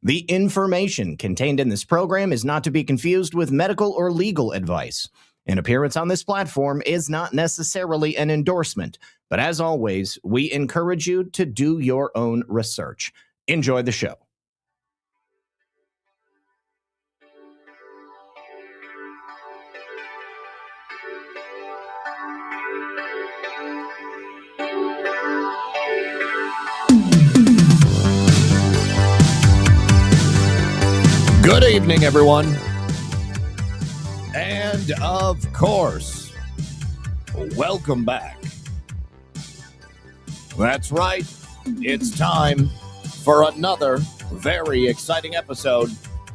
The information contained in this program is not to be confused with medical or legal advice. An appearance on this platform is not necessarily an endorsement, but as always, we encourage you to do your own research. Enjoy the show. Good evening, everyone. And of course, welcome back. That's right. It's time for another very exciting episode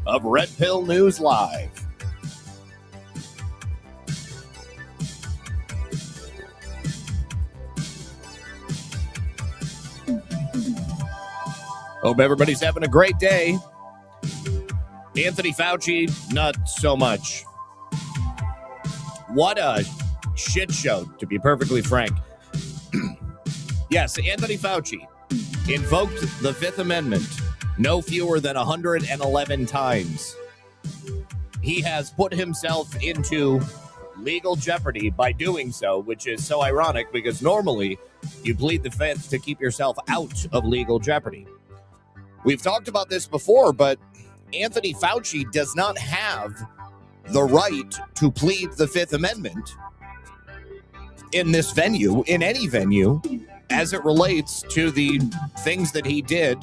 of Red Pill News Live. Hope everybody's having a great day. Anthony Fauci, not so much. What a shit show, to be perfectly frank. Yes, Anthony Fauci invoked the Fifth Amendment no fewer than 111 times. He has put himself into legal jeopardy by doing so, which is so ironic because normally you plead the Fifth to keep yourself out of legal jeopardy. We've talked about this before, but Anthony Fauci does not have the right to plead the Fifth Amendment in this venue, in any venue, as it relates to the things that he did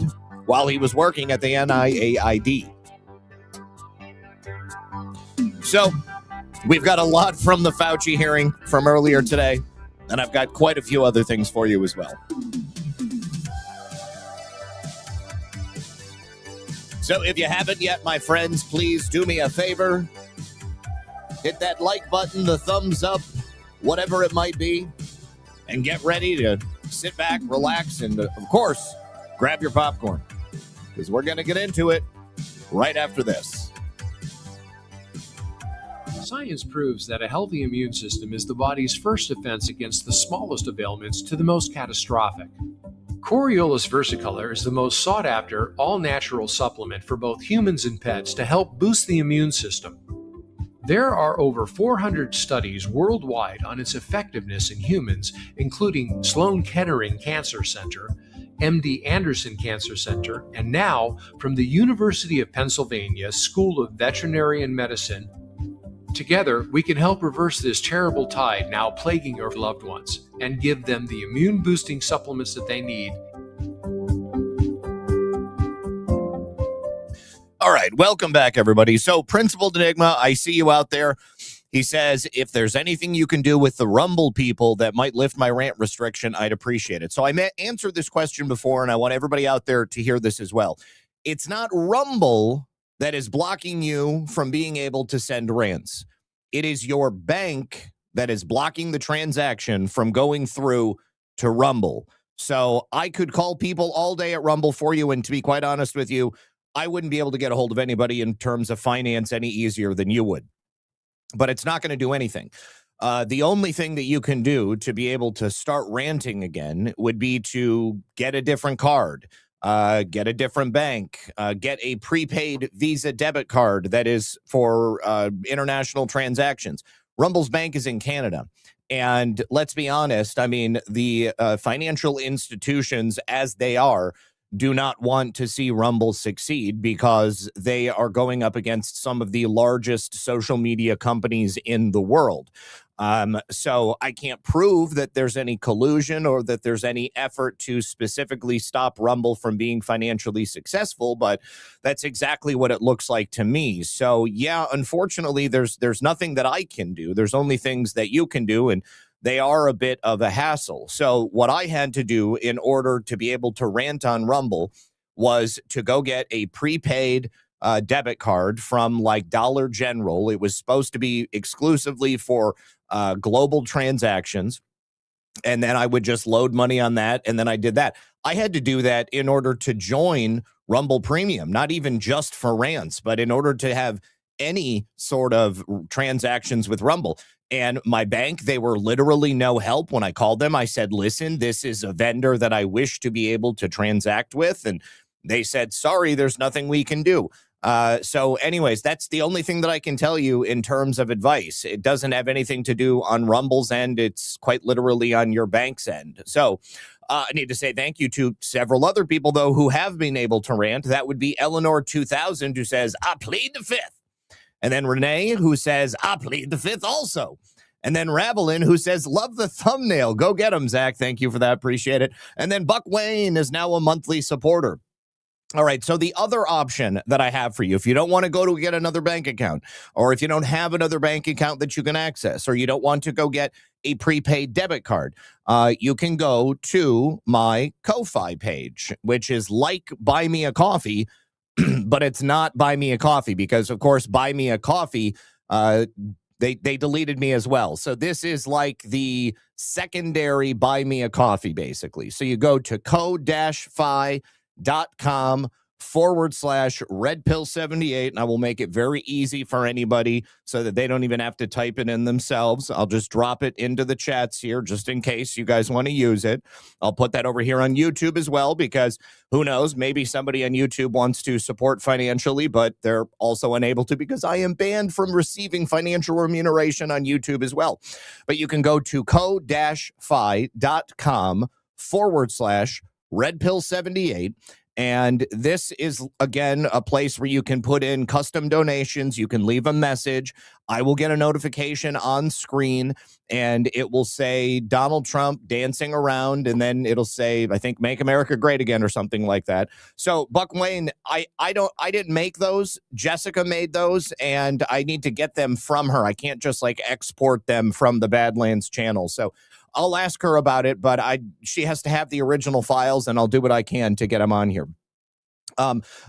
while he was working at the NIAID. So we've got a lot from the Fauci hearing from earlier today, and I've got quite a few other things for you as well. So if you haven't yet, my friends, please do me a favor. Hit that like button, the thumbs up, whatever it might be, and get ready to sit back, relax, and, of course, grab your popcorn, because we're going to get into it right after this. Science proves that a healthy immune system is the body's first defense against the smallest of ailments to the most catastrophic. Coriolus Versicolor is the most sought-after, all-natural supplement for both humans and pets to help boost the immune system. There are over 400 studies worldwide on its effectiveness in humans, including Sloan Kettering Cancer Center, MD Anderson Cancer Center, and now from the University of Pennsylvania School of Veterinary Medicine. Together, we can help reverse this terrible tide now plaguing your loved ones and give them the immune-boosting supplements that they need. All right, welcome back, everybody. So, Principled Enigma, I see you out there. He says, if there's anything you can do with the Rumble people that might lift my rant restriction, I'd appreciate it. So I answered this question before, and I want everybody out there to hear this as well. It's not Rumble that is blocking you from being able to send rants. It is your bank that is blocking the transaction from going through to Rumble. So I could call people all day at Rumble for you, and to be quite honest with you, I wouldn't be able to get a hold of anybody in terms of finance any easier than you would. But it's not going to do anything. The only thing that you can do to be able to start ranting again would be to get a different card. Get a different bank, get a prepaid Visa debit card that is for international transactions. Rumble's bank is in Canada. And let's be honest, I mean, the financial institutions as they are do not want to see Rumble succeed because they are going up against some of the largest social media companies in the world. So I can't prove that there's any collusion or that there's any effort to specifically stop Rumble from being financially successful, but that's exactly what it looks like to me. So yeah, unfortunately, there's nothing that I can do. There's only things that you can do, and they are a bit of a hassle. So what I had to do in order to be able to rant on Rumble was to go get a prepaid debit card from like Dollar General. It was supposed to be exclusively for global transactions. And then I would just load money on that. And then I did that. I had to do that in order to join Rumble Premium, not even just for rants, but in order to have any sort of transactions with Rumble. And my bank, they were literally no help. When I called them, I said, listen, this is a vendor that I wish to be able to transact with. And they said, sorry, there's nothing we can do. So anyways, that's the only thing that I can tell you in terms of advice. It doesn't have anything to do on Rumble's end. It's quite literally on your bank's end. So I need to say thank you to several other people, though, who have been able to rant. That would be Eleanor 2000, who says, I plead the fifth. And then Renee, who says, I plead the fifth also. And then Ravelin, who says, love the thumbnail. Go get him, Zach. Thank you for that. Appreciate it. And then Buck Wayne is now a monthly supporter. All right, so the other option that I have for you, if you don't want to go to get another bank account, or if you don't have another bank account that you can access, or you don't want to go get a prepaid debit card, you can go to my Ko-Fi page, which is like Buy Me a Coffee, but it's not Buy Me a Coffee because, of course, Buy Me a Coffee, they deleted me as well. So this is like the secondary Buy Me a Coffee, basically. So you go to ko-fi.com/redpill78, and I will make it very easy for anybody so that they don't even have to type it in themselves. I'll just drop it into the chats here just in case you guys want to use it. I'll put that over here on YouTube as well because who knows, maybe somebody on YouTube wants to support financially, but they're also unable to because I am banned from receiving financial remuneration on YouTube as well. But you can go to ko-fi.com/redpill78. And this is, again, a place where you can put in custom donations. You can leave a message. I will get a notification on screen, and it will say Donald Trump dancing around, and then it'll say, I think, Make America Great Again or something like that. So, Buck Wayne, I didn't make those. Jessica made those, and I need to get them from her. I can't just, like, export them from the Badlands channel. So I'll ask her about it, but she has to have the original files, and I'll do what I can to get them on here.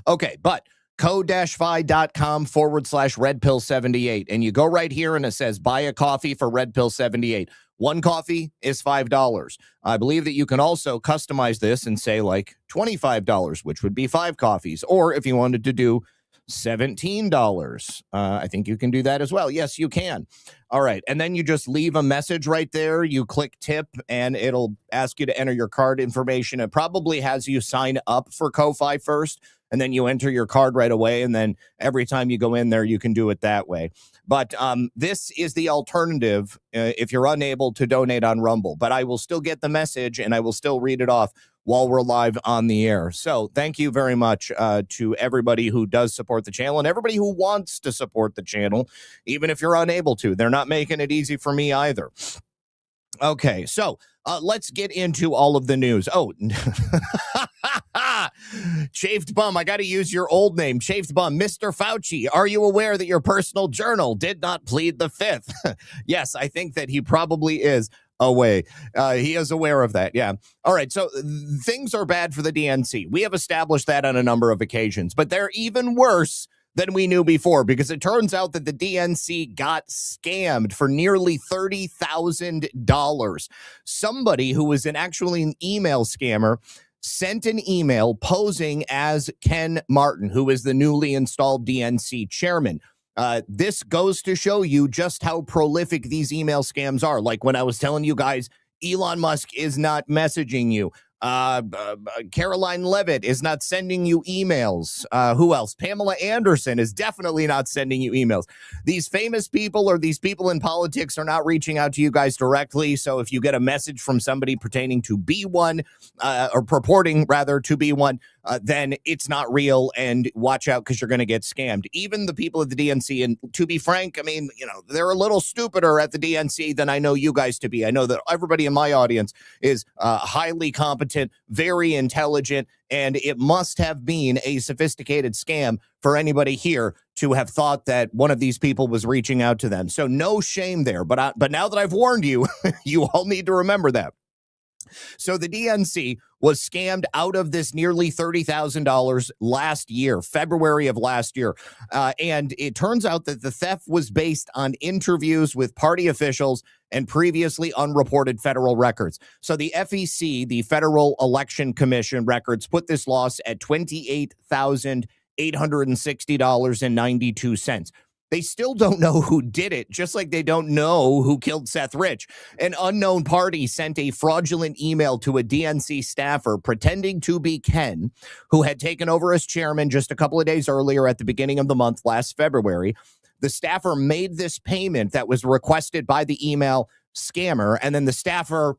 Okay, but ko-fi.com/redpill78, and you go right here, and it says buy a coffee for redpill78. One coffee is $5. I believe that you can also customize this and say like $25, which would be 5 coffees, or if you wanted to do $17. I think you can do that as well. Yes, you can. All right. And then you just leave a message right there. You click tip and it'll ask you to enter your card information. It probably has you sign up for Ko-Fi first, and then you enter your card right away. And then every time you go in there, you can do it that way. But this is the alternative if you're unable to donate on Rumble. But I will still get the message and I will still read it off while we're live on the air. So thank you very much to everybody who does support the channel and everybody who wants to support the channel, even if you're unable to. They're not making it easy for me either. Okay, so let's get into all of the news. Oh, Chafed Bum, I got to use your old name. Chafed Bum, Mr. Fauci, are you aware that your personal journal did not plead the fifth? Yes, I think that he probably is away. He is aware of that. Yeah. All right. So things are bad for the DNC. We have established that on a number of occasions, but they're even worse than we knew before because it turns out that the DNC got scammed for nearly $30,000. Somebody who was actually an email scammer sent an email posing as Ken Martin, who is the newly installed DNC chairman. This goes to show you just how prolific these email scams are. Like when I was telling you guys, Elon Musk is not messaging you. Caroline Levitt is not sending you emails. Who else? Pamela Anderson is definitely not sending you emails. These famous people or these people in politics are not reaching out to you guys directly. So if you get a message from somebody pertaining to B1 or purporting rather to B1, then it's not real, and watch out because you're going to get scammed. Even the people at the DNC, and to be frank, I mean, you know, they're a little stupider at the DNC than I know you guys to be. I know that everybody in my audience is highly competent, very intelligent, and it must have been a sophisticated scam for anybody here to have thought that one of these people was reaching out to them. So no shame there. But now that I've warned you, you all need to remember that. So the DNC was scammed out of this nearly $30,000 last year, February of last year. And it turns out that the theft was based on interviews with party officials and previously unreported federal records. So the FEC, the Federal Election Commission records, put this loss at $28,860.92. They still don't know who did it, just like they don't know who killed Seth Rich. An unknown party sent a fraudulent email to a DNC staffer pretending to be Ken, who had taken over as chairman just a couple of days earlier at the beginning of the month last February. The staffer made this payment that was requested by the email scammer, and then the staffer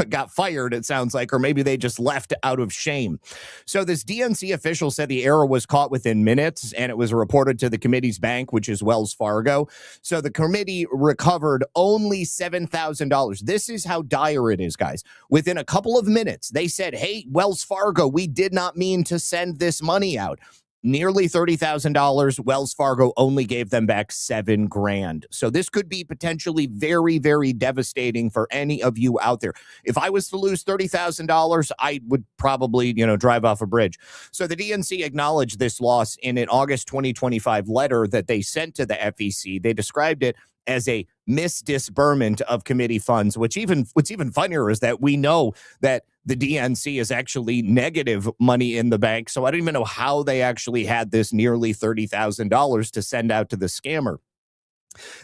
got fired, it sounds like, or maybe they just left out of shame. So this DNC official said the error was caught within minutes, and it was reported to the committee's bank, which is Wells Fargo. So the committee recovered only $7,000. This is how dire it is, guys. Within a couple of minutes, they said, hey, Wells Fargo, we did not mean to send this money out. Nearly $30,000. Wells Fargo only gave them back $7,000. So this could be potentially very, very devastating for any of you out there. If I was to lose $30,000, I would probably, drive off a bridge. So the DNC acknowledged this loss in an August 2025 letter that they sent to the FEC. They described it as a misdisbursement of committee funds, what's even funnier is that we know that the DNC is actually negative money in the bank. So I don't even know how they actually had this nearly $30,000 to send out to the scammer.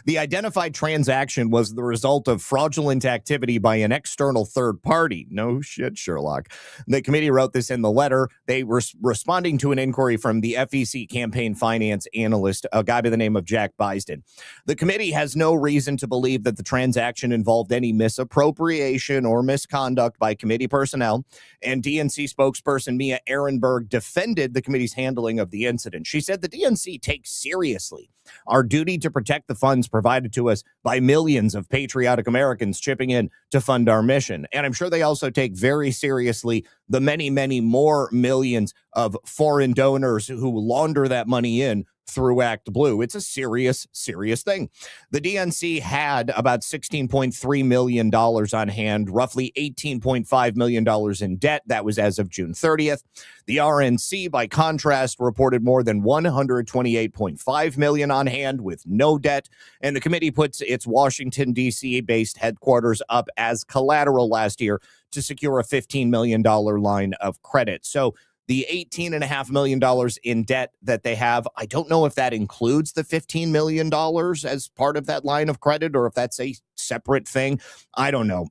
The identified transaction was the result of fraudulent activity by an external third party. No shit, Sherlock. The committee wrote this in the letter. They were responding to an inquiry from the FEC campaign finance analyst, a guy by the name of Zak Paine. The committee has no reason to believe that the transaction involved any misappropriation or misconduct by committee personnel, and DNC spokesperson Mia Ehrenberg defended the committee's handling of the incident. She said the DNC takes seriously our duty to protect the funds provided to us by millions of patriotic Americans chipping in to fund our mission. And I'm sure they also take very seriously the many, many more millions of foreign donors who launder that money in through Act Blue. It's a serious, serious thing. The DNC had about $16.3 million on hand, roughly $18.5 million in debt. That was as of June 30th. The RNC, by contrast, reported more than $128.5 million on hand with no debt. And the committee puts its Washington, D.C. based headquarters up as collateral last year to secure a $15 million line of credit. So the $18.5 million in debt that they have, I don't know if that includes the $15 million as part of that line of credit or if that's a separate thing. I don't know.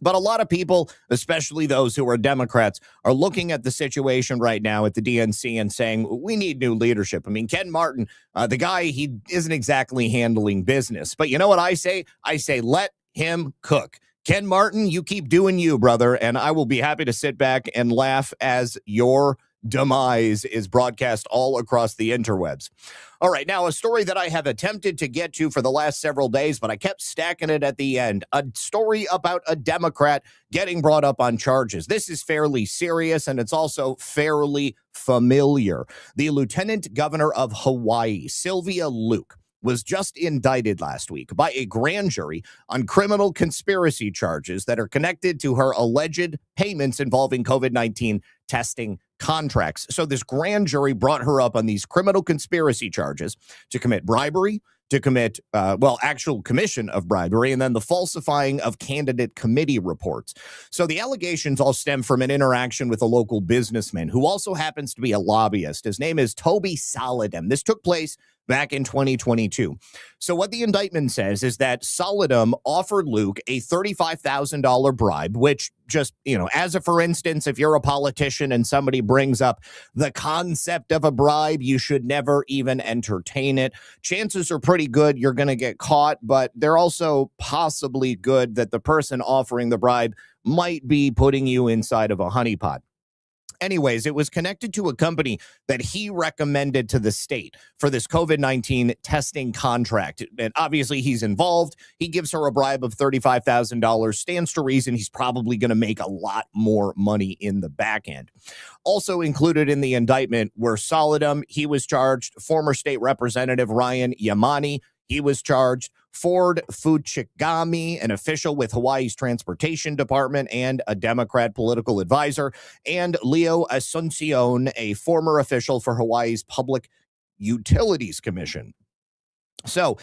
But a lot of people, especially those who are Democrats, are looking at the situation right now at the DNC and saying, we need new leadership. I mean, Ken Martin, the guy, he isn't exactly handling business. But you know what I say? I say, let him cook. Ken Martin, you keep doing you, brother, and I will be happy to sit back and laugh as your demise is broadcast all across the interwebs. All right, now a story that I have attempted to get to for the last several days, but I kept stacking it at the end. A story about a Democrat getting brought up on charges. This is fairly serious, and it's also fairly familiar. The Lieutenant Governor of Hawaii, Sylvia Luke, was just indicted last week by a grand jury on criminal conspiracy charges that are connected to her alleged payments involving COVID-19 testing contracts. So this grand jury brought her up on these criminal conspiracy charges to commit bribery, to commit, actual commission of bribery, and then the falsifying of candidate committee reports. So the allegations all stem from an interaction with a local businessman who also happens to be a lobbyist. His name is Toby Solidum. This took place back in 2022. So what the indictment says is that Solidum offered Luke a $35,000 bribe, which just, as a for instance, if you're a politician and somebody brings up the concept of a bribe, you should never even entertain it. Chances are pretty good you're going to get caught, but they're also possibly good that the person offering the bribe might be putting you inside of a honeypot. Anyways, it was connected to a company that he recommended to the state for this COVID-19 testing contract. And obviously he's involved. He gives her a bribe of $35,000. Stands to reason he's probably going to make a lot more money in the back end. Also included in the indictment were Solidum. He was charged. Former state representative Ryan Yamani. He was charged. Ford Fuchigami, an official with Hawaii's transportation department and a Democrat political advisor, and Leo Asuncion, a former official for Hawaii's Public Utilities Commission. So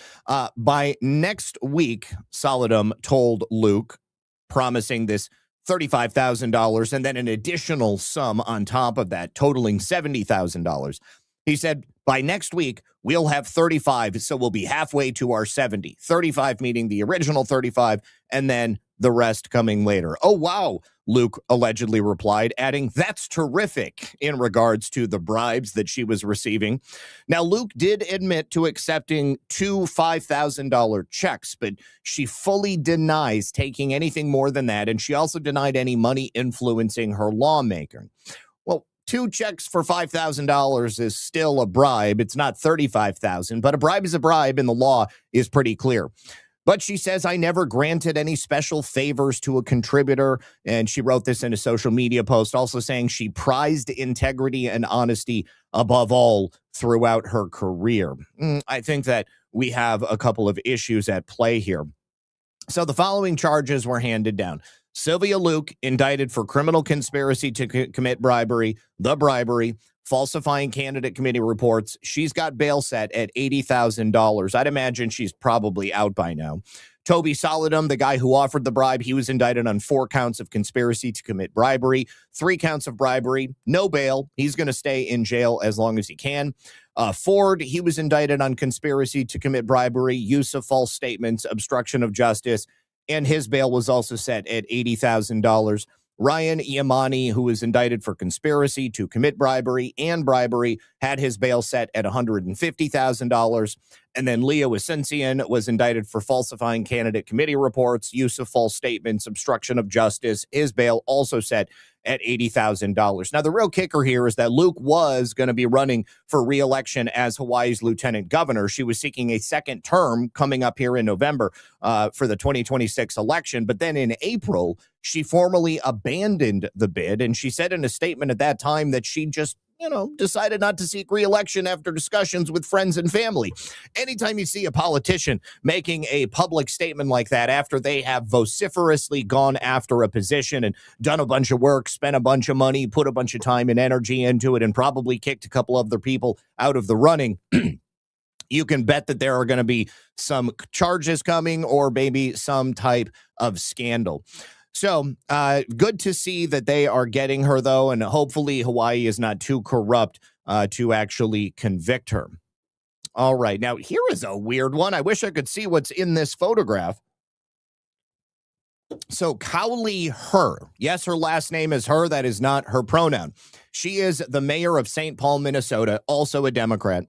by next week, Solidum told Luke, promising this $35,000 and then an additional sum on top of that, totaling $70,000. He said, By next week, we'll have 35, so we'll be halfway to our 70. 35 meaning the original 35, and then the rest coming later. Oh, wow, Luke allegedly replied, adding, "That's terrific," in regards to the bribes that she was receiving. Now, Luke did admit to accepting 2 $5,000 checks, but she fully denies taking anything more than that, and she also denied any money influencing her lawmaking. Well, 2 checks for $5,000 is still a bribe. It's not $35,000, but a bribe is a bribe, and the law is pretty clear. But she says, "I never granted any special favors to a contributor." And she wrote this in a social media post, also saying she prized integrity and honesty above all throughout her career. I think that we have a couple of issues at play here. So the following charges were handed down. Sylvia Luke, indicted for criminal conspiracy to commit bribery, falsifying candidate committee reports. She's got bail set at $80,000. I'd imagine she's probably out by now. Toby Solidum, the guy who offered the bribe, he was indicted on 4 counts of conspiracy to commit bribery, 3 counts of bribery, no bail. He's going to stay in jail as long as he can. Ford, he was indicted on conspiracy to commit bribery, use of false statements, obstruction of justice, and his bail was also set at $80,000. Ryan Iamani, who was indicted for conspiracy to commit bribery and bribery, had his bail set at $150,000. And then Leo Essentian was indicted for falsifying candidate committee reports, use of false statements, obstruction of justice. His bail also set at $80,000. Now, the real kicker here is that Luke was going to be running for re-election as Hawaii's lieutenant governor. She was seeking a second term coming up here in November for the 2026 election. But then in April, she formally abandoned the bid. And she said in a statement at that time that she just decided not to seek re-election after discussions with friends and family. Anytime you see a politician making a public statement like that after they have vociferously gone after a position and done a bunch of work, spent a bunch of money, put a bunch of time and energy into it, and probably kicked a couple other people out of the running, you can bet that there are going to be some charges coming or maybe some type of scandal. So good to see that they are getting her, though, and hopefully Hawaii is not too corrupt to actually convict her. All right. Now, here is a weird one. I wish I could see what's in this photograph. So Cowley Her. Yes, her last name is Her. That is not her pronoun. She is the mayor of St. Paul, Minnesota, also a Democrat.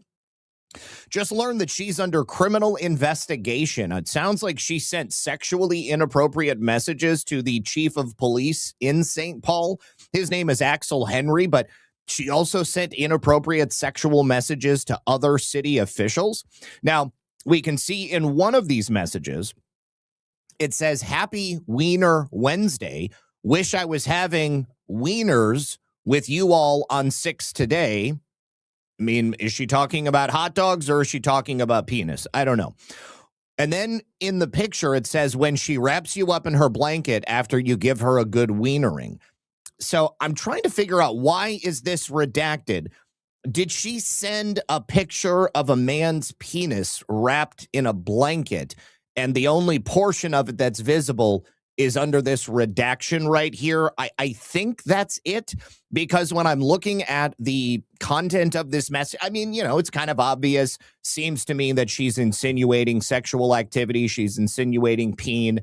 Just learned that she's under criminal investigation. It sounds like she sent sexually inappropriate messages to the chief of police in St. Paul. His name is Axel Henry, but she also sent inappropriate sexual messages to other city officials. Now, we can see in one of these messages, it says, "Happy Wiener Wednesday. Wish I was having wieners with you all on 6 today." I mean, is she talking about hot dogs or is she talking about penis? I don't know. And then in the picture, it says, "When she wraps you up in her blanket after you give her a good wienering." So I'm trying to figure out, why is this redacted? Did she send a picture of a man's penis wrapped in a blanket, and the only portion of it that's visible is under this redaction right here? I think that's it, because when I'm looking at the content of this message, I mean, it's kind of obvious. Seems to me that she's insinuating sexual activity. She's insinuating peen.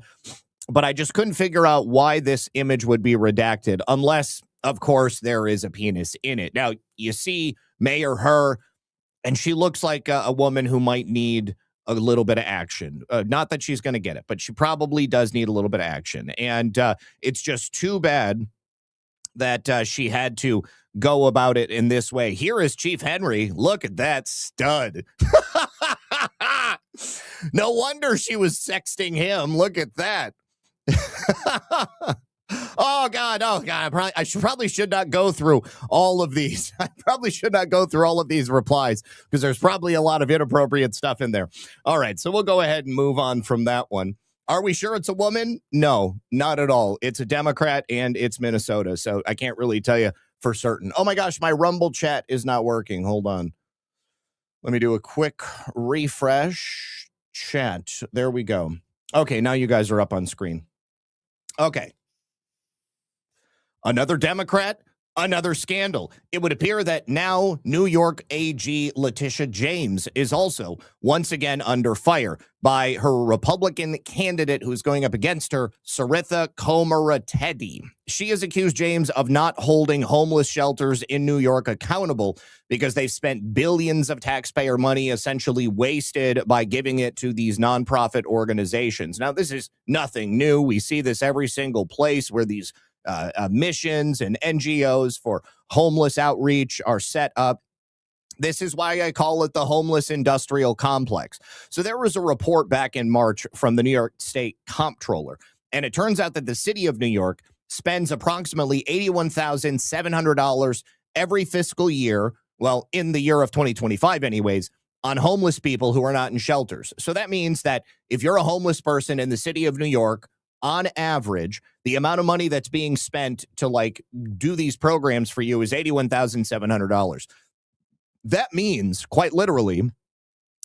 But I just couldn't figure out why this image would be redacted, unless, of course, there is a penis in it. Now, you see Mayor Her, and she looks like a woman who might need a little bit of action. Not that she's going to get it, but she probably does need a little bit of action. And it's just too bad that she had to go about it in this way. Here is Chief Henry. Look at that stud. No wonder she was sexting him. Look at that. Oh God. I probably should not go through all of these. I probably should not go through all of these replies, because there's probably a lot of inappropriate stuff in there. All right, so we'll go ahead and move on from that one. Are we sure it's a woman? No, not at all. It's a Democrat and it's Minnesota, so I can't really tell you for certain. Oh my gosh, my Rumble chat is not working. Hold on. Let me do a quick refresh. Chat. There we go. Okay, now you guys are up on screen. Okay. Another Democrat, Another scandal. It would appear that now New York AG Letitia James is also once again under fire by her Republican candidate who's going up against her, Saritha Komarateddy. She has accused James of not holding homeless shelters in New York accountable because they've spent billions of taxpayer money essentially wasted by giving it to these nonprofit organizations. Now, this is nothing new. We see this every single place where these missions and NGOs for homeless outreach are set up. This is why I call it the homeless industrial complex. So there was a report back in March from the New York State Comptroller, and it turns out that the city of New York spends approximately $81,700 every fiscal year, well, in the year of 2025 anyways, on homeless people who are not in shelters. So that means that if you're a homeless person in the city of New York, on average, the amount of money that's being spent to like do these programs for you is $81,700. That means, quite literally,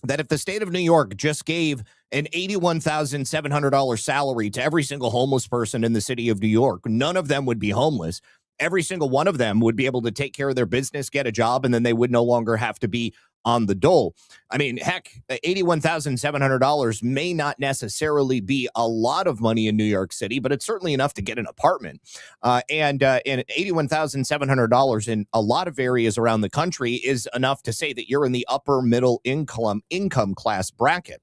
that if the state of New York just gave an $81,700 salary to every single homeless person in the city of New York, none of them would be homeless. Every single one of them would be able to take care of their business, get a job, and then they would no longer have to be on the dole. I mean, heck, $81,700 may not necessarily be a lot of money in New York City, but it's certainly enough to get an apartment. And $81,700 in a lot of areas around the country is enough to say that you're in the upper middle income class bracket.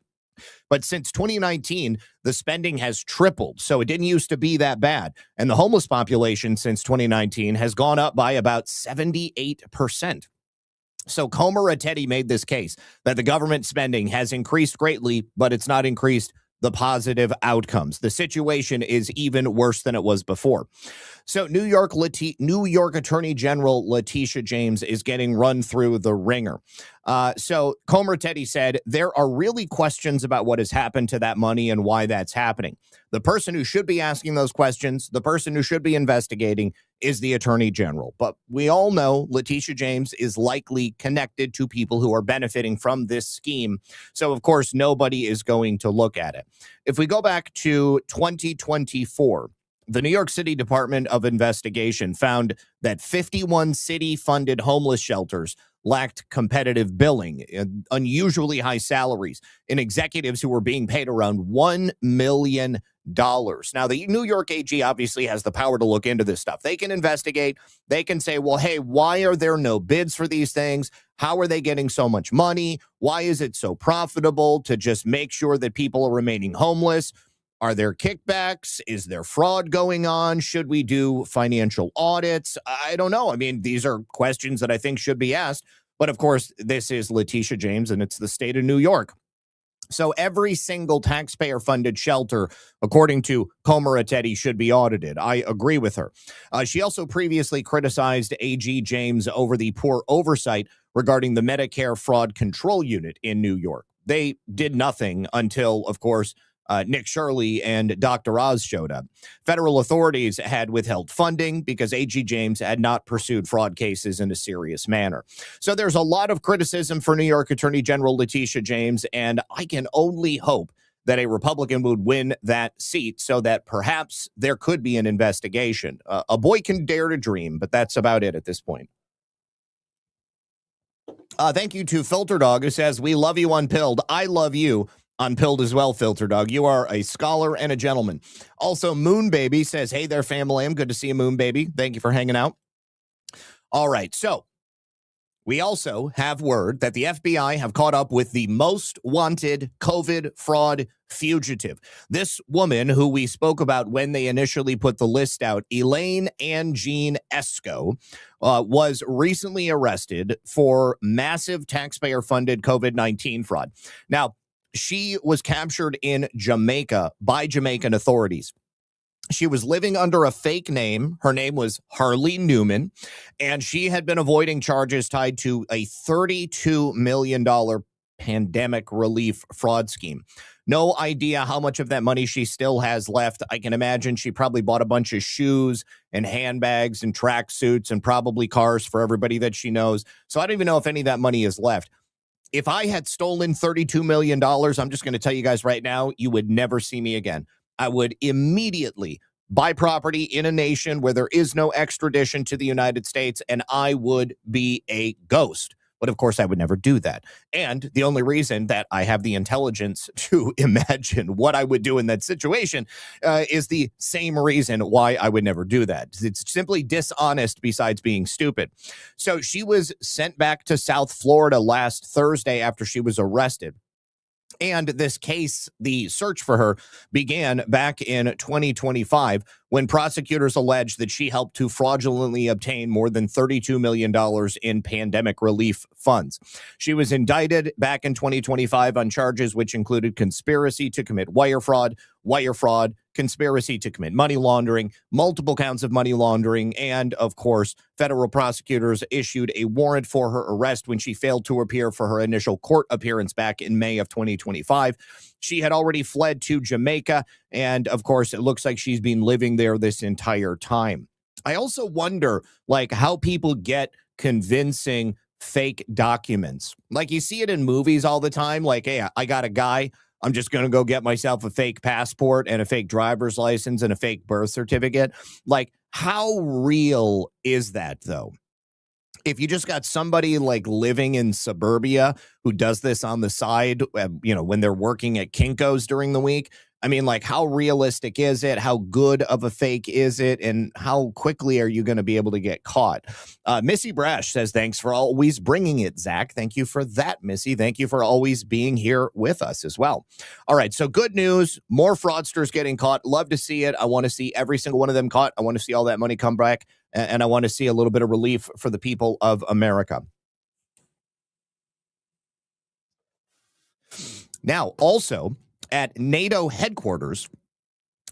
But since 2019, the spending has tripled. So it didn't used to be that bad. And the homeless population since 2019 has gone up by about 78%. So Komarateddy made this case that the government spending has increased greatly, but it's not increased the positive outcomes. The situation is even worse than it was before. So New York Attorney General Letitia James is getting run through the ringer. So Komarateddy said, there are really questions about what has happened to that money and why that's happening. The person who should be asking those questions, the person who should be investigating, is the Attorney General. But we all know Letitia James is likely connected to people who are benefiting from this scheme. So, of course, nobody is going to look at it. If we go back to 2024, the New York City Department of Investigation found that 51 city-funded homeless shelters lacked competitive billing, unusually high salaries, and executives who were being paid around $1 million. Now, the New York AG obviously has the power to look into this stuff. They can investigate. They can say, well, hey, why are there no bids for these things? How are they getting so much money? Why is it so profitable to just make sure that people are remaining homeless? Are there kickbacks? Is there fraud going on? Should we do financial audits? I don't know. I mean, these are questions that I think should be asked. But of course, this is Letitia James, and it's the state of New York. So every single taxpayer-funded shelter, according to Komarateddy, should be audited. I agree with her. She also previously criticized AG James over the poor oversight regarding the Medicare Fraud Control Unit in New York. They did nothing until, of course, Nick Shirley and Dr. Oz showed up. Federal authorities had withheld funding because A.G. James had not pursued fraud cases in a serious manner. So there's a lot of criticism for New York Attorney General Letitia James, and I can only hope that a Republican would win that seat so that perhaps there could be an investigation. A boy can dare to dream, but that's about it at this point. Thank you to Filter Dog, who says, we love you unpilled. I love you unpilled as well, Filter Dog. You are a scholar and a gentleman. Also, Moon Baby says, hey there, family. I'm good to see you, Moon Baby. Thank you for hanging out. All right, so we also have word that the FBI have caught up with the most wanted COVID fraud fugitive. This woman who we spoke about when they initially put the list out, Elaine Ann Jean Esco, was recently arrested for massive taxpayer-funded COVID-19 fraud. Now, she was captured in Jamaica by Jamaican authorities. She was living under a fake name. Her name was Harley Newman, and she had been avoiding charges tied to a $32 million pandemic relief fraud scheme. No idea how much of that money she still has left. I can imagine she probably bought a bunch of shoes and handbags and tracksuits and probably cars for everybody that she knows. So I don't even know if any of that money is left. If I had stolen $32 million, I'm just going to tell you guys right now, you would never see me again. I would immediately buy property in a nation where there is no extradition to the United States, and I would be a ghost. But of course, I would never do that. And the only reason that I have the intelligence to imagine what I would do in that situation is the same reason why I would never do that. It's simply dishonest besides being stupid. So she was sent back to South Florida last Thursday after she was arrested. And this case, the search for her, began back in 2025 when prosecutors alleged that she helped to fraudulently obtain more than $32 million in pandemic relief funds. She was indicted back in 2025 on charges which included conspiracy to commit wire fraud, conspiracy to commit money laundering, multiple counts of money laundering, and, of course, federal prosecutors issued a warrant for her arrest when she failed to appear for her initial court appearance back in May of 2025. She had already fled to Jamaica, and, of course, it looks like she's been living there this entire time. I also wonder, how people get convincing fake documents. You see it in movies all the time, hey, I got a guy, I'm just going to go get myself a fake passport and a fake driver's license and a fake birth certificate. How real is that, though? If you just got somebody living in suburbia who does this on the side, when they're working at Kinko's during the week, how realistic is it? How good of a fake is it? And how quickly are you going to be able to get caught? Missy Brash says, thanks for always bringing it, Zach. Thank you for that, Missy. Thank you for always being here with us as well. All right, so good news. More fraudsters getting caught. Love to see it. I want to see every single one of them caught. I want to see all that money come back. And I want to see a little bit of relief for the people of America. Now, also, at NATO headquarters,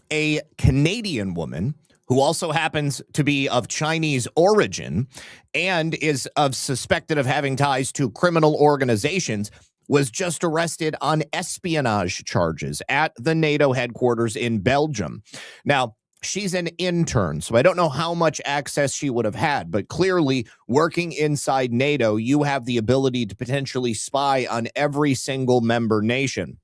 a Canadian woman who also happens to be of Chinese origin and is suspected of having ties to criminal organizations was just arrested on espionage charges at the NATO headquarters in Belgium. Now, she's an intern, so I don't know how much access she would have had, but clearly working inside NATO, you have the ability to potentially spy on every single member nation.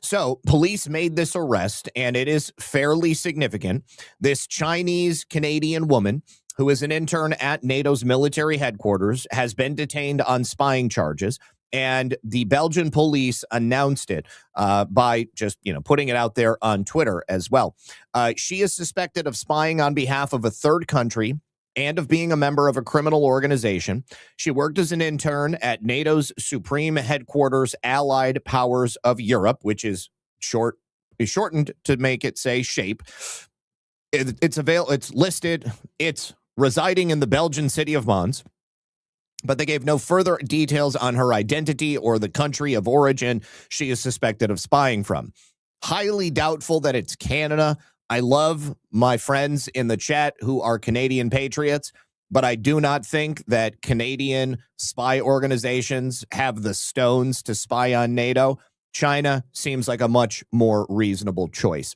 So police made this arrest, and it is fairly significant. This Chinese-Canadian woman, who is an intern at NATO's military headquarters, has been detained on spying charges, and the Belgian police announced it by just, putting it out there on Twitter as well. She is suspected of spying on behalf of a third country and of being a member of a criminal organization. She worked as an intern at NATO's Supreme Headquarters Allied Powers of Europe, which is shortened to make it say SHAPE. It's listed. It's residing in the Belgian city of Mons, but they gave no further details on her identity or the country of origin she is suspected of spying from. Highly doubtful that it's Canada. I love my friends in the chat who are Canadian patriots, but I do not think that Canadian spy organizations have the stones to spy on NATO. China seems like a much more reasonable choice.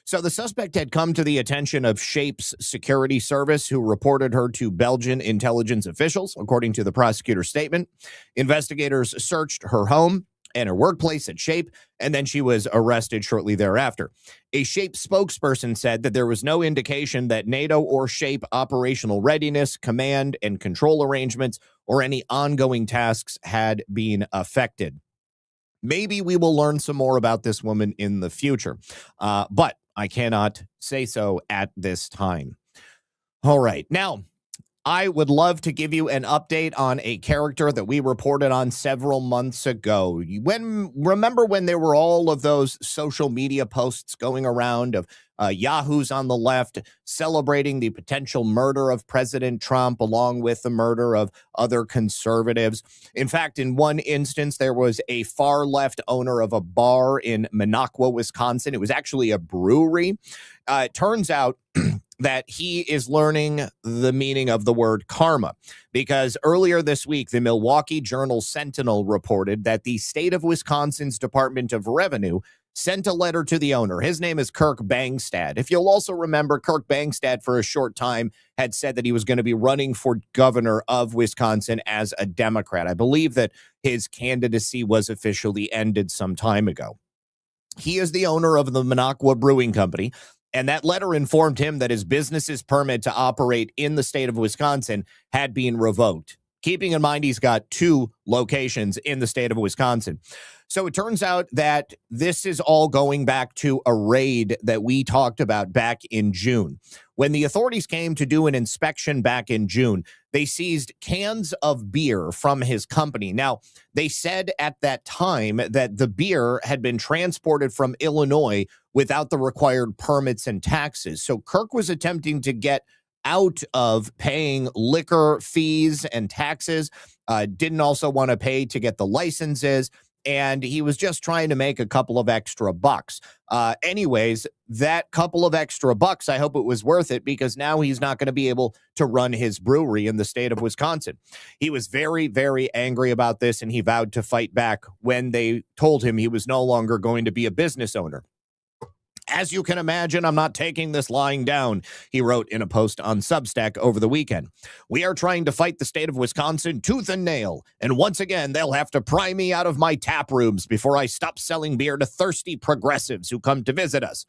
So the suspect had come to the attention of SHAPE's security service, who reported her to Belgian intelligence officials, according to the prosecutor's statement. Investigators searched her home and her workplace at SHAPE, and then she was arrested shortly thereafter. A SHAPE spokesperson said that there was no indication that NATO or SHAPE operational readiness, command, and control arrangements or any ongoing tasks had been affected. Maybe we will learn some more about this woman in the future, but I cannot say so at this time. All right. Now, I would love to give you an update on a character that we reported on several months ago. Remember when there were all of those social media posts going around of yahoos on the left celebrating the potential murder of President Trump along with the murder of other conservatives? In fact, in one instance, there was a far left owner of a bar in Minocqua, Wisconsin. It was actually a brewery. It turns out that he is learning the meaning of the word karma, because earlier this week, the Milwaukee Journal-Sentinel reported that the state of Wisconsin's Department of Revenue sent a letter to the owner. His name is Kirk Bangstad. If you'll also remember, Kirk Bangstad for a short time had said that he was going to be running for governor of Wisconsin as a Democrat. I believe that his candidacy was officially ended some time ago. He is the owner of the Minocqua Brewing Company, And that letter informed him that his business's permit to operate in the state of Wisconsin had been revoked. Keeping in mind he's got 2 locations in the state of Wisconsin. So it turns out that this is all going back to a raid that we talked about back in June. When the authorities came to do an inspection back in June, they seized cans of beer from his company. Now, they said at that time that the beer had been transported from Illinois without the required permits and taxes. So Kirk was attempting to get out of paying liquor fees and taxes, didn't also want to pay to get the licenses, and he was just trying to make a couple of extra bucks. Anyways, that couple of extra bucks, I hope it was worth it, because now he's not going to be able to run his brewery in the state of Wisconsin. He was very, very angry about this, and he vowed to fight back when they told him he was no longer going to be a business owner. As you can imagine, I'm not taking this lying down, he wrote in a post on Substack over the weekend. We are trying to fight the state of Wisconsin tooth and nail, and once again, they'll have to pry me out of my tap rooms before I stop selling beer to thirsty progressives who come to visit us.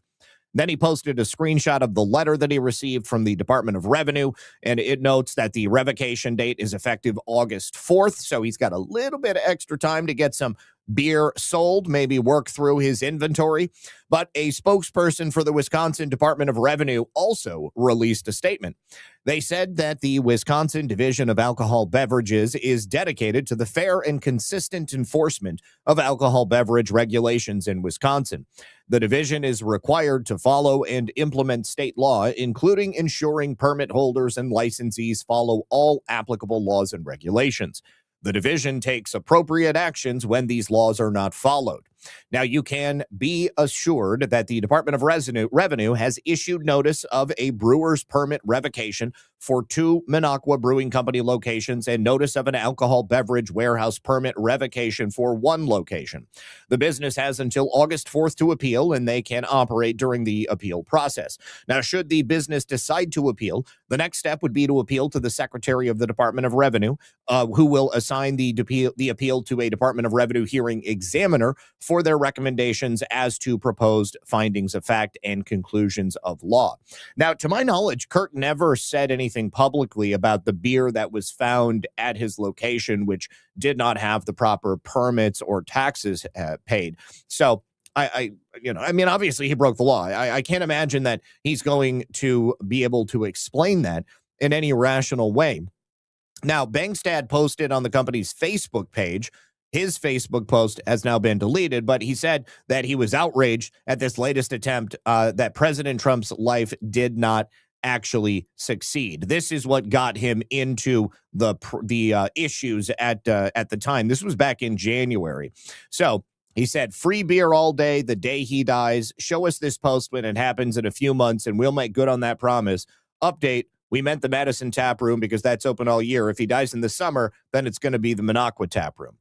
Then he posted a screenshot of the letter that he received from the Department of Revenue, and it notes that the revocation date is effective August 4th, so he's got a little bit of extra time to get some beer sold, maybe work through his inventory. But a spokesperson for the Wisconsin Department of Revenue also released a statement. They said that the Wisconsin Division of Alcohol Beverages is dedicated to the fair and consistent enforcement of alcohol beverage regulations in Wisconsin. The division is required to follow and implement state law, including ensuring permit holders and licensees follow all applicable laws and regulations. The division takes appropriate actions when these laws are not followed. Now, you can be assured that the Department of Revenue has issued notice of a brewer's permit revocation for 2 Minocqua Brewing Company locations and notice of an alcohol beverage warehouse permit revocation for 1 location. The business has until August 4th to appeal, and they can operate during the appeal process. Now, should the business decide to appeal, the next step would be to appeal to the Secretary of the Department of Revenue, who will assign the appeal to a Department of Revenue hearing examiner for their recommendations as to proposed findings of fact and conclusions of law. Now, to my knowledge, Kirk never said anything publicly about the beer that was found at his location, which did not have the proper permits or taxes paid. So I mean, obviously he broke the law. I can't imagine that he's going to be able to explain that in any rational way. Now, Bangstad posted on the company's Facebook page. His Facebook post has now been deleted, but he said that he was outraged at this latest attempt that President Trump's life did not actually succeed. This is what got him into the issues at the time. This was back in January. So he said, free beer all day the day he dies. Show us this post when it happens in a few months, and we'll make good on that promise. Update. We meant the Madison Tap Room because that's open all year. If he dies in the summer, then it's going to be the Minocqua Tap Room.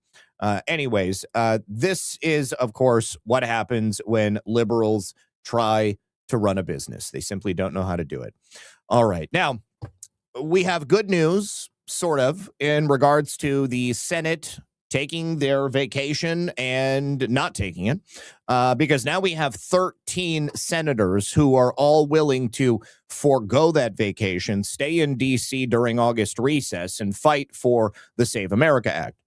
Anyways, this is, of course, what happens when liberals try to run a business. They simply don't know how to do it. All right. Now, we have good news, sort of, in regards to the Senate taking their vacation and not taking it, because now we have 13 senators who are all willing to forego that vacation, stay in D.C. during August recess, and fight for the Save America Act.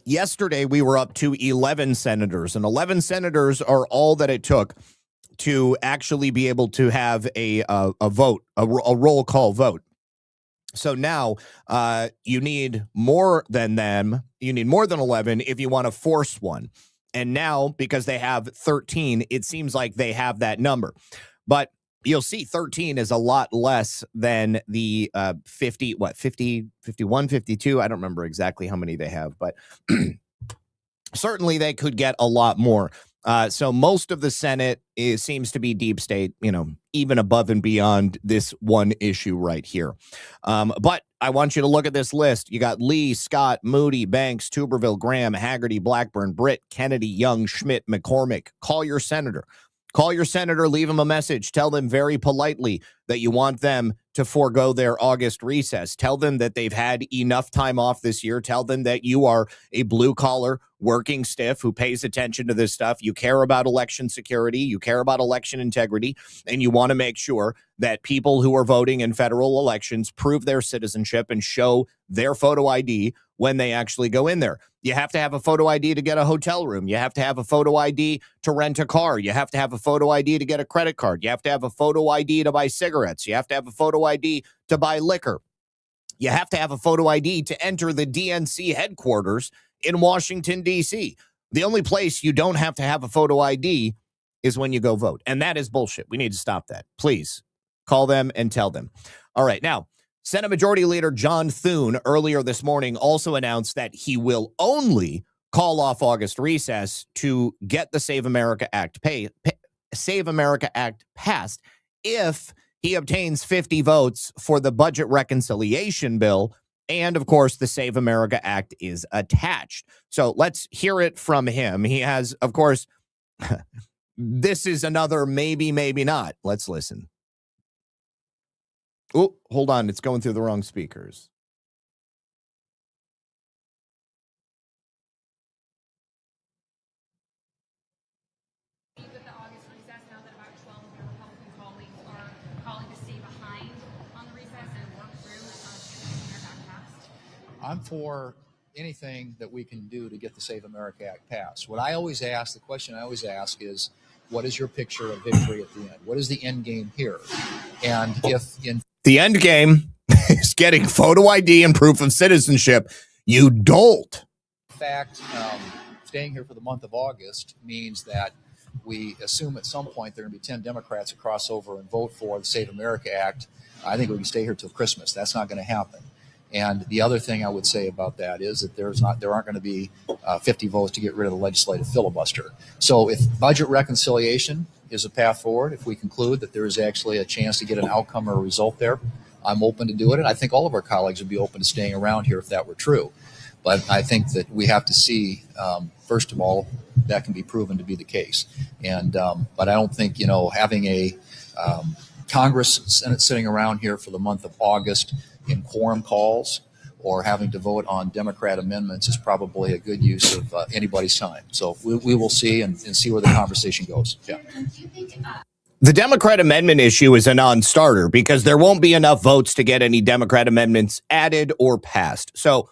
Yesterday, we were up to 11 senators, and 11 senators are all that it took to actually be able to have a vote, a roll call vote. So now you need more than them. You need more than 11 if you want to force one. And now, because they have 13, it seems like they have that number. But you'll see 13 is a lot less than the 51, 52. I don't remember exactly how many they have, but certainly they could get a lot more. So most of the Senate seems to be deep state, even above and beyond this one issue right here. But I want you to look at this list. You got Lee, Scott, Moody, Banks, Tuberville, Graham, Haggerty, Blackburn, Britt, Kennedy, Young, Schmidt, McCormick. Call your senator. Call your senator, leave him a message. Tell them very politely that you want them to forego their August recess. Tell them that they've had enough time off this year. Tell them that you are a blue-collar working stiff who pays attention to this stuff. You care about election security. You care about election integrity. And you want to make sure that people who are voting in federal elections prove their citizenship and show their photo ID when they actually go in there. You have to have a photo ID to get a hotel room. You have to have a photo ID to rent a car. You have to have a photo ID to get a credit card. You have to have a photo ID to buy cigarettes. You have to have a photo ID to buy liquor. You have to have a photo ID to enter the DNC headquarters in Washington, D.C. The only place you don't have to have a photo ID is when you go vote. And that is bullshit. We need to stop that. Please call them and tell them. All right. Now, Senate Majority Leader John Thune earlier this morning also announced that he will only call off August recess to get the Save America Act passed if he obtains 50 votes for the budget reconciliation bill. And of course, the Save America Act is attached. So let's hear it from him. He has, of course, this is another maybe, maybe not. Let's listen. Oh, hold on. It's going through the wrong speakers. With the August recess, now that about 12 of your Republican colleagues are calling to stay behind on the recess and work through getting their act passed? I'm for anything that we can do to get the Save America Act passed. What I always ask, the question I always ask is, what is your picture of victory at the end? What is the end game here? And if in the end game is getting photo ID and proof of citizenship, you dolt. fact, staying here for the month of August means that we assume at some point there are going to be 10 Democrats who cross over and vote for the Save America Act. I think we can stay here till Christmas. That's not going to happen. And the other thing I would say about that is that there aren't going to be 50 votes to get rid of the legislative filibuster. So if budget reconciliation is a path forward, if we conclude that there is actually a chance to get an outcome or a result there, I'm open to do it. And I think all of our colleagues would be open to staying around here if that were true. But I think that we have to see, first of all, that can be proven to be the case. And but I don't think, having a Congress, Senate sitting around here for the month of August in quorum calls or having to vote on Democrat amendments is probably a good use of anybody's time. So we will see and see where the conversation goes. Yeah. The Democrat amendment issue is a non-starter because there won't be enough votes to get any Democrat amendments added or passed. So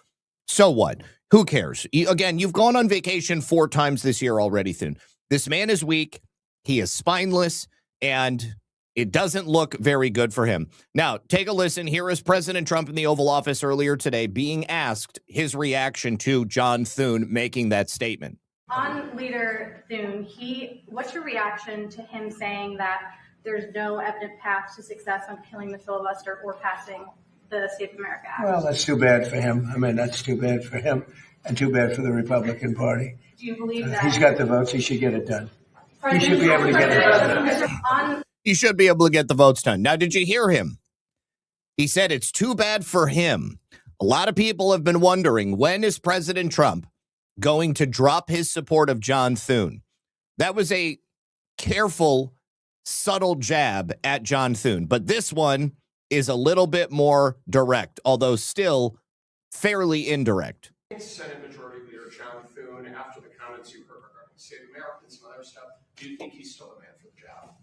what? Who cares? Again, you've gone on vacation 4 times this year already, Thune. This man is weak. He is spineless, and it doesn't look very good for him. Now, take a listen. Here is President Trump in the Oval Office earlier today being asked his reaction to John Thune making that statement. On Leader Thune, what's your reaction to him saying that there's no evident path to success on killing the filibuster or passing the Save America Act? Well, that's too bad for him. I mean, that's too bad for him and too bad for the Republican Party. Do you believe that he's got the votes? He should get it done. He should be able to get it done. He should be able to get the votes done. Now, did you hear him? He said it's too bad for him. A lot of people have been wondering, when is President Trump going to drop his support of John Thune? That was a careful, subtle jab at John Thune. But this one is a little bit more direct, although still fairly indirect. Senate Majority Leader John Thune, after the comments you heard regarding Save America and some other stuff, do you think he's still the man for the job?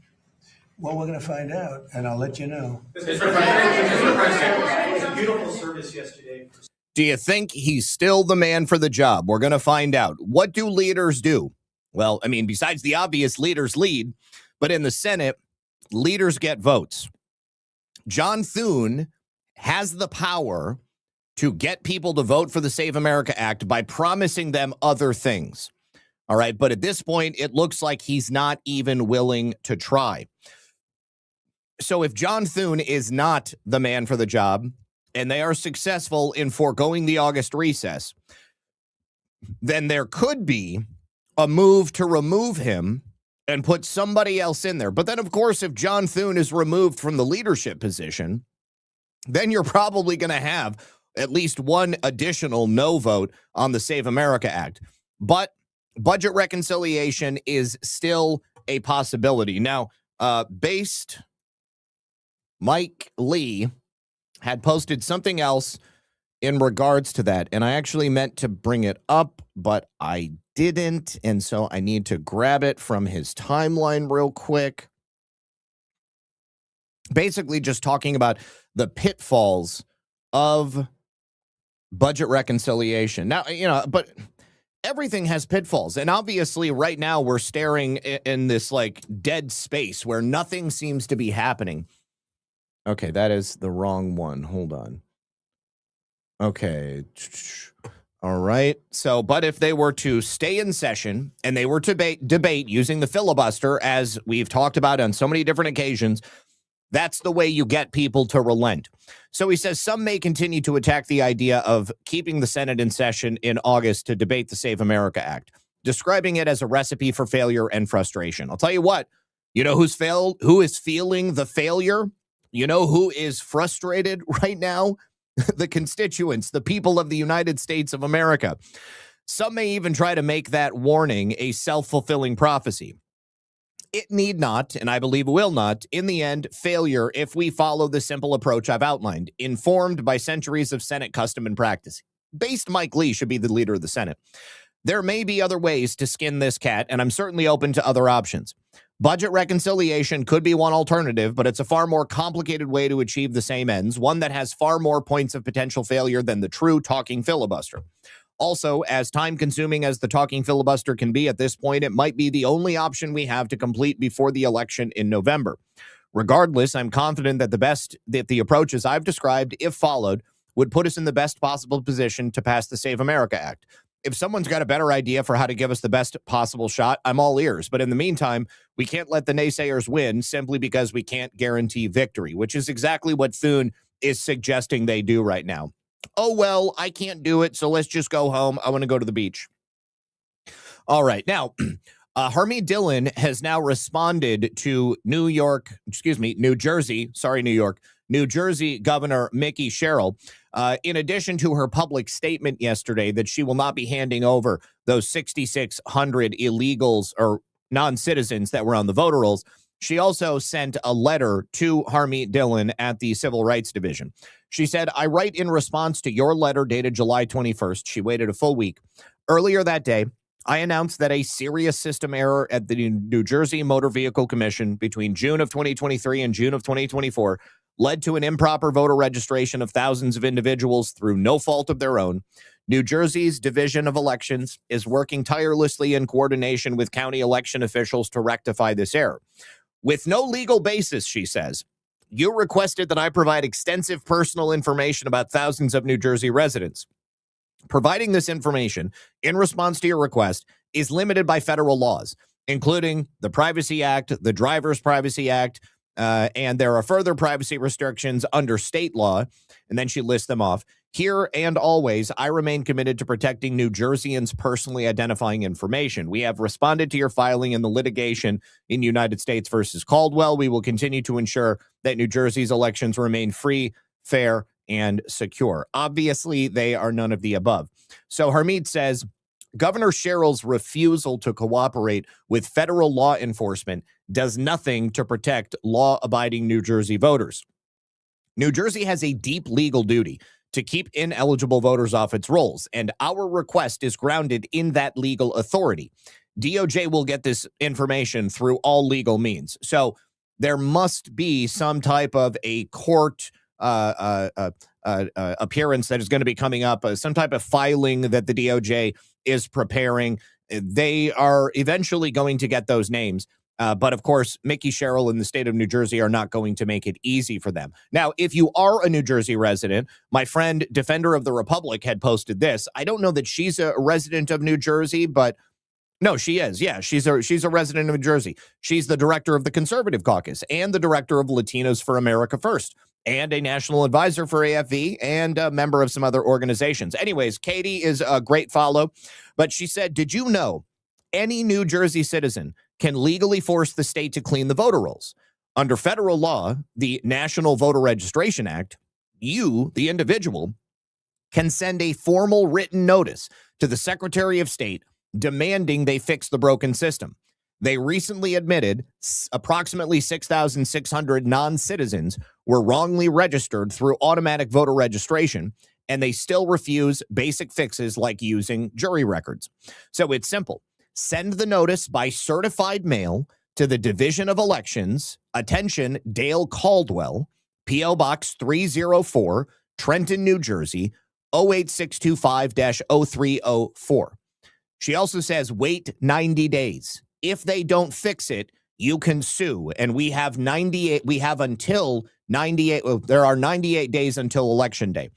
Well, we're going to find out, and I'll let you know. Mr. President, it was a beautiful service yesterday. Do you think he's still the man for the job? We're going to find out. What do leaders do? Well, I mean, besides the obvious, leaders lead, but in the Senate, leaders get votes. John Thune has the power to get people to vote for the Save America Act by promising them other things. All right, but at this point, it looks like he's not even willing to try. So if John Thune is not the man for the job, and they are successful in foregoing the August recess, then there could be a move to remove him and put somebody else in there. But then, of course, if John Thune is removed from the leadership position, then you're probably going to have at least one additional no vote on the Save America Act. But budget reconciliation is still a possibility. Now, based Mike Lee had posted something else in regards to that, and I actually meant to bring it up, but I didn't, and so I need to grab it from his timeline real quick. Basically just talking about the pitfalls of budget reconciliation. Now, but everything has pitfalls, and obviously right now we're staring in this like dead space where nothing seems to be happening. Okay, that is the wrong one. Hold on. Okay. All right. So, but if they were to stay in session and they were to debate using the filibuster, as we've talked about on so many different occasions, that's the way you get people to relent. So he says some may continue to attack the idea of keeping the Senate in session in August to debate the Save America Act, describing it as a recipe for failure and frustration. I'll tell you what, you know who is feeling the failure? You know who is frustrated right now? The constituents, the people of the United States of America. Some may even try to make that warning a self-fulfilling prophecy. It need not, and I believe will not, in the end, failure if we follow the simple approach I've outlined, informed by centuries of Senate custom and practice. Based Mike Lee should be the leader of the Senate. There may be other ways to skin this cat, and I'm certainly open to other options. Budget reconciliation could be one alternative, but it's a far more complicated way to achieve the same ends, one that has far more points of potential failure than the true talking filibuster. Also, as time-consuming as the talking filibuster can be at this point, it might be the only option we have to complete before the election in November. Regardless, I'm confident that the approaches I've described, if followed, would put us in the best possible position to pass the Save America Act. If someone's got a better idea for how to give us the best possible shot, I'm all ears. But in the meantime, we can't let the naysayers win simply because we can't guarantee victory, which is exactly what Thune is suggesting they do right now. Oh, well, I can't do it, so let's just go home. I want to go to the beach. All right. Now, Harmeet Dillon has now responded to New Jersey Governor Mickey Sherrill, in addition to her public statement yesterday that she will not be handing over those 6,600 illegals or non-citizens that were on the voter rolls. She also sent a letter to Harmeet Dillon at the Civil Rights Division. She said, I write in response to your letter dated July 21st. She waited a full week. Earlier that day, I announced that a serious system error at the New Jersey Motor Vehicle Commission between June of 2023 and June of 2024 led to an improper voter registration of thousands of individuals through no fault of their own. New Jersey's Division of Elections is working tirelessly in coordination with county election officials to rectify this error. With no legal basis, she says, you requested that I provide extensive personal information about thousands of New Jersey residents. Providing this information in response to your request is limited by federal laws, including the Privacy Act, the Driver's Privacy Act, and there are further privacy restrictions under state law. And then she lists them off. Here and always, I remain committed to protecting New Jerseyans' personally identifying information. We have responded to your filing in the litigation in United States versus Caldwell. We will continue to ensure that New Jersey's elections remain free, fair, and secure. Obviously, they are none of the above. So Harmeet says, Governor Sherrill's refusal to cooperate with federal law enforcement does nothing to protect law-abiding New Jersey voters. New Jersey has a deep legal duty to keep ineligible voters off its rolls, and our request is grounded in that legal authority. DOJ will get this information through all legal means. So there must be some type of a court appearance that is going to be coming up, some type of filing that the DOJ is preparing. They are eventually going to get those names. But of course, Mickey Sherrill and the state of New Jersey are not going to make it easy for them. Now, if you are a New Jersey resident, my friend, Defender of the Republic, had posted this. I don't know that she's a resident of New Jersey, but no, she is. Yeah, she's a resident of New Jersey. She's the director of the Conservative Caucus and the director of Latinos for America First and a national advisor for AFV and a member of some other organizations. Anyways, Katie is a great follow, but she said, did you know any New Jersey citizen can legally force the state to clean the voter rolls? Under federal law, the National Voter Registration Act, you, the individual, can send a formal written notice to the Secretary of State demanding they fix the broken system. They recently admitted approximately 6,600 non-citizens were wrongly registered through automatic voter registration, and they still refuse basic fixes like using jury records. So it's simple. Send the notice by certified mail to the Division of Elections, attention, Dale Caldwell, P.O. Box 304, Trenton, New Jersey, 08625-0304. She also says, wait 90 days. If they don't fix it, you can sue. And we have until 98. There are 98 days until Election Day.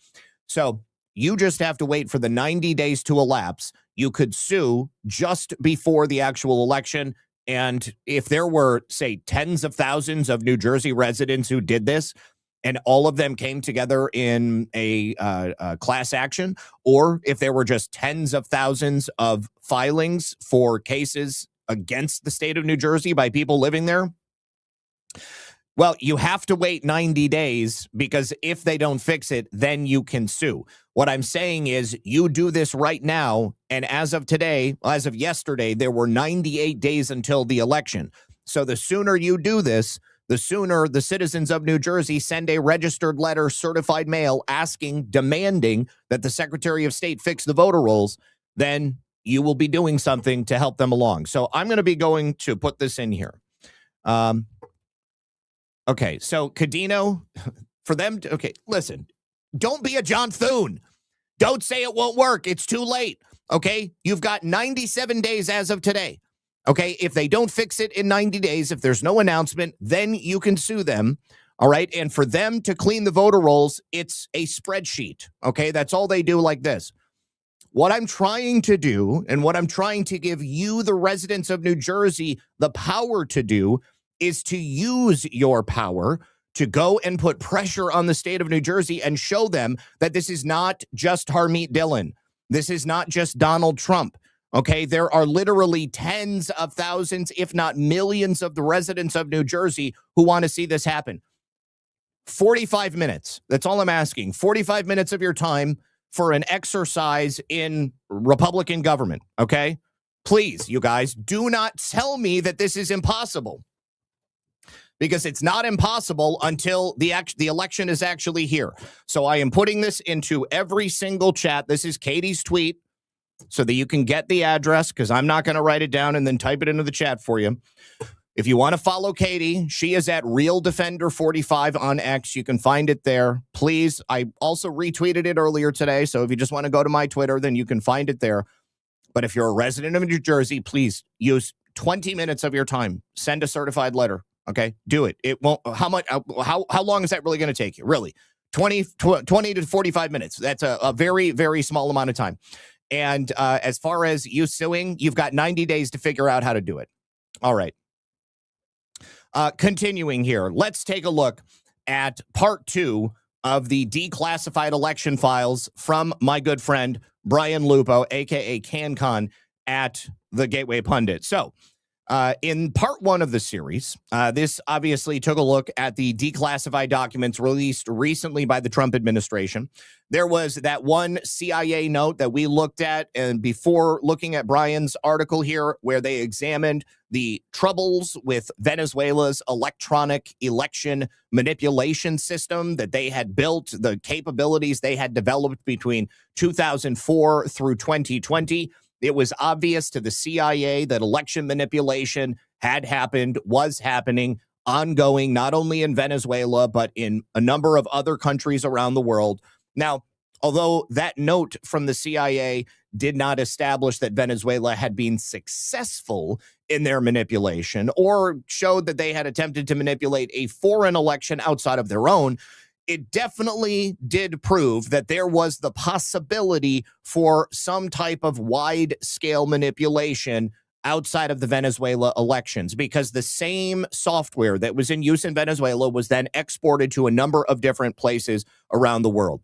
So you just have to wait for the 90 days to elapse. You could sue just before the actual election. And if there were, say, tens of thousands of New Jersey residents who did this, and all of them came together in a class action, or if there were just tens of thousands of filings for cases against the state of New Jersey by people living there, well, you have to wait 90 days, because if they don't fix it, then you can sue. What I'm saying is you do this right now, and as of yesterday, there were 98 days until the election. So the sooner you do this, the sooner the citizens of New Jersey send a registered letter, certified mail, demanding that the Secretary of State fix the voter rolls, then you will be doing something to help them along. So I'm going to put this in here. Okay, so Cadino, for them to, okay, listen, don't be a John Thune. Don't say it won't work. It's too late, okay? You've got 97 days as of today, okay? If they don't fix it in 90 days, if there's no announcement, then you can sue them, all right? And for them to clean the voter rolls, it's a spreadsheet, okay? That's all they do, like this. What I'm trying to do, and what I'm trying to give you, the residents of New Jersey, the power to do, is to use your power to go and put pressure on the state of New Jersey and show them that this is not just Harmeet Dillon. This is not just Donald Trump. Okay, there are literally tens of thousands, if not millions, of the residents of New Jersey who want to see this happen. 45 minutes. That's all I'm asking. 45 minutes of your time for an exercise in Republican government. Okay, please, you guys, do not tell me that this is impossible, because it's not impossible until the election is actually here. So I am putting this into every single chat. This is Katie's tweet, so that you can get the address, because I'm not going to write it down and then type it into the chat for you. If you want to follow Katie, she is at RealDefender45 on X. You can find it there. Please, I also retweeted it earlier today, so if you just want to go to my Twitter, then you can find it there. But if you're a resident of New Jersey, please use 20 minutes of your time. Send a certified letter. Okay, do it. It won't. How long is that really going to take you? Really, 20 to 45 minutes. That's a very, very small amount of time. And as far as you suing, you've got 90 days to figure out how to do it. All right. Continuing here, let's take a look at part 2 of the declassified election files from my good friend Brian Lupo, aka CanCon, at the Gateway Pundit. So, in part 1 of the series, this obviously took a look at the declassified documents released recently by the Trump administration. There was that one CIA note that we looked at, and before looking at Brian's article here, where they examined the troubles with Venezuela's electronic election manipulation system that they had built, the capabilities they had developed between 2004 through 2020. It was obvious to the CIA that election manipulation had happened, was happening, ongoing, not only in Venezuela, but in a number of other countries around the world. Now, although that note from the CIA did not establish that Venezuela had been successful in their manipulation or showed that they had attempted to manipulate a foreign election outside of their own, it definitely did prove that there was the possibility for some type of wide-scale manipulation outside of the Venezuela elections, because the same software that was in use in Venezuela was then exported to a number of different places around the world.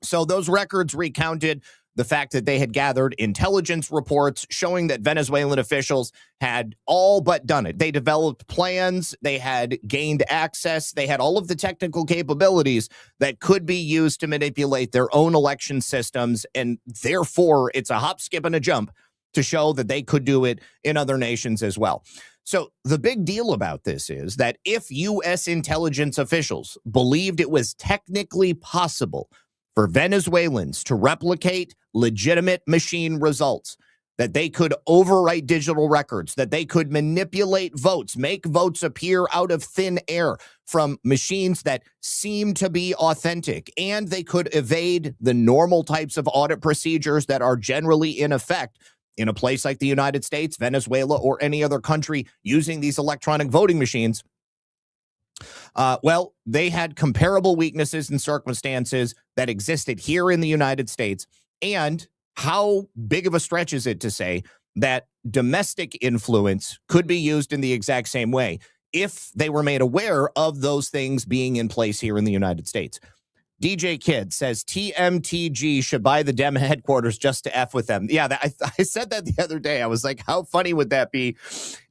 So those records recounted the fact that they had gathered intelligence reports showing that Venezuelan officials had all but done it. They developed plans, they had gained access, they had all of the technical capabilities that could be used to manipulate their own election systems, and therefore it's a hop, skip, and a jump to show that they could do it in other nations as well. So the big deal about this is that if U.S. intelligence officials believed it was technically possible for Venezuelans to replicate legitimate machine results, that they could overwrite digital records, that they could manipulate votes, make votes appear out of thin air from machines that seem to be authentic, and they could evade the normal types of audit procedures that are generally in effect in a place like the United States, Venezuela, or any other country using these electronic voting machines. Well, they had comparable weaknesses and circumstances that existed here in the United States. And how big of a stretch is it to say that domestic influence could be used in the exact same way if they were made aware of those things being in place here in the United States? DJ Kid says TMTG should buy the Dem headquarters just to F with them. Yeah, I said that the other day. I was like, how funny would that be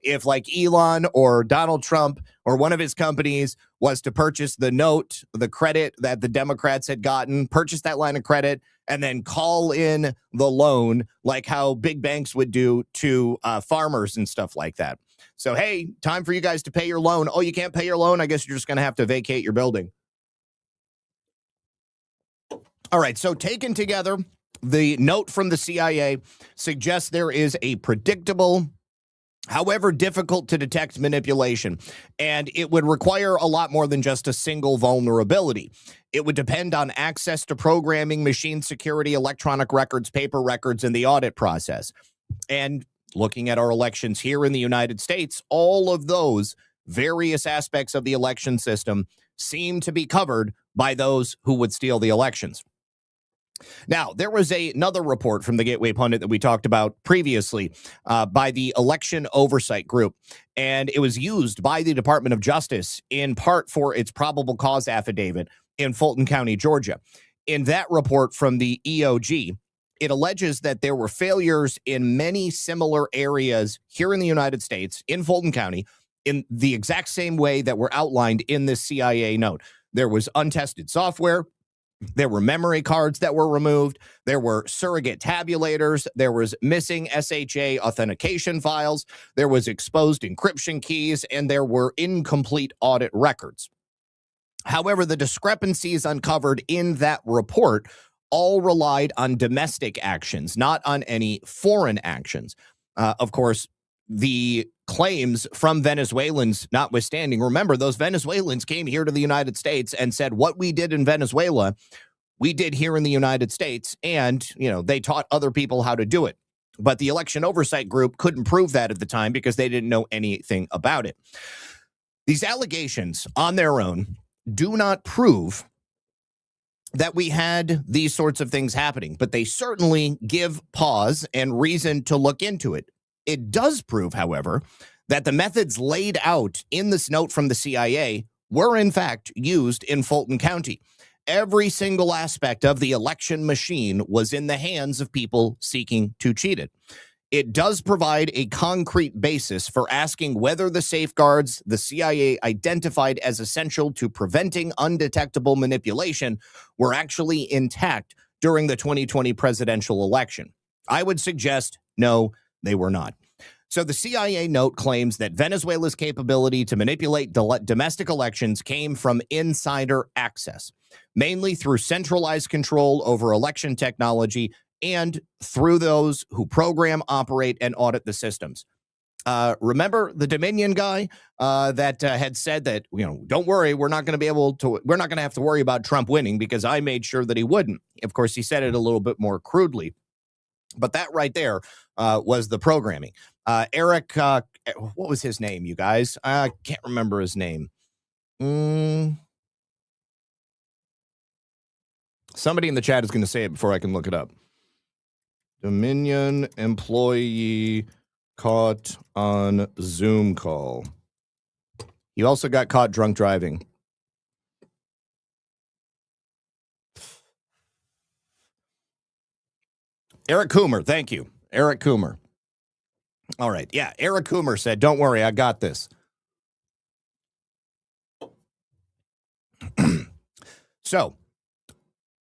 if like Elon or Donald Trump or one of his companies was to purchase the note, the credit that the Democrats had gotten, purchase that line of credit, and then call in the loan like how big banks would do to farmers and stuff like that. So, hey, time for you guys to pay your loan. Oh, you can't pay your loan? I guess you're just going to have to vacate your building. All right, so taken together, the note from the CIA suggests there is a predictable, however difficult to detect manipulation, and it would require a lot more than just a single vulnerability. It would depend on access to programming, machine security, electronic records, paper records, and the audit process. And looking at our elections here in the United States, all of those various aspects of the election system seem to be covered by those who would steal the elections. Now, there was another report from the Gateway Pundit that we talked about previously by the Election Oversight Group, and it was used by the Department of Justice in part for its probable cause affidavit in Fulton County, Georgia. In that report from the EOG, it alleges that there were failures in many similar areas here in the United States, in Fulton County, in the exact same way that were outlined in this CIA note. There was untested software. There were memory cards that were removed. There were surrogate tabulators. There was missing SHA authentication files. There was exposed encryption keys, and there were incomplete audit records. However, the discrepancies uncovered in that report all relied on domestic actions, not on any foreign actions. Of course, the claims from Venezuelans notwithstanding, remember, those Venezuelans came here to the United States and said, what we did in Venezuela, we did here in the United States. And, they taught other people how to do it. But the Election Oversight Group couldn't prove that at the time because they didn't know anything about it. These allegations on their own do not prove that we had these sorts of things happening, but they certainly give pause and reason to look into it. It does prove, however, that the methods laid out in this note from the CIA were, in fact, used in Fulton County. Every single aspect of the election machine was in the hands of people seeking to cheat it. It does provide a concrete basis for asking whether the safeguards the CIA identified as essential to preventing undetectable manipulation were actually intact during the 2020 presidential election. I would suggest no, they were not. So the CIA note claims that Venezuela's capability to manipulate domestic elections came from insider access, mainly through centralized control over election technology and through those who program, operate, and audit the systems. Remember the Dominion guy that had said that, don't worry, we're not going to have to worry about Trump winning because I made sure that he wouldn't. Of course, he said it a little bit more crudely. But that right there was the programming. Eric, what was his name, you guys? I can't remember his name. Somebody in the chat is going to say it before I can look it up. Dominion employee caught on Zoom call. He also got caught drunk driving. Eric Coomer, thank you. Eric Coomer. All right. Yeah, Eric Coomer said, don't worry, I got this. So,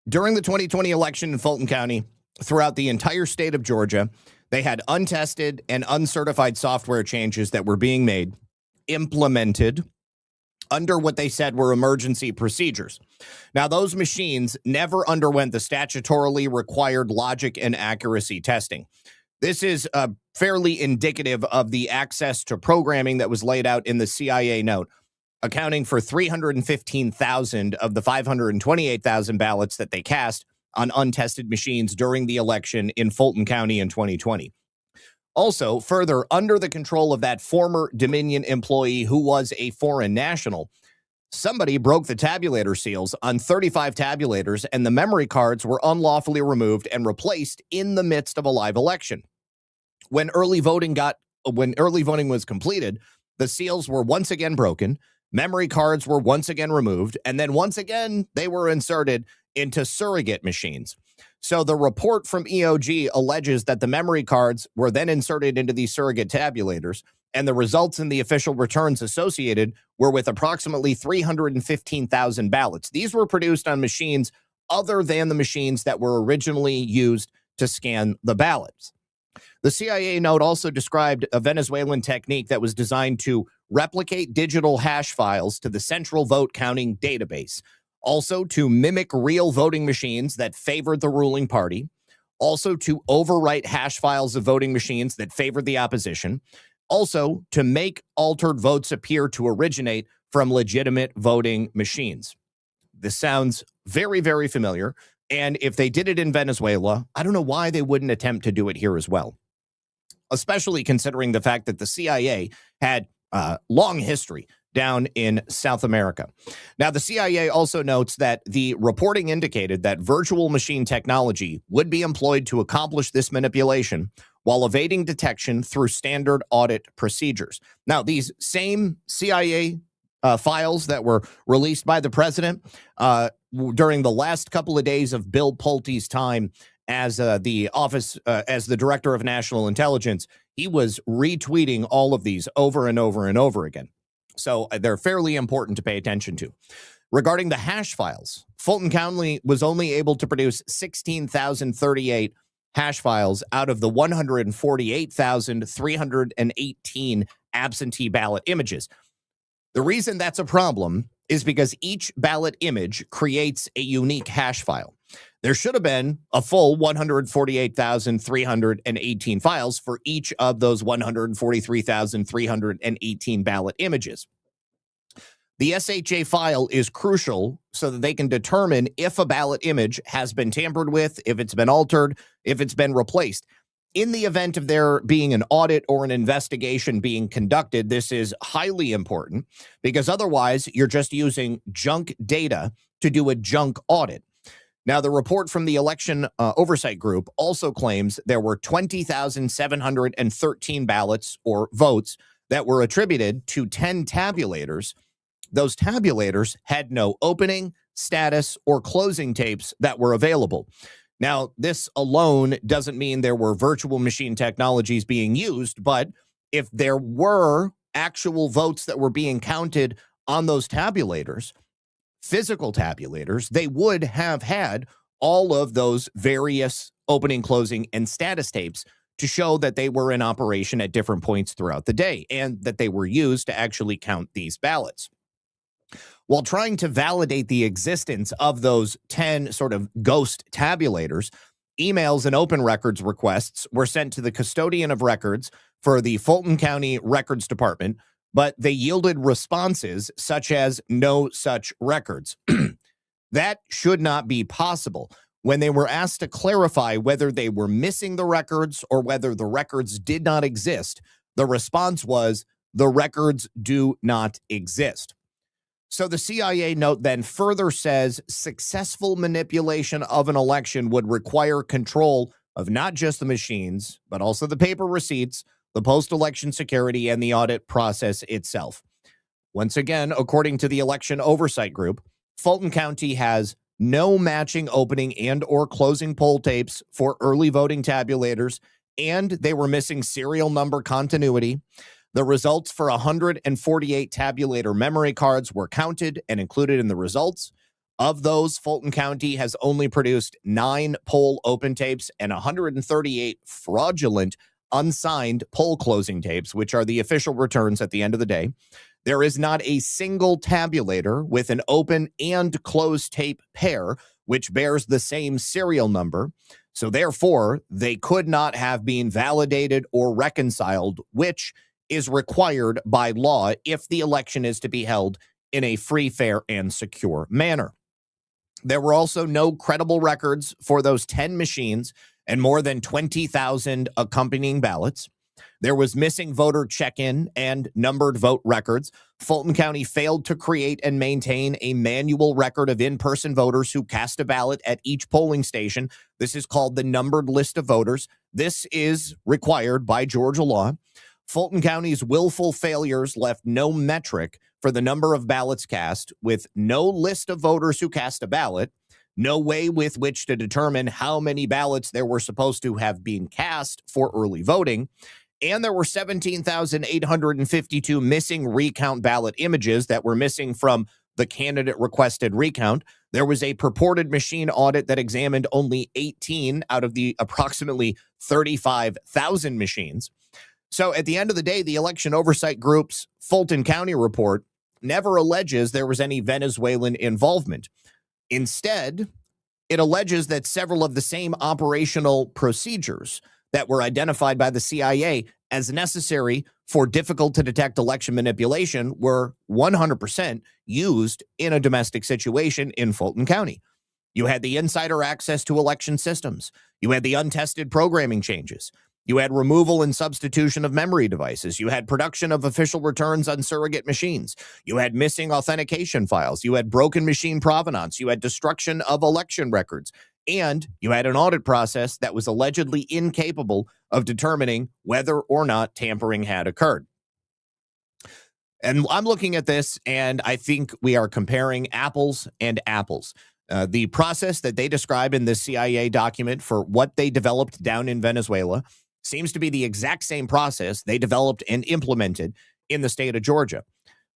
during the 2020 election in Fulton County, throughout the entire state of Georgia, They had untested and uncertified software changes that were being made, implemented under what they said were emergency procedures. Now, those machines never underwent the statutorily required logic and accuracy testing. This is fairly indicative of the access to programming that was laid out in the CIA note, accounting for 315,000 of the 528,000 ballots that they cast on untested machines during the election in Fulton County in 2020. Also, further, under the control of that former Dominion employee who was a foreign national, somebody broke the tabulator seals on 35 tabulators, and the memory cards were unlawfully removed and replaced in the midst of a live election. When early voting was completed, the seals were once again broken, memory cards were once again removed, and then once again they were inserted into surrogate machines. So the report from EOG alleges that the memory cards were then inserted into these surrogate tabulators, and the results in the official returns associated were with approximately 315,000 ballots. These were produced on machines other than the machines that were originally used to scan the ballots. The CIA note also described a Venezuelan technique that was designed to replicate digital hash files to the central vote counting database, also to mimic real voting machines that favored the ruling party, also to overwrite hash files of voting machines that favored the opposition, also to make altered votes appear to originate from legitimate voting machines. This sounds very, very familiar. And if they did it in Venezuela, I don't know why they wouldn't attempt to do it here as well, especially considering the fact that the CIA had long history down in South America. Now, the CIA also notes that the reporting indicated that virtual machine technology would be employed to accomplish this manipulation while evading detection through standard audit procedures. Now, these same CIA files that were released by the president during the last couple of days of Bill Pulte's time as the director of national intelligence, he was retweeting all of these over and over and over again. So they're fairly important to pay attention to. Regarding the hash files, Fulton County was only able to produce 16,038 hash files out of the 148,318 absentee ballot images. The reason that's a problem is because each ballot image creates a unique hash file. There should have been a full 148,318 files for each of those 143,318 ballot images. The SHA file is crucial so that they can determine if a ballot image has been tampered with, if it's been altered, if it's been replaced. In the event of there being an audit or an investigation being conducted, this is highly important because otherwise you're just using junk data to do a junk audit. Now, the report from the Election Oversight Group also claims there were 20,713 ballots or votes that were attributed to 10 tabulators. Those tabulators had no opening, status, or closing tapes that were available. Now, this alone doesn't mean there were virtual machine technologies being used, but if there were actual votes that were being counted on those tabulators, physical tabulators, they would have had all of those various opening, closing, and status tapes to show that they were in operation at different points throughout the day and that they were used to actually count these ballots. While trying to validate the existence of those 10 sort of ghost tabulators, emails and open records requests were sent to the custodian of records for the Fulton County Records Department, but they yielded responses such as no such records. That should not be possible. When they were asked to clarify whether they were missing the records or whether the records did not exist, the response was, the records do not exist. So the CIA note then further says successful manipulation of an election would require control of not just the machines, but also the paper receipts, the post-election security, and the audit process itself. Once again, according to the Election Oversight Group, Fulton County has no matching opening and or closing poll tapes for early voting tabulators, and they were missing serial number continuity. The results for 148 tabulator memory cards were counted and included in the results. Of those, Fulton County has only produced 9 poll open tapes and 138 fraudulent unsigned poll closing tapes, which are the official returns at the end of the day. There is not a single tabulator with an open and closed tape pair, which bears the same serial number. So therefore, they could not have been validated or reconciled, which is required by law if the election is to be held in a free, fair, and secure manner. There were also no credible records for those 10 machines and more than 20,000 accompanying ballots. There was missing voter check-in and numbered vote records. Fulton County failed to create and maintain a manual record of in-person voters who cast a ballot at each polling station. This is called the numbered list of voters. This is required by Georgia law. Fulton County's willful failures left no metric for the number of ballots cast, with no list of voters who cast a ballot, no way with which to determine how many ballots there were supposed to have been cast for early voting, and there were 17,852 missing recount ballot images that were missing from the candidate-requested recount. There was a purported machine audit that examined only 18 out of the approximately 35,000 machines. So at the end of the day, the Election Oversight Group's Fulton County report never alleges there was any Venezuelan involvement. Instead, it alleges that several of the same operational procedures that were identified by the CIA as necessary for difficult-to-detect election manipulation were 100% used in a domestic situation in Fulton County. You had the insider access to election systems. You had the untested programming changes. You had removal and substitution of memory devices. You had production of official returns on surrogate machines. You had missing authentication files. You had broken machine provenance. You had destruction of election records. And you had an audit process that was allegedly incapable of determining whether or not tampering had occurred. And I'm looking at this, and I think we are comparing apples and apples. The process that they describe in this CIA document for what they developed down in Venezuela seems to be the exact same process they developed and implemented in the state of Georgia.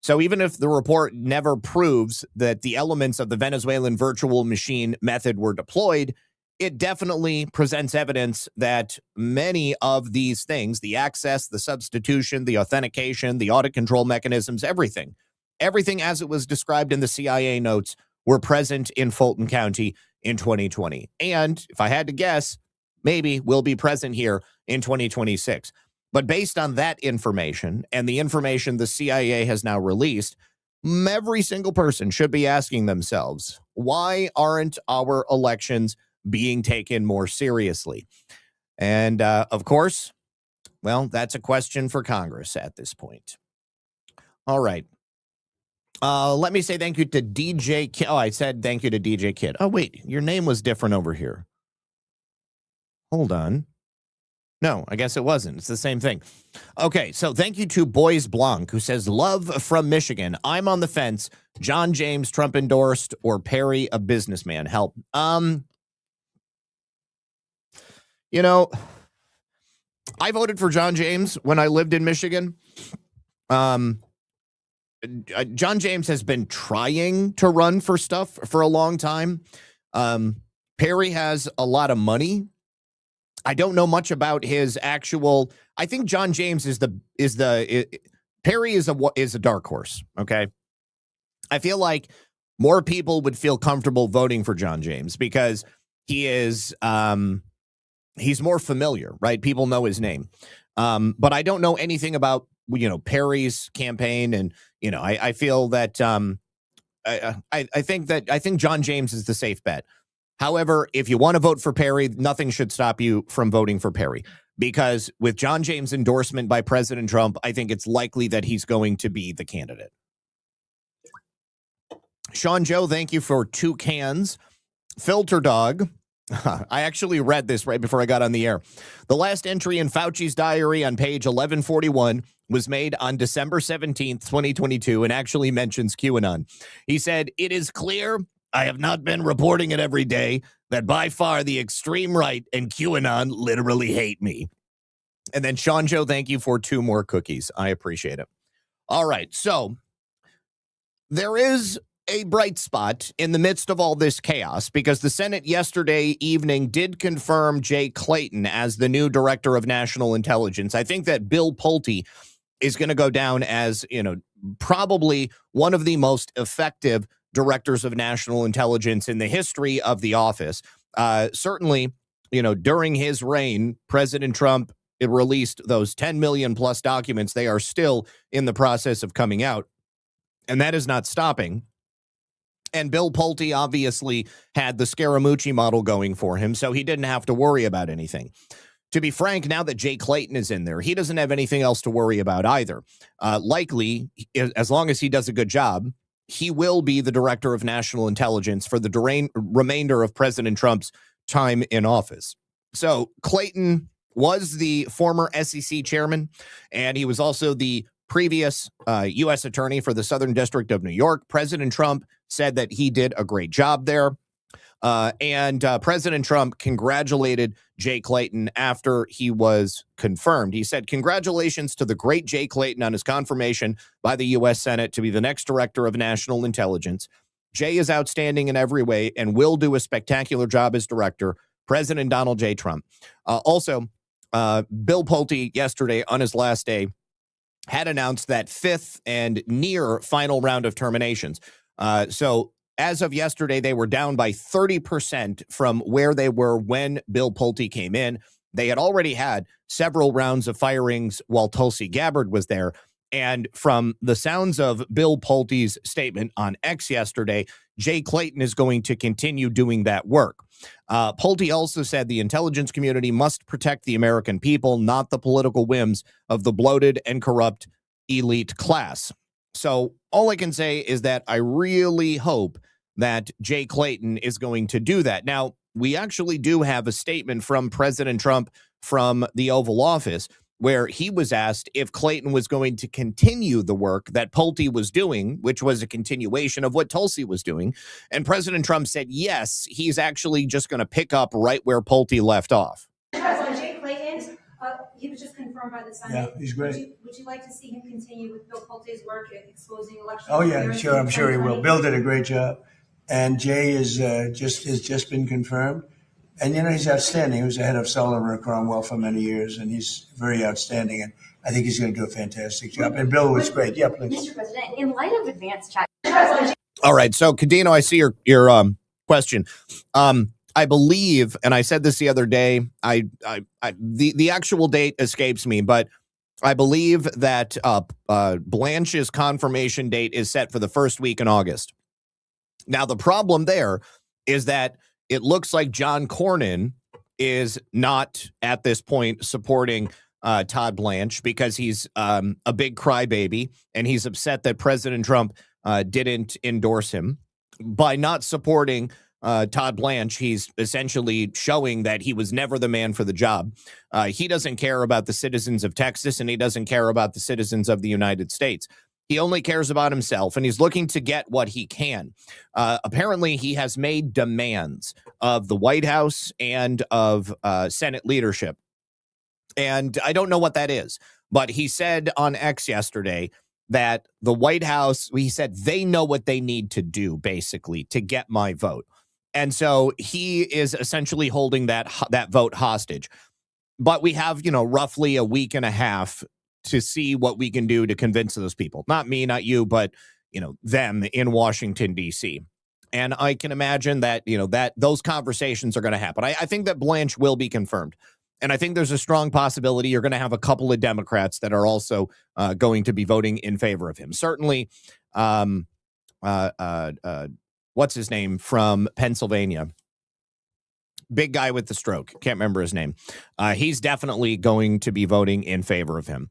So even if the report never proves that the elements of the Venezuelan virtual machine method were deployed, it definitely presents evidence that many of these things, the access, the substitution, the authentication, the audit control mechanisms, everything as it was described in the CIA notes were present in Fulton County in 2020. And if I had to guess, maybe will be present here in 2026. But based on that information and the information the CIA has now released, every single person should be asking themselves, why aren't our elections being taken more seriously? And of course, well, that's a question for Congress at this point. All right. Let me say thank you to DJ Kid. Oh, I said thank you to DJ Kid. Oh, wait, your name was different over here. Hold on. No, I guess it wasn't. It's the same thing. Okay, so thank you to Boys Blanc, who says, love from Michigan. I'm on the fence. John James, Trump endorsed, or Perry, a businessman. Help. You know, I voted for John James when I lived in Michigan. John James has been trying to run for stuff for a long time. Perry has a lot of money. I don't know much about his actual. I think John James Perry is a dark horse. Okay, I feel like more people would feel comfortable voting for John James because he is he's more familiar, right? People know his name, but I don't know anything about Perry's campaign, and I feel that I think John James is the safe bet. However, if you want to vote for Perry, nothing should stop you from voting for Perry, because with John James' endorsement by President Trump, I think it's likely that he's going to be the candidate. Sean Joe, thank you for 2 cans. Filter Dog. I actually read this right before I got on the air. The last entry in Fauci's diary on page 1141 was made on December 17th, 2022, and actually mentions QAnon. He said, "It is clear, I have not been reporting it every day, that by far the extreme right and QAnon literally hate me." And then Sean Joe, thank you for 2 more cookies. I appreciate it. All right. So there is a bright spot in the midst of all this chaos, because the Senate yesterday evening did confirm Jay Clayton as the new director of national intelligence. I think that Bill Pulte is going to go down as, probably one of the most effective directors of national intelligence in the history of the office. Certainly, during his reign, President Trump released those 10 million plus documents. They are still in the process of coming out, and that is not stopping. And Bill Pulte obviously had the Scaramucci model going for him, so he didn't have to worry about anything. To be frank, now that Jay Clayton is in there, he doesn't have anything else to worry about either. Likely, as long as he does a good job, he will be the director of national intelligence for the remainder of President Trump's time in office. So Clayton was the former SEC chairman, and he was also the previous U.S. attorney for the Southern District of New York. President Trump said that he did a great job there. And President Trump congratulated Jay Clayton after he was confirmed. He said, "Congratulations to the great Jay Clayton on his confirmation by the U.S. Senate to be the next director of national intelligence. Jay is outstanding in every way and will do a spectacular job as director. President Donald J. Trump." Also, Bill Pulte yesterday on his last day had announced that fifth and near final round of terminations. So as of yesterday, they were down by 30% from where they were when Bill Pulte came in. They had already had several rounds of firings while Tulsi Gabbard was there. And from the sounds of Bill Pulte's statement on X yesterday, Jay Clayton is going to continue doing that work. Pulte also said the intelligence community must protect the American people, not the political whims of the bloated and corrupt elite class. So all I can say is that I really hope that Jay Clayton is going to do that. Now, we actually do have a statement from President Trump from the Oval Office where he was asked if Clayton was going to continue the work that Pulte was doing, which was a continuation of what Tulsi was doing. And President Trump said, yes, he's actually just going to pick up right where Pulte left off. Jay Clayton, he was just confirmed by the Senate. Yeah, he's great. Would you like to see him continue with Bill Pulte's work at exposing election? Oh yeah, sure. I'm sure he will. Bill did a great job, and Jay has just been confirmed. And he's outstanding. He was the head of Sullivan and Cromwell for many years, and he's very outstanding. And I think he's going to do a fantastic job. And Bill was great. Yeah, please. Mr. President, in light of advanced chat. All right. So, Cadino, I see your question. I believe, and I said this the other day, the actual date escapes me, but I believe that Blanche's confirmation date is set for the first week in August. Now, the problem there is that it looks like John Cornyn is not at this point supporting Todd Blanche because he's a big crybaby and he's upset that President Trump didn't endorse him. By not supporting Todd Blanche, he's essentially showing that he was never the man for the job. He doesn't care about the citizens of Texas and he doesn't care about the citizens of the United States. He only cares about himself, and he's looking to get what he can. Apparently, he has made demands of the White House and of Senate leadership. And I don't know what that is, but he said on X yesterday that the White House, he said they know what they need to do, basically, to get my vote. And so he is essentially holding that vote hostage. But we have, roughly a week and a half to see what we can do to convince those people. Not me, not you, but, them in Washington, D.C. And I can imagine that, that those conversations are going to happen. I think that Blanche will be confirmed. And I think there's a strong possibility you're going to have a couple of Democrats that are also going to be voting in favor of him. Certainly, what's his name from Pennsylvania? Big guy with the stroke. Can't remember his name. He's definitely going to be voting in favor of him.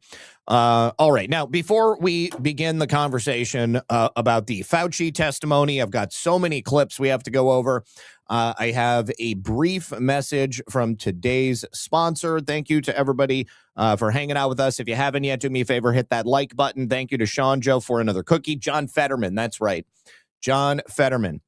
All right. Now, before we begin the conversation about the Fauci testimony, I've got so many clips we have to go over. I have a brief message from today's sponsor. Thank you to everybody for hanging out with us. If you haven't yet, do me a favor, hit that like button. Thank you to Sean Joe for another cookie. John Fetterman. That's right. John Fetterman.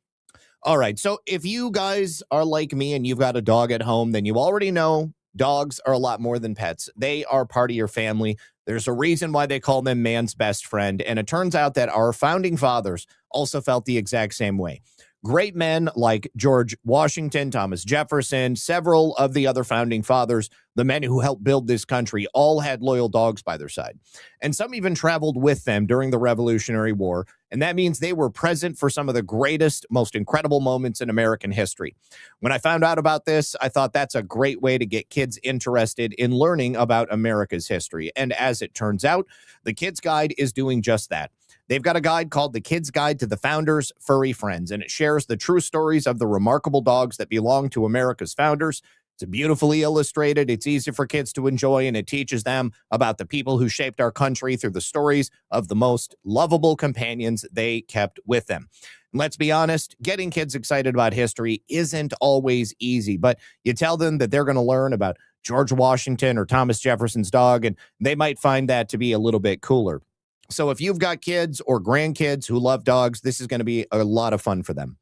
All right. So if you guys are like me and you've got a dog at home, then you already know dogs are a lot more than pets. They are part of your family. There's a reason why they call them man's best friend. And it turns out that our founding fathers also felt the exact same way. Great men like George Washington, Thomas Jefferson, several of the other founding fathers, the men who helped build this country, all had loyal dogs by their side. And some even traveled with them during the Revolutionary War. And that means they were present for some of the greatest, most incredible moments in American history. When I found out about this, I thought that's a great way to get kids interested in learning about America's history. And as it turns out, the Kids Guide is doing just that. They've got a guide called The Kid's Guide to the Founders' Furry Friends, and it shares the true stories of the remarkable dogs that belong to America's founders. It's beautifully illustrated, it's easy for kids to enjoy, and it teaches them about the people who shaped our country through the stories of the most lovable companions they kept with them. And let's be honest, getting kids excited about history isn't always easy, but you tell them that they're going to learn about George Washington or Thomas Jefferson's dog, and they might find that to be a little bit cooler. So if you've got kids or grandkids who love dogs, this is going to be a lot of fun for them.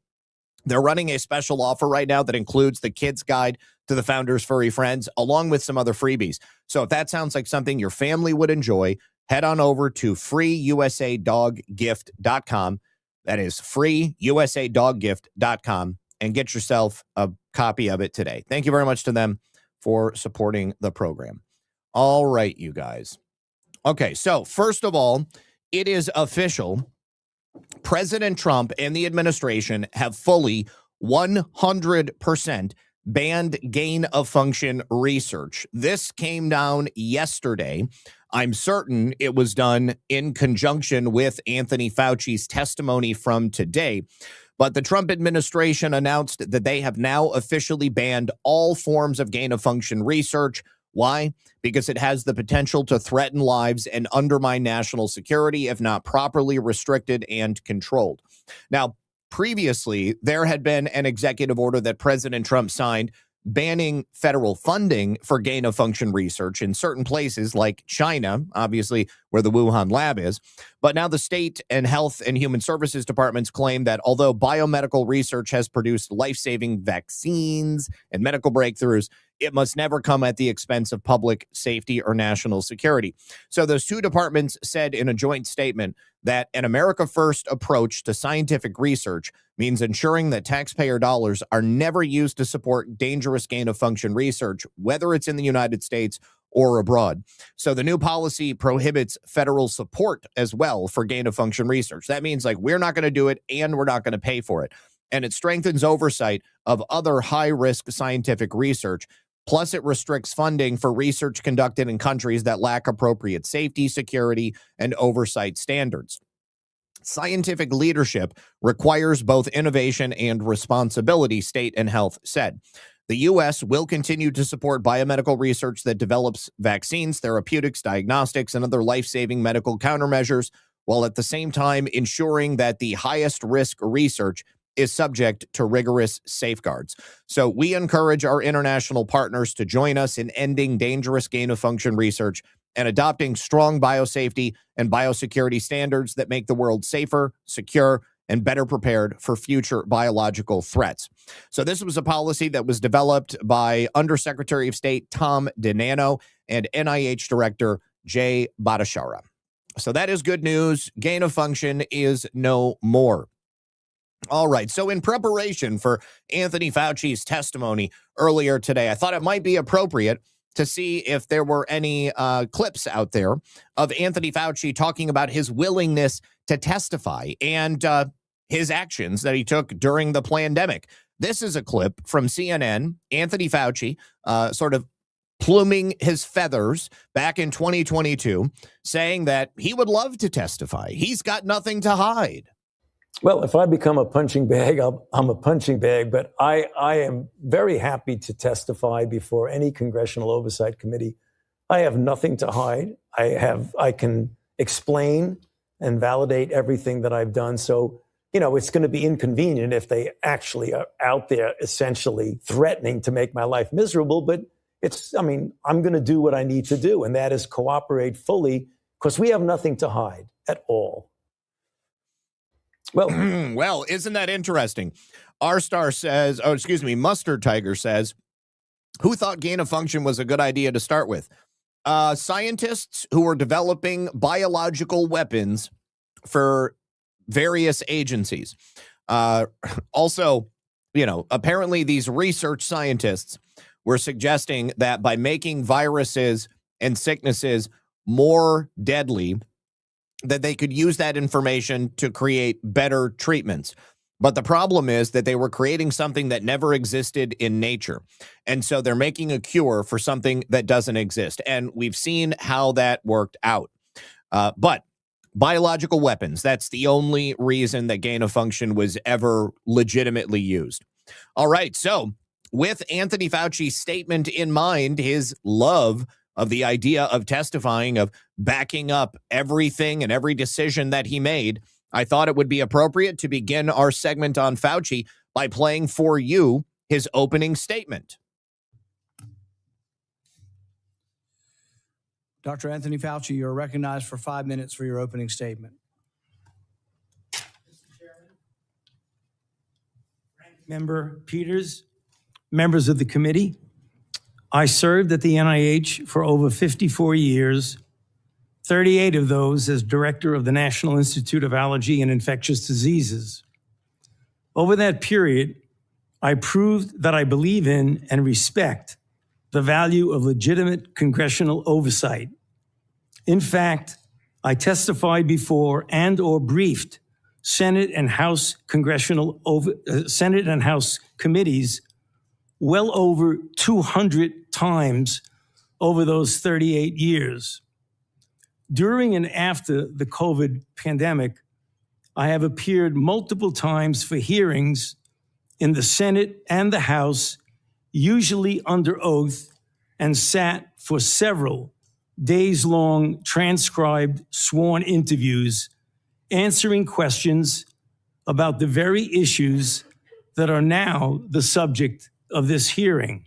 They're running a special offer right now that includes the Kids Guide to the Founders' Furry Friends, along with some other freebies. So if that sounds like something your family would enjoy, head on over to freeusadoggift.com. That is freeusadoggift.com, and get yourself a copy of it today. Thank you very much to them for supporting the program. All right, you guys. Okay, so first of all, it is official. President Trump and the administration have fully 100% banned gain-of-function research. This came down yesterday. I'm certain it was done in conjunction with Anthony Fauci's testimony from today. But the Trump administration announced that they have now officially banned all forms of gain-of-function research. Why? Because it has the potential to threaten lives and undermine national security if not properly restricted and controlled. Now, previously, there had been an executive order that President Trump signed banning federal funding for gain-of-function research in certain places like China, obviously where the Wuhan lab is. But now the state and health and human services departments claim that although biomedical research has produced life-saving vaccines and medical breakthroughs, it must never come at the expense of public safety or national security. So those two departments said in a joint statement that an America First approach to scientific research means ensuring that taxpayer dollars are never used to support dangerous gain-of-function research, whether it's in the United States or abroad. So the new policy prohibits federal support as well for gain-of-function research. That means like we're not going to do it and we're not going to pay for it. And it strengthens oversight of other high-risk scientific research. Plus, it restricts funding for research conducted in countries that lack appropriate safety, security, and oversight standards. Scientific leadership requires both innovation and responsibility, State and Health said. The U.S. will continue to support biomedical research that develops vaccines, therapeutics, diagnostics, and other life-saving medical countermeasures, while at the same time ensuring that the highest risk research is subject to rigorous safeguards. So we encourage our international partners to join us in ending dangerous gain-of-function research and adopting strong biosafety and biosecurity standards that make the world safer, secure, and better prepared for future biological threats. So this was a policy that was developed by Undersecretary of State Tom DiNanno and NIH Director Jay Bhattacharya. So that is good news. Gain of function is no more. All right. So in preparation for Anthony Fauci's testimony earlier today, I thought it might be appropriate to see if there were any clips out there of Anthony Fauci talking about his willingness to testify and his actions that he took during the pandemic. This is a clip from CNN, Anthony Fauci, sort of pluming his feathers back in 2022, saying that he would love to testify. He's got nothing to hide. Well, if I become a punching bag, I'm a punching bag, but I am very happy to testify before any congressional oversight committee. I have nothing to hide. I can explain and validate everything that I've done. So, you know, it's going to be inconvenient if they actually are out there essentially threatening to make my life miserable. But I'm going to do what I need to do, and that is cooperate fully because we have nothing to hide at all. Well, isn't that interesting? Mustard Tiger says, Who thought gain of function was a good idea to start with? Scientists who were developing biological weapons for various agencies. Also, apparently these research scientists were suggesting that by making viruses and sicknesses more deadly, that they could use that information to create better treatments. But the problem is that they were creating something that never existed in nature. And so they're making a cure for something that doesn't exist. And we've seen how that worked out. But biological weapons, that's the only reason that gain of function was ever legitimately used. All right. So with Anthony Fauci's statement in mind, his love of the idea of testifying, of backing up everything and every decision that he made, I thought it would be appropriate to begin our segment on Fauci by playing for you his opening statement. Dr. Anthony Fauci, you are recognized for 5 minutes for your opening statement. Mr. Chairman, Member Peters, members of the committee, I served at the NIH for over 54 years, 38 of those as director of the National Institute of Allergy and Infectious Diseases. Over that period, I proved that I believe in and respect the value of legitimate congressional oversight. In fact, I testified before and or briefed Senate and House Senate and House committees well over 200 times over those 38 years. During and after the COVID pandemic, I have appeared multiple times for hearings in the Senate and the House, usually under oath, and sat for several days-long transcribed sworn interviews, answering questions about the very issues that are now the subject of this hearing.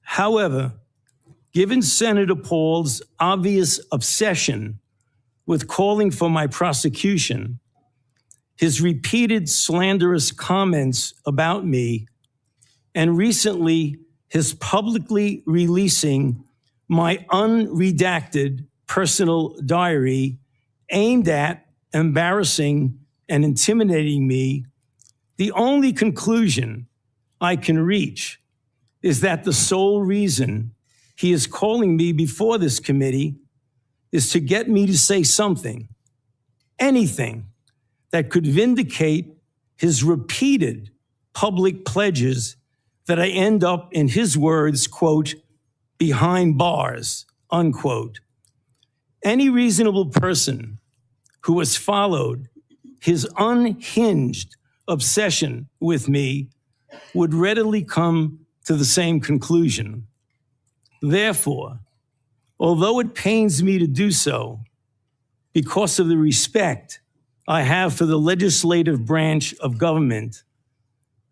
However, given Senator Paul's obvious obsession with calling for my prosecution, his repeated slanderous comments about me, and recently his publicly releasing my unredacted personal diary aimed at embarrassing and intimidating me, the only conclusion I can reach is that the sole reason he is calling me before this committee is to get me to say something, anything, that could vindicate his repeated public pledges that I end up, in his words, quote, behind bars, unquote. Any reasonable person who has followed his unhinged obsession with me would readily come to the same conclusion. Therefore, although it pains me to do so, because of the respect I have for the legislative branch of government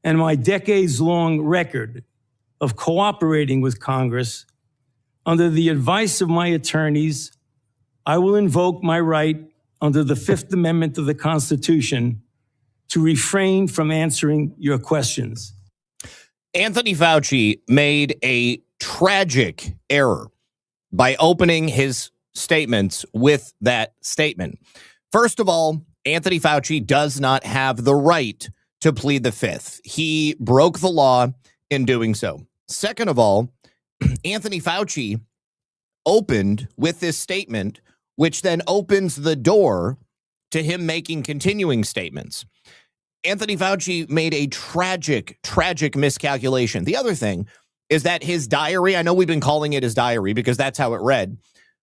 and my decades-long record of cooperating with Congress, under the advice of my attorneys, I will invoke my right under the Fifth Amendment of the Constitution to refrain from answering your questions. Anthony Fauci made a tragic error by opening his statements with that statement. First of all, Anthony Fauci does not have the right to plead the Fifth. He broke the law in doing so. Second of all, Anthony Fauci opened with this statement, which then opens the door to him making continuing statements. Anthony Fauci made a tragic miscalculation. The other thing is that his diary, I know we've been calling it his diary because that's how it read,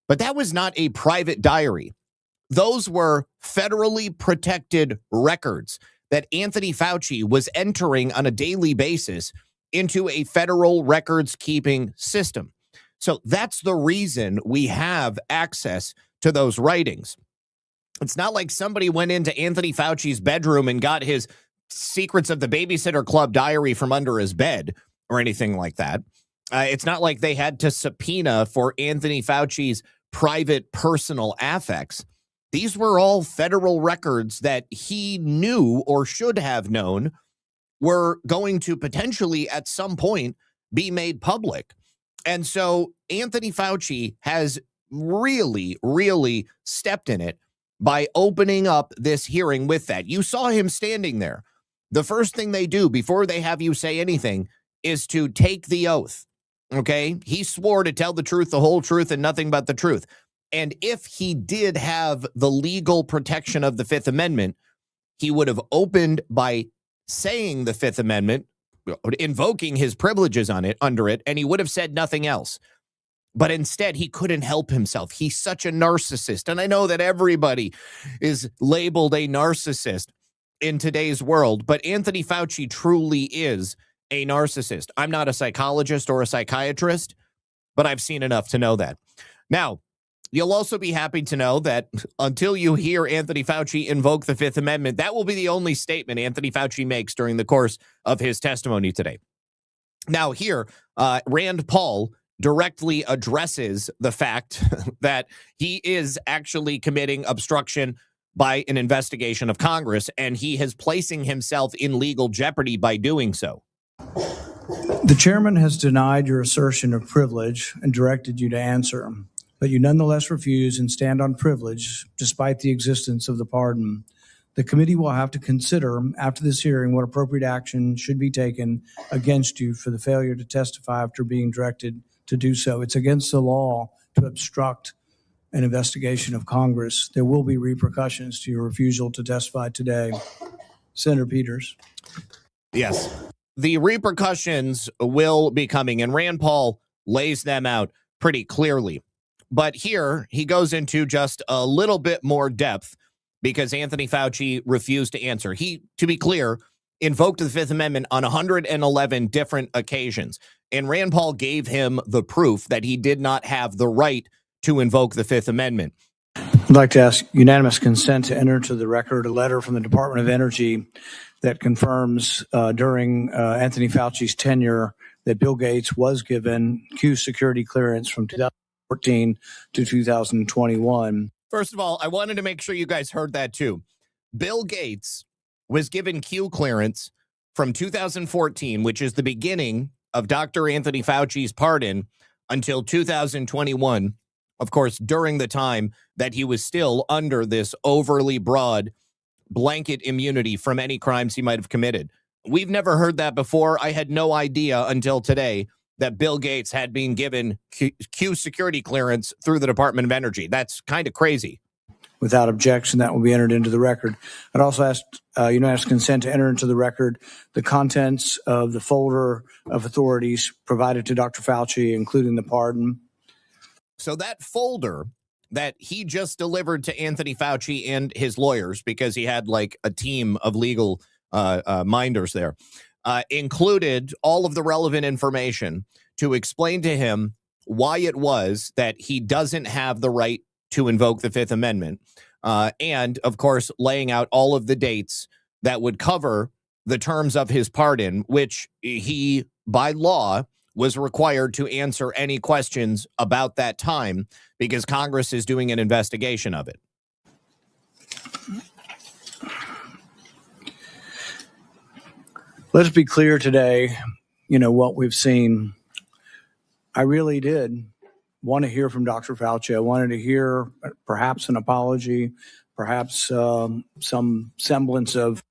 but that was not a private diary. Those were federally protected records that Anthony Fauci was entering on a daily basis into a federal records keeping system. So that's the reason we have access to those writings. It's not like somebody went into Anthony Fauci's bedroom and got his Secrets of the Babysitter Club diary from under his bed or anything like that. It's not like they had to subpoena for Anthony Fauci's private personal affects. These were all federal records that he knew or should have known were going to potentially at some point be made public. And so Anthony Fauci has really, really stepped in it by opening up this hearing with that. You saw him standing there. The first thing they do before they have you say anything is to take the oath. Okay? He swore to tell the truth, the whole truth, and nothing but the truth. And if he did have the legal protection of the Fifth Amendment, he would have opened by saying the Fifth Amendment, invoking his privileges on it, under it, and he would have said nothing else. But instead, he couldn't help himself. He's such a narcissist. And I know that everybody is labeled a narcissist in today's world, but Anthony Fauci truly is a narcissist. I'm not a psychologist or a psychiatrist, but I've seen enough to know that. Now, you'll also be happy to know that until you hear Anthony Fauci invoke the Fifth Amendment, that will be the only statement Anthony Fauci makes during the course of his testimony today. Now, here, Rand Paul directly addresses the fact that he is actually committing obstruction by an investigation of Congress, and he is placing himself in legal jeopardy by doing so. The chairman has denied your assertion of privilege and directed you to answer, but you nonetheless refuse and stand on privilege despite the existence of the pardon. The committee will have to consider after this hearing what appropriate action should be taken against you for the failure to testify after being directed to do so. It's against the law to obstruct an investigation of Congress. There will be repercussions to your refusal to testify today. Senator Peters. Yes, the repercussions will be coming, and Rand Paul lays them out pretty clearly. But here he goes into just a little bit more depth because Anthony Fauci refused to answer. He, to be clear, invoked the Fifth Amendment on 111 different occasions. And Rand Paul gave him the proof that he did not have the right to invoke the Fifth Amendment. I'd like to ask unanimous consent to enter into the record a letter from the Department of Energy that confirms during Anthony Fauci's tenure that Bill Gates was given Q security clearance from 2014 to 2021. First of all, I wanted to make sure you guys heard that too. Bill Gates was given Q clearance from 2014, which is the beginning of Dr. Anthony Fauci's pardon, until 2021, of course, during the time that he was still under this overly broad blanket immunity from any crimes he might have committed. We've never heard that before. I had no idea until today that Bill Gates had been given Q security clearance through the Department of Energy. That's kind of crazy. Without objection, that will be entered into the record. I'd also ask unanimous consent to enter into the record the contents of the folder of authorities provided to Dr. Fauci, including the pardon. So that folder that he just delivered to Anthony Fauci and his lawyers, because he had like a team of legal minders there, included all of the relevant information to explain to him why it was that he doesn't have the right to invoke the Fifth Amendment. And, of course, laying out all of the dates that would cover the terms of his pardon, which he, by law, was required to answer any questions about that time because Congress is doing an investigation of it. Let's be clear today, what we've seen. I really did want to hear from Dr. Fauci. I wanted to hear perhaps an apology, perhaps some semblance of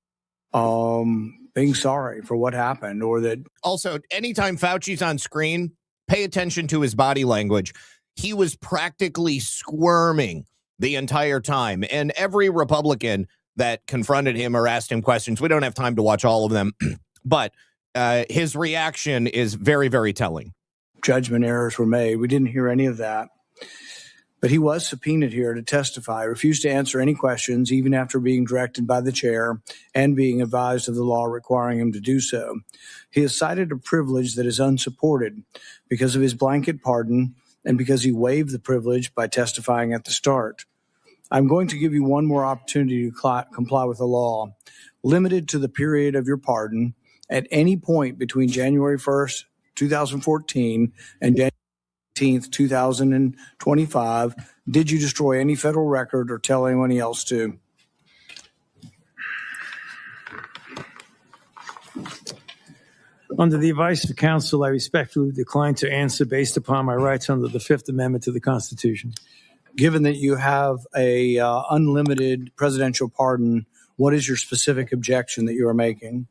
being sorry for what happened, or that. Also, anytime Fauci's on screen, pay attention to his body language. He was practically squirming the entire time. And every Republican that confronted him or asked him questions, we don't have time to watch all of them, but his reaction is very, very telling. Judgment errors were made. We didn't hear any of that. But he was subpoenaed here to testify, refused to answer any questions, even after being directed by the chair and being advised of the law requiring him to do so. He has cited a privilege that is unsupported because of his blanket pardon and because he waived the privilege by testifying at the start. I'm going to give you one more opportunity to comply with the law, limited to the period of your pardon. At any point between January 1st, 2014 and January 18th, 2025, did you destroy any federal record or tell anyone else to? Under the advice of counsel, I respectfully decline to answer based upon my rights under the Fifth Amendment to the Constitution. Given that you have a unlimited presidential pardon, what is your specific objection that you are making?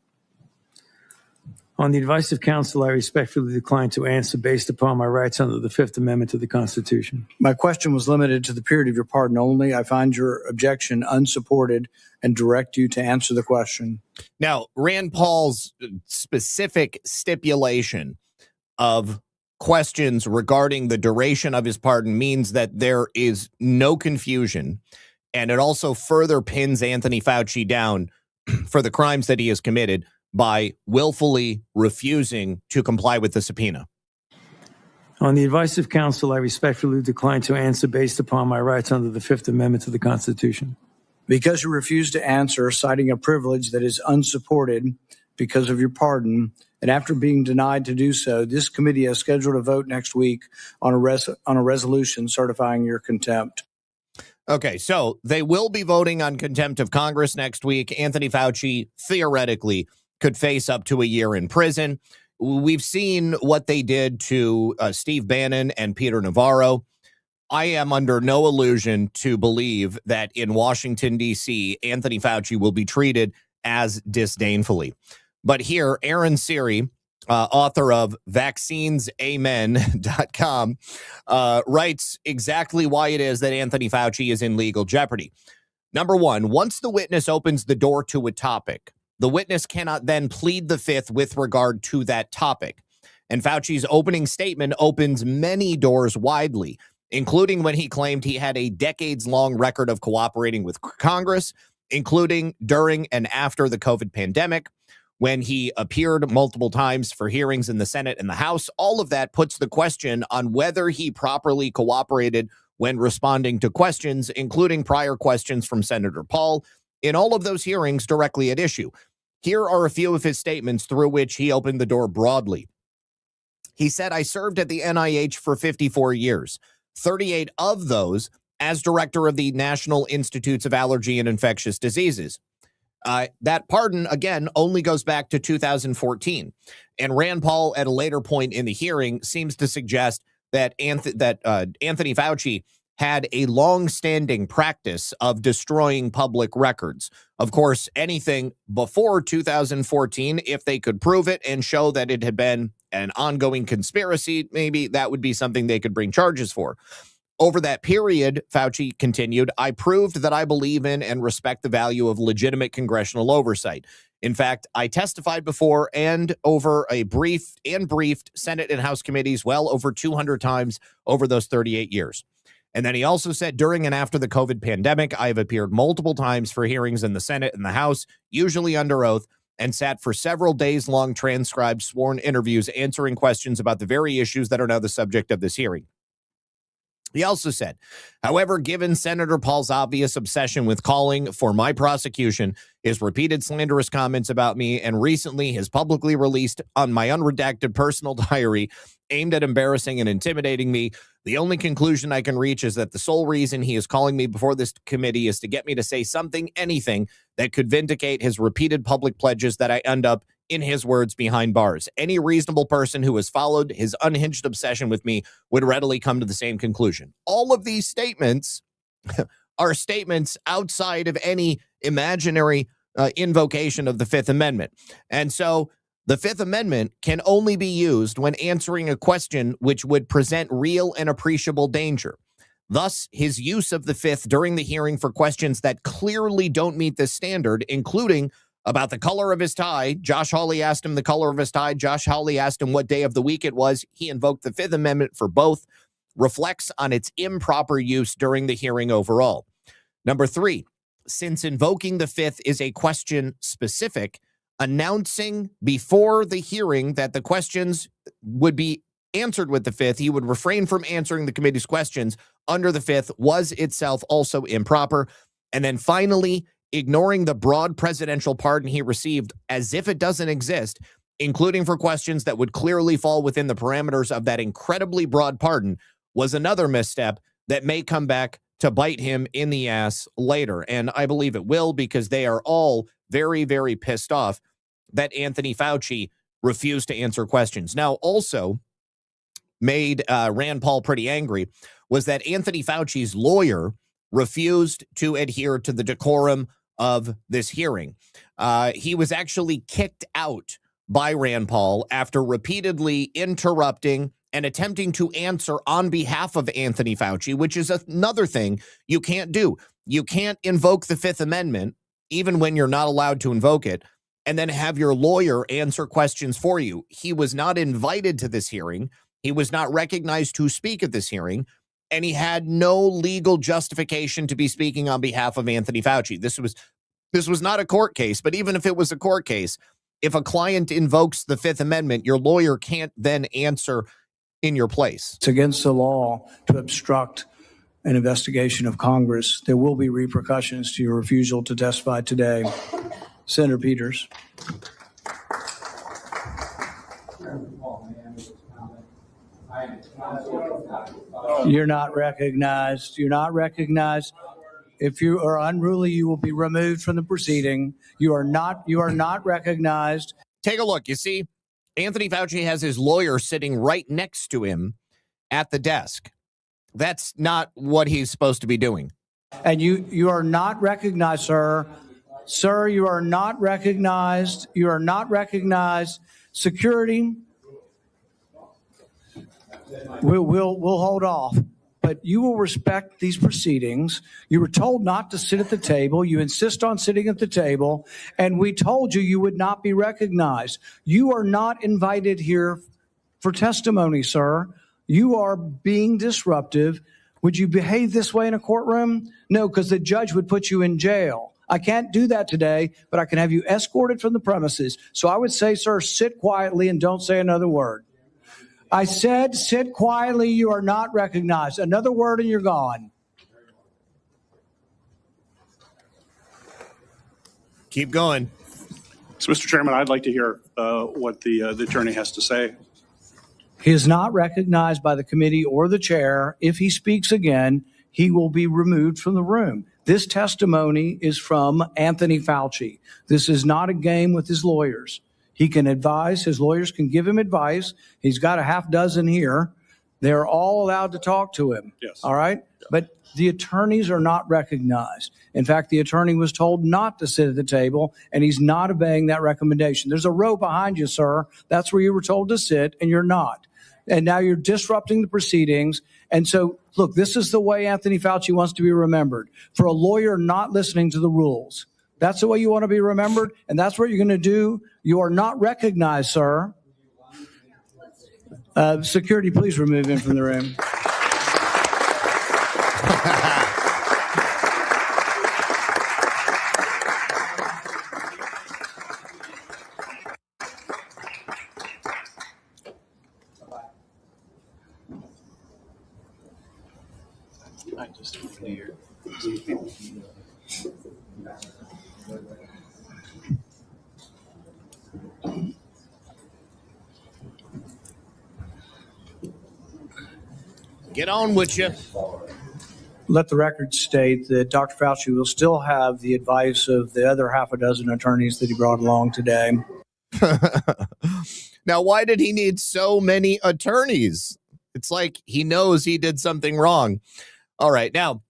On the advice of counsel, I respectfully decline to answer based upon my rights under the Fifth Amendment to the Constitution. My question was limited to the period of your pardon only. I find your objection unsupported and direct you to answer the question. Now, Rand Paul's specific stipulation of questions regarding the duration of his pardon means that there is no confusion, and it also further pins Anthony Fauci down for the crimes that he has committed by willfully refusing to comply with the subpoena. On the advice of counsel, I respectfully decline to answer based upon my rights under the Fifth Amendment to the Constitution. Because you refuse to answer, citing a privilege that is unsupported because of your pardon, and after being denied to do so, this committee has scheduled a vote next week on a resolution certifying your contempt. Okay, so they will be voting on contempt of Congress next week. Anthony Fauci, theoretically, could face up to a year in prison. We've seen what they did to Steve Bannon and Peter Navarro. I am under no illusion to believe that in Washington, D.C., Anthony Fauci will be treated as disdainfully. But here, Aaron Siri, author of vaccinesamen.com, writes exactly why it is that Anthony Fauci is in legal jeopardy. Number one, once the witness opens the door to a topic, the witness cannot then plead the fifth with regard to that topic. And Fauci's opening statement opens many doors widely, including when he claimed he had a decades-long record of cooperating with Congress, including during and after the COVID pandemic, when he appeared multiple times for hearings in the Senate and the House. All of that puts the question on whether he properly cooperated when responding to questions, including prior questions from Senator Paul, in all of those hearings directly at issue. Here are a few of his statements through which he opened the door broadly. He said, "I served at the NIH for 54 years, 38 of those as director of the National Institutes of Allergy and Infectious Diseases." That pardon, again, only goes back to 2014. And Rand Paul, at a later point in the hearing, seems to suggest that Anthony Fauci had a long-standing practice of destroying public records. Of course, anything before 2014, if they could prove it and show that it had been an ongoing conspiracy, maybe that would be something they could bring charges for. Over that period, Fauci continued, "I proved that I believe in and respect the value of legitimate congressional oversight. In fact, I testified before and over a briefed Senate and House committees well over 200 times over those 38 years. And then he also said, during and after the COVID pandemic, I have appeared multiple times for hearings in the Senate and the House, usually under oath, and sat for several days-long transcribed sworn interviews answering questions about the very issues that are now the subject of this hearing." He also said, "However, given Senator Paul's obvious obsession with calling for my prosecution, his repeated slanderous comments about me, and recently his publicly released on my unredacted personal diary aimed at embarrassing and intimidating me, the only conclusion I can reach is that the sole reason he is calling me before this committee is to get me to say something, anything, that could vindicate his repeated public pledges that I end up, in his words, behind bars. Any reasonable person who has followed his unhinged obsession with me would readily come to the same conclusion." All of these statements are statements outside of any imaginary invocation of the Fifth Amendment. And so the Fifth Amendment can only be used when answering a question which would present real and appreciable danger. Thus, his use of the Fifth during the hearing for questions that clearly don't meet this standard, including about the color of his tie. Josh Hawley asked him the color of his tie. Josh Hawley asked him what day of the week it was. He invoked the Fifth Amendment for both, reflects on its improper use during the hearing overall. Number three, since invoking the Fifth is a question specific, announcing before the hearing that the questions would be answered with the Fifth, he would refrain from answering the committee's questions under the Fifth, was itself also improper. And then finally, ignoring the broad presidential pardon he received as if it doesn't exist, including for questions that would clearly fall within the parameters of that incredibly broad pardon, was another misstep that may come back to bite him in the ass later. And I believe it will, because they are all very, very pissed off that Anthony Fauci refused to answer questions. Now, also made Rand Paul pretty angry was that Anthony Fauci's lawyer refused to adhere to the decorum of this hearing. He was actually kicked out by Rand Paul after repeatedly interrupting and attempting to answer on behalf of Anthony Fauci, which is another thing you can't do. You can't invoke the Fifth Amendment, even when you're not allowed to invoke it, and then have your lawyer answer questions for you. He was not invited to this hearing. He was not recognized to speak at this hearing, and he had no legal justification to be speaking on behalf of Anthony Fauci. This was not a court case, but even if it was a court case, if a client invokes the Fifth Amendment, your lawyer can't then answer in your place. It's against the law to obstruct an investigation of Congress. There will be repercussions to your refusal to testify today. Senator Peters. You're not recognized. You're not recognized. If you are unruly, you will be removed from the proceeding. You are not recognized. Take a look. You see, Anthony Fauci has his lawyer sitting right next to him at the desk. That's not what he's supposed to be doing. And you are not recognized, sir. Sir, you are not recognized. You are not recognized. Security, we'll hold off. But you will respect these proceedings. You were told not to sit at the table. You insist on sitting at the table. And we told you would not be recognized. You are not invited here for testimony, sir. You are being disruptive. Would you behave this way in a courtroom? No, because the judge would put you in jail. I can't do that today, but I can have you escorted from the premises. So I would say, sir, sit quietly and don't say another word. I said, sit quietly. You are not recognized. Another word and you're gone. Keep going. So, Mr. Chairman, I'd like to hear what the attorney has to say. He is not recognized by the committee or the chair. If he speaks again, he will be removed from the room. This testimony is from Anthony Fauci. This is not a game with his lawyers. He can advise. His lawyers can give him advice. He's got a half dozen here. They're all allowed to talk to him. Yes. All right? Yeah. But the attorneys are not recognized. In fact, the attorney was told not to sit at the table, and he's not obeying that recommendation. There's a row behind you, sir. That's where you were told to sit, and you're not. And now you're disrupting the proceedings. And so, look, this is the way Anthony Fauci wants to be remembered. For a lawyer not listening to the rules. That's the way you want to be remembered, and that's what you're going to do. You are not recognized, sir. Security, please remove him from the room. Get on with you. Let the record state that Dr. Fauci will still have the advice of the other half a dozen attorneys that he brought along today. Now, why did he need so many attorneys? It's like he knows he did something wrong. All right. Now,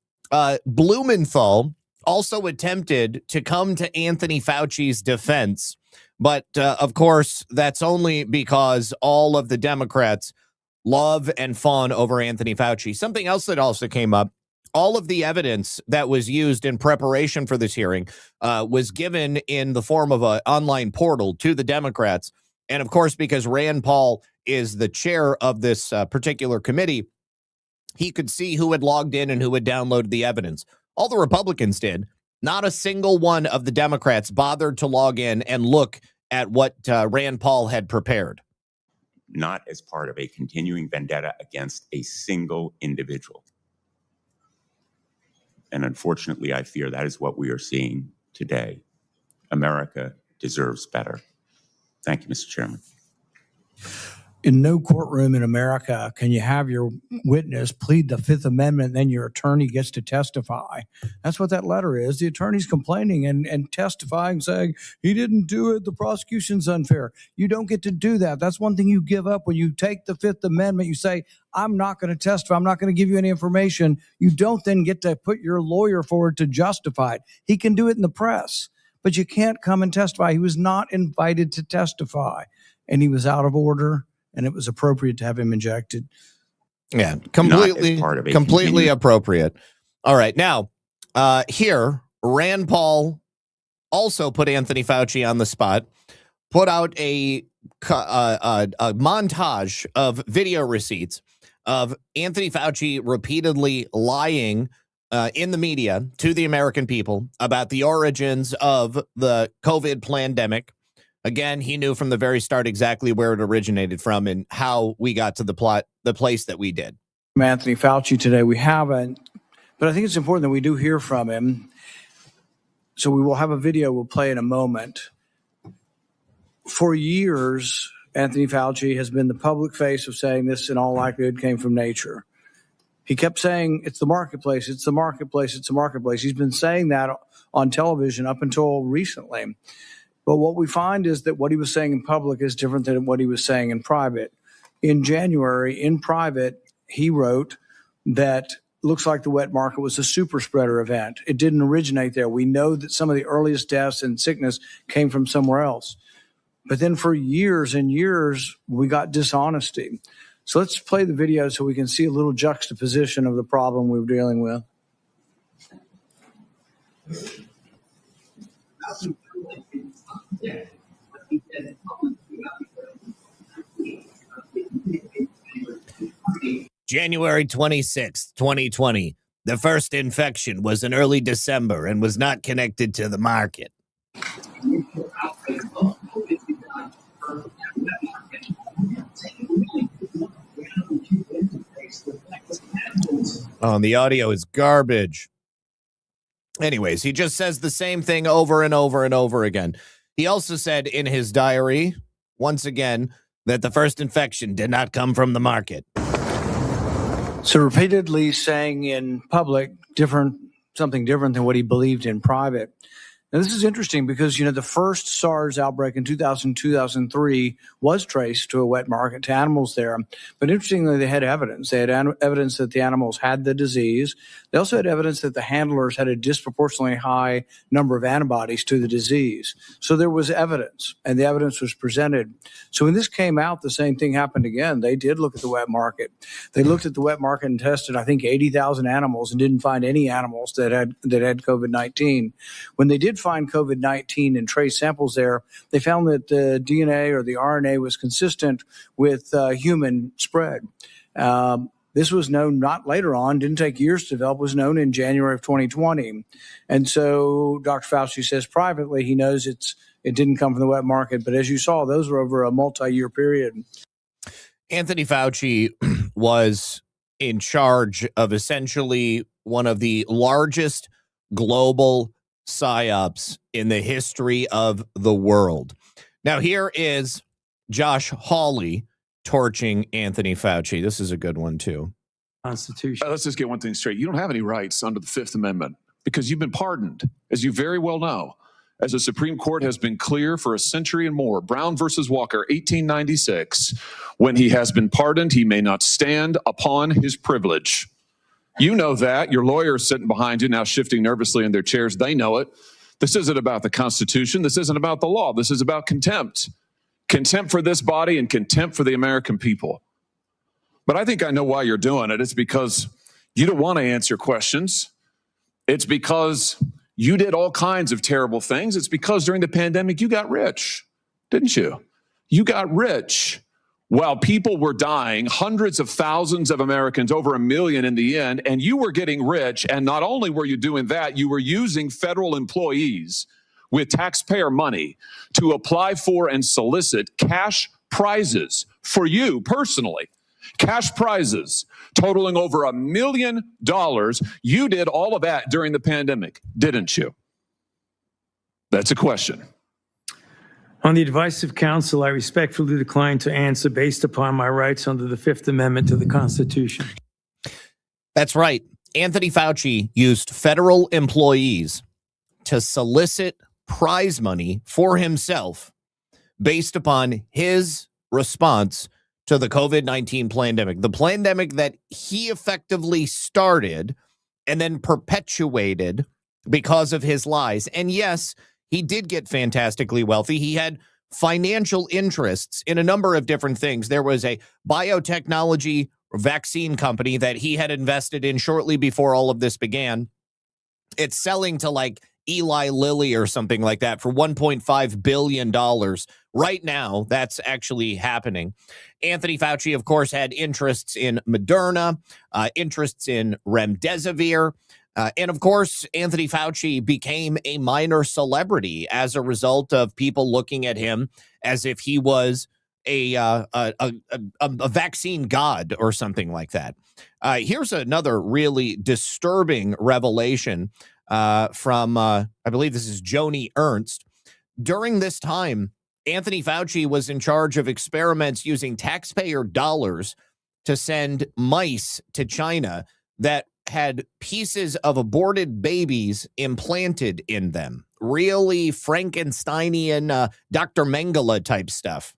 Blumenthal also attempted to come to Anthony Fauci's defense. But, of course, that's only because all of the Democrats love and fawn over Anthony Fauci. Something else that also came up, all of the evidence that was used in preparation for this hearing was given in the form of an online portal to the Democrats. And, of course, because Rand Paul is the chair of this particular committee, he could see who had logged in and who had downloaded the evidence. All the Republicans did. Not a single one of the Democrats bothered to log in and look at what Rand Paul had prepared. Not as part of a continuing vendetta against a single individual. And unfortunately, I fear that is what we are seeing today. America deserves better. Thank you, Mr. Chairman. In no courtroom in America can you have your witness plead the Fifth Amendment and then your attorney gets to testify. That's what that letter is. The attorney's complaining and testifying, saying, he didn't do it, the prosecution's unfair. You don't get to do that. That's one thing you give up when you take the Fifth Amendment. You say, I'm not going to testify. I'm not going to give you any information. You don't then get to put your lawyer forward to justify it. He can do it in the press, but you can't come and testify. He was not invited to testify, and he was out of order. And it was appropriate to have him injected. Yeah, completely appropriate. All right, now here Rand Paul also put Anthony Fauci on the spot, put out a montage of video receipts of Anthony Fauci repeatedly lying in the media to the American people about the origins of the COVID pandemic. Again, he knew from the very start exactly where it originated from and how we got to the place that we did. From Anthony Fauci today, we haven't, but I think it's important that we do hear from him. So we will have a video we'll play in a moment. For years, Anthony Fauci has been the public face of saying this in all likelihood came from nature. He kept saying, it's the marketplace, it's the marketplace, it's the marketplace. He's been saying that on television up until recently. But what we find is that what he was saying in public is different than what he was saying in private. In January, in private, he wrote that looks like the wet market was a super spreader event. It didn't originate there. We know that some of the earliest deaths and sickness came from somewhere else. But then for years and years, we got dishonesty. So let's play the video so we can see a little juxtaposition of the problem we were dealing with. January 26th, 2020. The first infection was in early December and was not connected to the market. Oh, and the audio is garbage. Anyways, he just says the same thing over and over and over again. He also said in his diary, once again, that the first infection did not come from the market. So repeatedly saying in public something different than what he believed in private. Now, this is interesting because, the first SARS outbreak in 2003 was traced to a wet market, to animals there. But interestingly, they had evidence. They had evidence that the animals had the disease. They also had evidence that the handlers had a disproportionately high number of antibodies to the disease. So there was evidence, and the evidence was presented. So when this came out, the same thing happened again. They did look at the wet market. They looked at the wet market and tested, I think, 80,000 animals and didn't find any animals that had COVID-19. When they did find COVID-19 and trace samples there, they found that the DNA or the RNA was consistent with human spread. This was known not later on, didn't take years to develop, was known in January of 2020. And so Dr. Fauci says privately he knows it didn't come from the wet market. But as you saw, those were over a multi-year period. Anthony Fauci was in charge of essentially one of the largest global psyops in the history of the world. Now, here is Josh Hawley torching Anthony Fauci. This is a good one, too. Constitution. Let's just get one thing straight. You don't have any rights under the Fifth Amendment because you've been pardoned, as you very well know. As the Supreme Court has been clear for a century and more, Brown versus Walker, 1896, when he has been pardoned, he may not stand upon his privilege. You know that. Your lawyer is sitting behind you now, shifting nervously in their chairs. They know it. This isn't about the Constitution. This isn't about the law. This is about contempt. Contempt for this body and contempt for the American people. But I think I know why you're doing it. It's because you don't want to answer questions. It's because you did all kinds of terrible things. It's because during the pandemic, you got rich, didn't you? You got rich while people were dying, hundreds of thousands of Americans, over 1 million in the end, and you were getting rich. And not only were you doing that, you were using federal employees with taxpayer money to apply for and solicit cash prizes for you personally. Cash prizes totaling over $1 million. You did all of that during the pandemic, didn't you? That's a question. On the advice of counsel, I respectfully decline to answer based upon my rights under the Fifth Amendment to the Constitution. That's right. Anthony Fauci used federal employees to solicit prize money for himself based upon his response to the COVID-19 pandemic, the pandemic that he effectively started and then perpetuated because of his lies. And yes, he did get fantastically wealthy. He had financial interests in a number of different things. There was a biotechnology vaccine company that he had invested in shortly before all of this began. It's selling to like Eli Lilly or something like that for $1.5 billion. Right now, that's actually happening. Anthony Fauci, of course, had interests in Moderna, interests in Remdesivir. And of course, Anthony Fauci became a minor celebrity as a result of people looking at him as if he was a vaccine god or something like that. Here's another really disturbing revelation from, I believe this is Joni Ernst. During this time, Anthony Fauci was in charge of experiments using taxpayer dollars to send mice to China that had pieces of aborted babies implanted in them. Really Frankensteinian Dr. Mengele type stuff.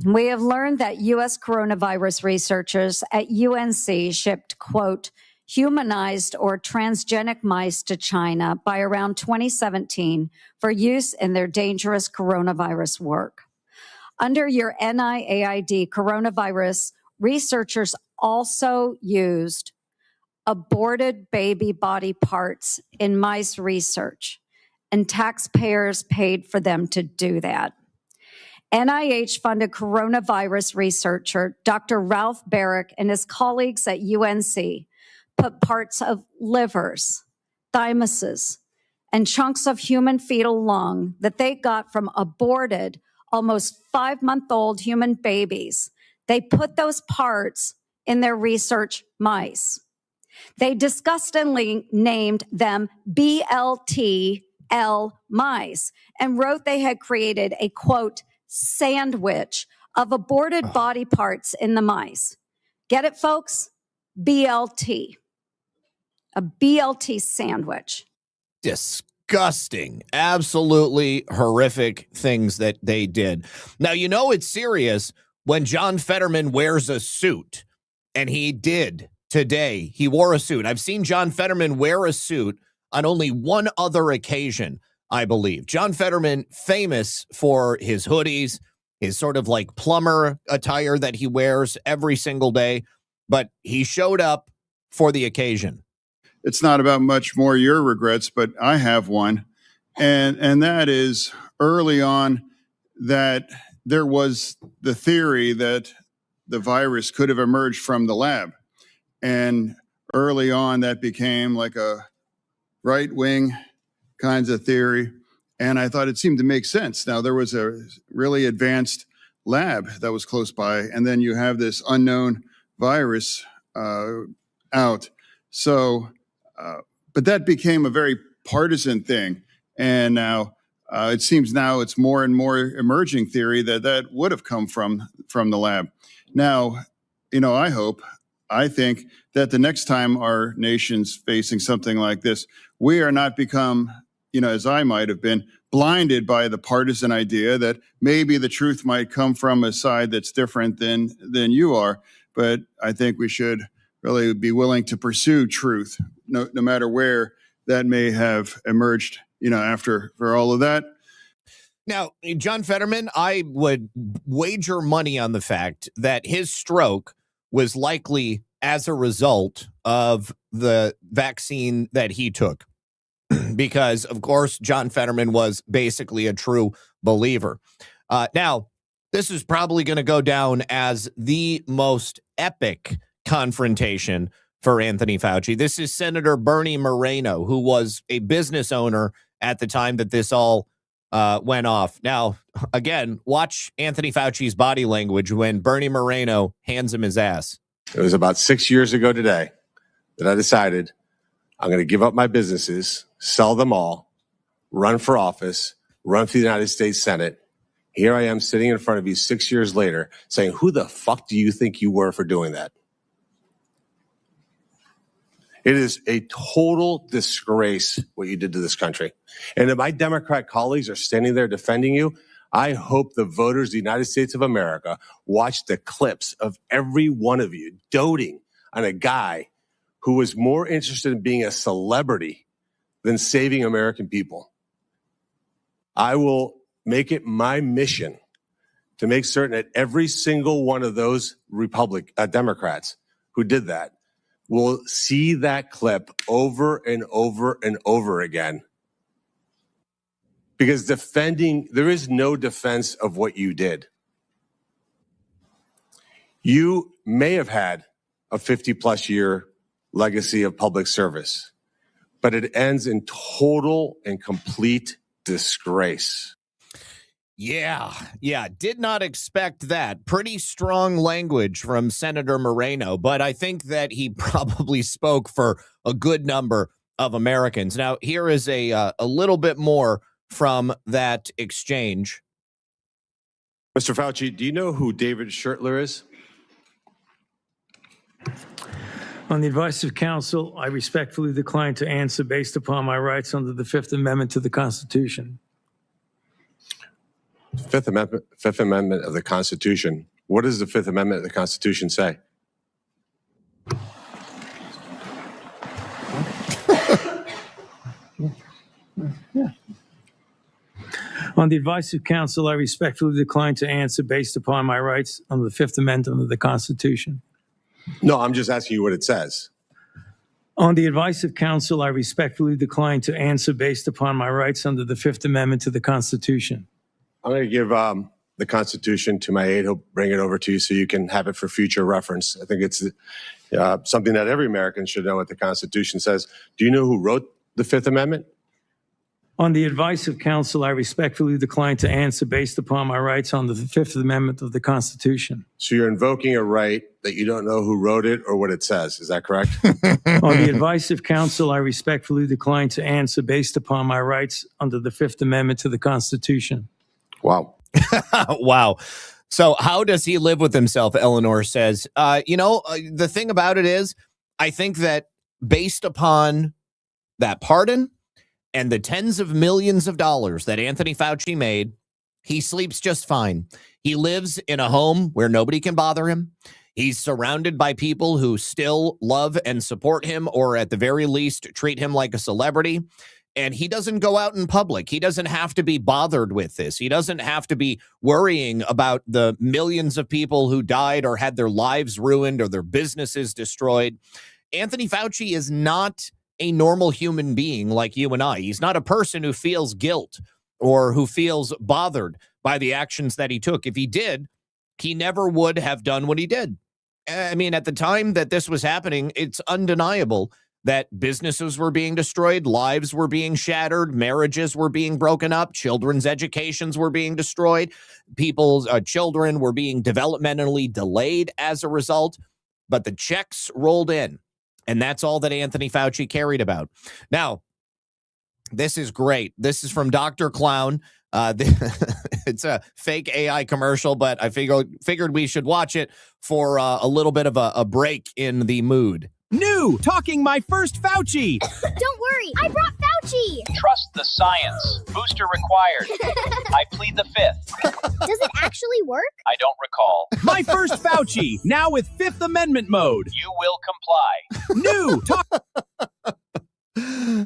We have learned that U.S. coronavirus researchers at UNC shipped, quote, humanized or transgenic mice to China by around 2017 for use in their dangerous coronavirus work. Under your NIAID coronavirus, researchers also used aborted baby body parts in mice research, and taxpayers paid for them to do that. NIH-funded coronavirus researcher Dr. Ralph Barrick and his colleagues at UNC put parts of livers, thymuses, and chunks of human fetal lung that they got from aborted, almost 5-month-old human babies. They put those parts in their research mice. They disgustingly named them BLTL mice and wrote they had created a, quote, sandwich of aborted body parts in the mice. Get it, folks? BLT. A BLT sandwich. Disgusting. Absolutely horrific things that they did. Now, you know it's serious when John Fetterman wears a suit, and he did today. He wore a suit. I've seen John Fetterman wear a suit on only one other occasion, I believe. John Fetterman, famous for his hoodies, his sort of like plumber attire that he wears every single day, but he showed up for the occasion. It's not about much more your regrets, but I have one. And that is early on that there was the theory that the virus could have emerged from the lab. And early on, that became like a right-wing kinds of theory. And I thought it seemed to make sense. Now, there was a really advanced lab that was close by, and then you have this unknown virus out. So, but that became a very partisan thing. And now it seems now it's more and more emerging theory that that would have come from the lab. Now, you know, I think that the next time our nation's facing something like this, we are not become, you know, as I might have been, blinded by the partisan idea that maybe the truth might come from a side that's different than you are. But I think we should really be willing to pursue truth, no matter where that may have emerged, you know, for all of that. Now, John Fetterman, I would wager money on the fact that his stroke was likely as a result of the vaccine that he took. Because, of course, John Fetterman was basically a true believer. Now, this is probably going to go down as the most epic confrontation for Anthony Fauci. This is Senator Bernie Moreno, who was a business owner at the time that this all went off. Now, again, watch Anthony Fauci's body language when Bernie Moreno hands him his ass. It was about 6 years ago today that I decided I'm going to give up my businesses, sell them all, run for office, run for the United States Senate, Here I am sitting in front of you 6 years later saying, who the fuck do you think you were for doing that? It is a total disgrace what you did to this country. And if my Democrat colleagues are standing there defending you, I hope the voters of the United States of America watch the clips of every one of you doting on a guy who was more interested in being a celebrity than saving American people. I will make it my mission to make certain that every single one of those Democrats who did that will see that clip over and over and over again. Because there is no defense of what you did. You may have had a 50-plus year legacy of public service, but it ends in total and complete disgrace. Yeah. Did not expect that. Pretty strong language from Senator Moreno, but I think that he probably spoke for a good number of Americans. Now, here is a little bit more from that exchange. Mr. Fauci, do you know who David Shurtler is? On the advice of counsel, I respectfully decline to answer based upon my rights under the Fifth Amendment to the Constitution. Fifth Amendment of the Constitution. What does the Fifth Amendment of the Constitution say? Yeah. On the advice of counsel, I respectfully decline to answer based upon my rights under the Fifth Amendment of the Constitution. No, I'm just asking you what it says. On the advice of counsel, I respectfully decline to answer based upon my rights under the Fifth Amendment to the Constitution. I'm going to give the Constitution to my aide. He'll bring it over to you so you can have it for future reference. I think it's something that every American should know what the Constitution says. Do you know who wrote the Fifth Amendment? On the advice of counsel, I respectfully decline to answer based upon my rights under the Fifth Amendment of the Constitution. So you're invoking a right that you don't know who wrote it or what it says. Is that correct? On the advice of counsel, I respectfully decline to answer based upon my rights under the Fifth Amendment to the Constitution. Wow. Wow. So how does he live with himself? Eleanor says, the thing about it is, I think that based upon that pardon and the tens of millions of dollars that Anthony Fauci made, he sleeps just fine. He lives in a home where nobody can bother him. He's surrounded by people who still love and support him, or at the very least treat him like a celebrity. And he doesn't go out in public. He doesn't have to be bothered with this. He doesn't have to be worrying about the millions of people who died or had their lives ruined or their businesses destroyed. Anthony Fauci is not a normal human being like you and I. He's not a person who feels guilt or who feels bothered by the actions that he took. If he did, he never would have done what he did. I mean, at the time that this was happening, it's undeniable that businesses were being destroyed, lives were being shattered, marriages were being broken up, children's educations were being destroyed, people's children were being developmentally delayed as a result. But the checks rolled in. And that's all that Anthony Fauci cared about. Now, this is great. This is from Dr. Clown. It's a fake AI commercial, but I figured we should watch it for a little bit of a break in the mood. New, talking my first Fauci. Don't worry, I brought Fauci. Trust the science. Booster required. I plead the fifth. Does it actually work? I don't recall. My first Fauci, now with Fifth Amendment mode. You will comply. New,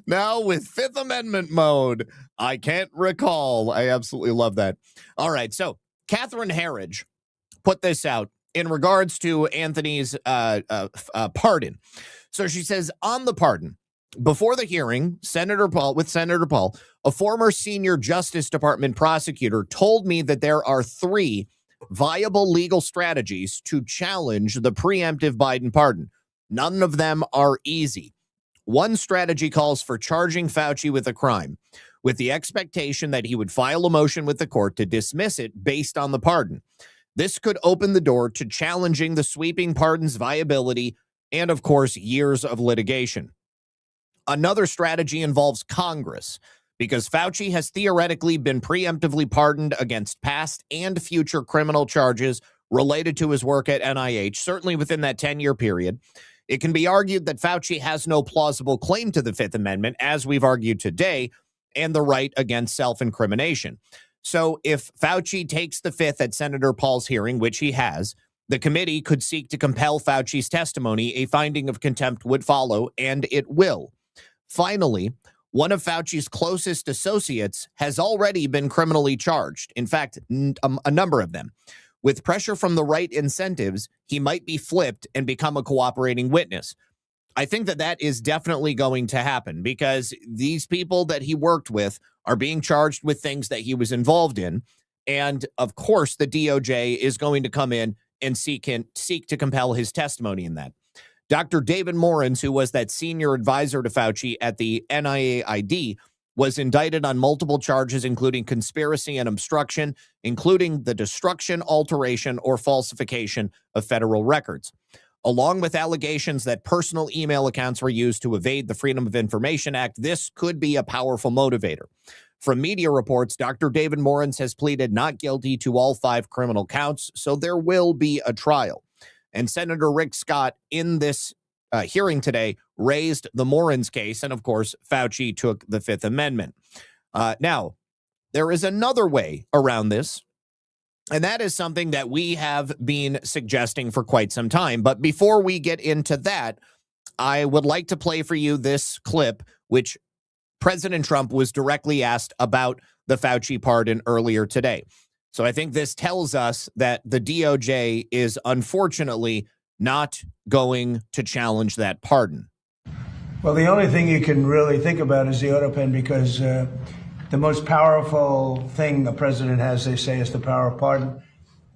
now with Fifth Amendment mode. I can't recall. I absolutely love that. All right, so Catherine Herridge put this out in regards to Anthony's pardon. So she says, on the pardon, before the hearing, Senator Paul, a former senior Justice Department prosecutor told me that there are 3 viable legal strategies to challenge the preemptive Biden pardon. None of them are easy. One strategy calls for charging Fauci with a crime, with the expectation that he would file a motion with the court to dismiss it based on the pardon. This could open the door to challenging the sweeping pardon's viability and, of course, years of litigation. Another strategy involves Congress, because Fauci has theoretically been preemptively pardoned against past and future criminal charges related to his work at NIH, certainly within that 10-year period. It can be argued that Fauci has no plausible claim to the Fifth Amendment, as we've argued today, and the right against self-incrimination. So if Fauci takes the Fifth at Senator Paul's hearing, which he has, the committee could seek to compel Fauci's testimony. A finding of contempt would follow, and it will. Finally, one of Fauci's closest associates has already been criminally charged. In fact, a number of them. With pressure from the right incentives, he might be flipped and become a cooperating witness. I think that that is definitely going to happen because these people that he worked with are being charged with things that he was involved in. And of course, the DOJ is going to come in and seek to compel his testimony in that. Dr. David Morens, who was that senior advisor to Fauci at the NIAID, was indicted on multiple charges, including conspiracy and obstruction, including the destruction, alteration, or falsification of federal records, along with allegations that personal email accounts were used to evade the Freedom of Information Act. This could be a powerful motivator. From media reports, Dr. David Morens has pleaded not guilty to all 5 criminal counts, so there will be a trial. And Senator Rick Scott, in this hearing today, raised the Morens case, and of course, Fauci took the Fifth Amendment. Now, there is another way around this, and that is something that we have been suggesting for quite some time. But before we get into that, I would like to play for you this clip, which President Trump was directly asked about the Fauci pardon earlier today. So I think this tells us that the DOJ is unfortunately not going to challenge that pardon. Well, the only thing you can really think about is the AutoPen, because the most powerful thing the president has, they say, is the power of pardon.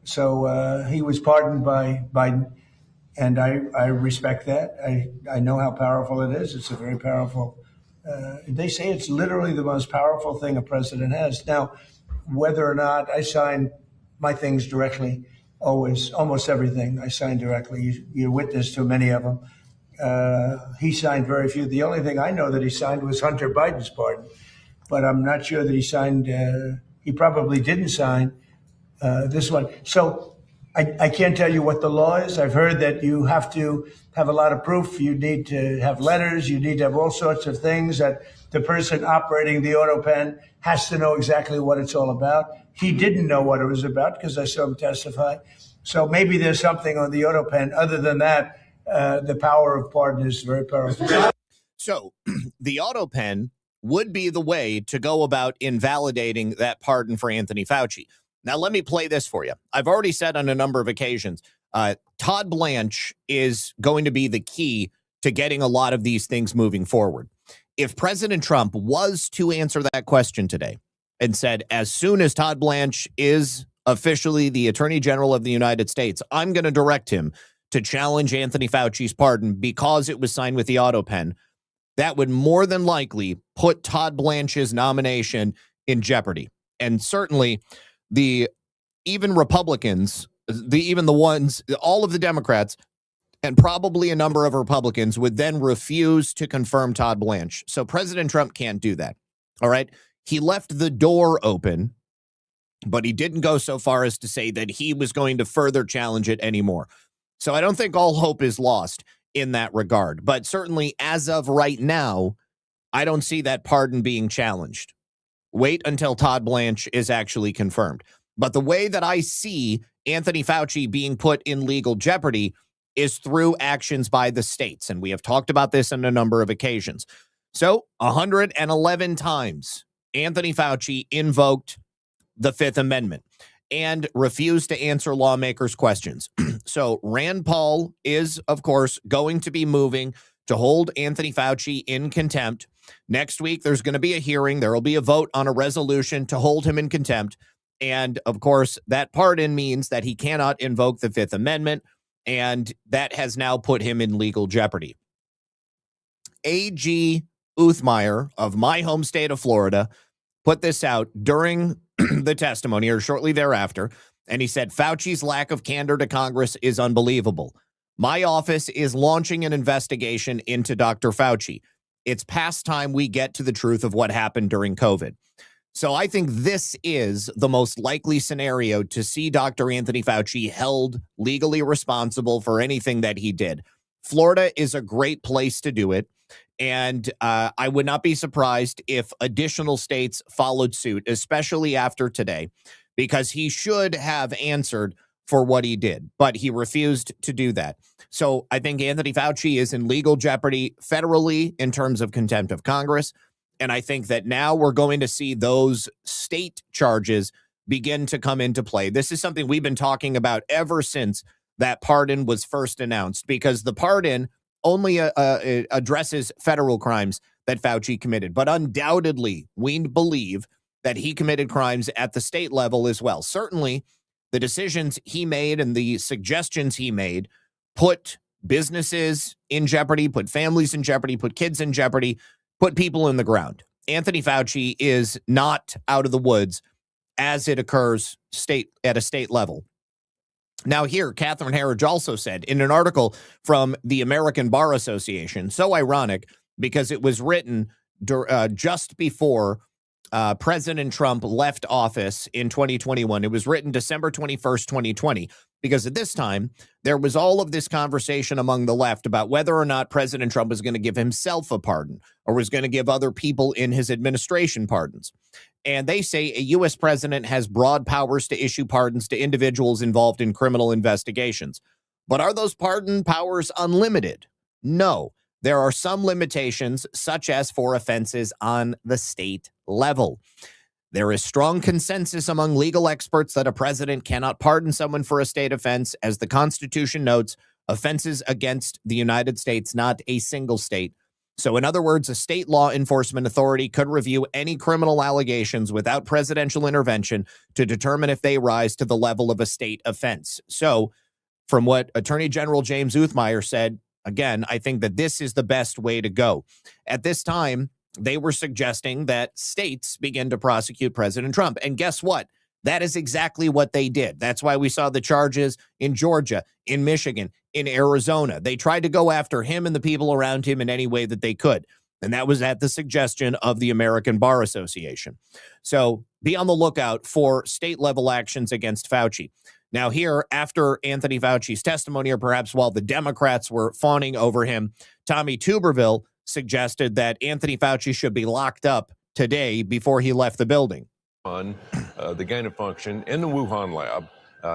So he was pardoned by Biden, and I respect that. I know how powerful it is. It's a very powerful, they say it's literally the most powerful thing a president has. Now, whether or not I sign my things directly, always, almost everything I sign directly. You're witness to many of them. He signed very few. The only thing I know that he signed was Hunter Biden's pardon, but I'm not sure that he signed, he probably didn't sign this one. So I can't tell you what the law is. I've heard that you have to have a lot of proof. You need to have letters. You need to have all sorts of things that the person operating the AutoPen has to know exactly what it's all about. He didn't know what it was about because I saw him testify. So maybe there's something on the AutoPen. Other than that, the power of pardon is very powerful. So the AutoPen would be the way to go about invalidating that pardon for Anthony Fauci. Now, let me play this for you. I've already said on a number of occasions, Todd Blanche is going to be the key to getting a lot of these things moving forward. If President Trump was to answer that question today and said, as soon as Todd Blanche is officially the Attorney General of the United States, I'm going to direct him to challenge Anthony Fauci's pardon because it was signed with the AutoPen, that would more than likely put Todd Blanche's nomination in jeopardy. And certainly even Republicans, all of the Democrats, and probably a number of Republicans would then refuse to confirm Todd Blanche. So President Trump can't do that. All right. He left the door open, but he didn't go so far as to say that he was going to further challenge it anymore. So I don't think all hope is lost in that regard. But certainly as of right now, I don't see that pardon being challenged. Wait until Todd Blanche is actually confirmed. But the way that I see Anthony Fauci being put in legal jeopardy is through actions by the states. And we have talked about this on a number of occasions. So 111 times Anthony Fauci invoked the Fifth Amendment and refused to answer lawmakers' questions. So Rand Paul is, of course, going to be moving to hold Anthony Fauci in contempt. Next week, there's going to be a hearing. There will be a vote on a resolution to hold him in contempt. And, of course, that pardon means that he cannot invoke the Fifth Amendment, and that has now put him in legal jeopardy. A.G. Uthmeyer of my home state of Florida put this out during the testimony or shortly thereafter, and he said, Fauci's lack of candor to Congress is unbelievable. My office is launching an investigation into Dr. Fauci. It's past time we get to the truth of what happened during COVID. So I think this is the most likely scenario to see Dr. Anthony Fauci held legally responsible for anything that he did. Florida is a great place to do it. And I would not be surprised if additional states followed suit, especially after today, because he should have answered for what he did, but he refused to do that. So I think Anthony Fauci is in legal jeopardy federally in terms of contempt of Congress. And I think that now we're going to see those state charges begin to come into play. This is something we've been talking about ever since that pardon was first announced, because the pardon only addresses federal crimes that Fauci committed. But undoubtedly, we believe that he committed crimes at the state level as well. Certainly, the decisions he made and the suggestions he made put businesses in jeopardy, put families in jeopardy, put kids in jeopardy, put people in the ground. Anthony Fauci is not out of the woods as it occurs at a state level. Now here, Catherine Herridge also said in an article from the American Bar Association, so ironic because it was written just before President Trump left office in 2021. It was written December 21st, 2020, because at this time, there was all of this conversation among the left about whether or not President Trump was going to give himself a pardon or was going to give other people in his administration pardons. And they say a U.S. president has broad powers to issue pardons to individuals involved in criminal investigations. But are those pardon powers unlimited? No. There are some limitations, such as for offenses on the state level. There is strong consensus among legal experts that a president cannot pardon someone for a state offense. As the Constitution notes, offenses against the United States, not a single state. So in other words, a state law enforcement authority could review any criminal allegations without presidential intervention to determine if they rise to the level of a state offense. So from what Attorney General James Uthmeier said, again, I think that this is the best way to go. At this time, they were suggesting that states begin to prosecute President Trump. And guess what? That is exactly what they did. That's why we saw the charges in Georgia, in Michigan, in Arizona. They tried to go after him and the people around him in any way that they could. And that was at the suggestion of the American Bar Association. So be on the lookout for state-level actions against Fauci. Now here, after Anthony Fauci's testimony, or perhaps while the Democrats were fawning over him, Tommy Tuberville suggested that Anthony Fauci should be locked up today before he left the building. On the gain of function in the Wuhan lab.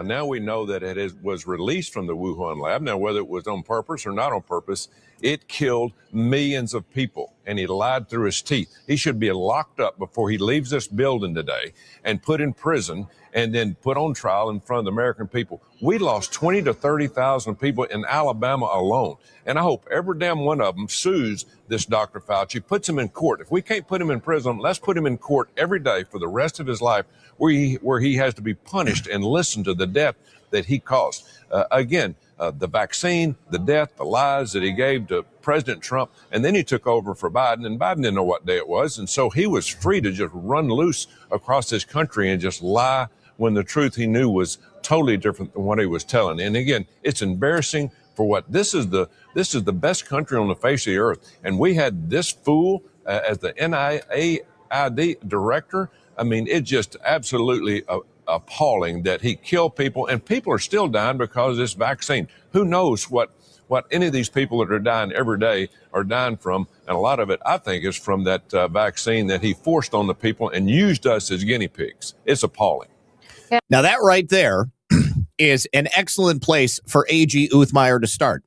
Now we know that it was released from the Wuhan lab. Now, whether it was on purpose or not on purpose, it killed millions of people, and he lied through his teeth. He should be locked up before he leaves this building today and put in prison and then put on trial in front of the American people. We lost 20 to 30,000 people in Alabama alone. And I hope every damn one of them sues this Dr. Fauci, puts him in court. If we can't put him in prison, let's put him in court every day for the rest of his life where he has to be punished and listen to the death that he caused. The vaccine, the death, the lies that he gave to President Trump, and then he took over for Biden, and Biden didn't know what day it was. And so he was free to just run loose across this country and just lie when the truth he knew was totally different than what he was telling. And again, it's embarrassing for what this is the best country on the face of the earth. And we had this fool as the NIAID director. I mean, it's just absolutely appalling that he killed people, and people are still dying because of this vaccine. Who knows what any of these people that are dying every day are dying from, and a lot of it, I think, is from that vaccine that he forced on the people and used us as guinea pigs. It's appalling. Now, that right there is an excellent place for AG Uthmeier to start,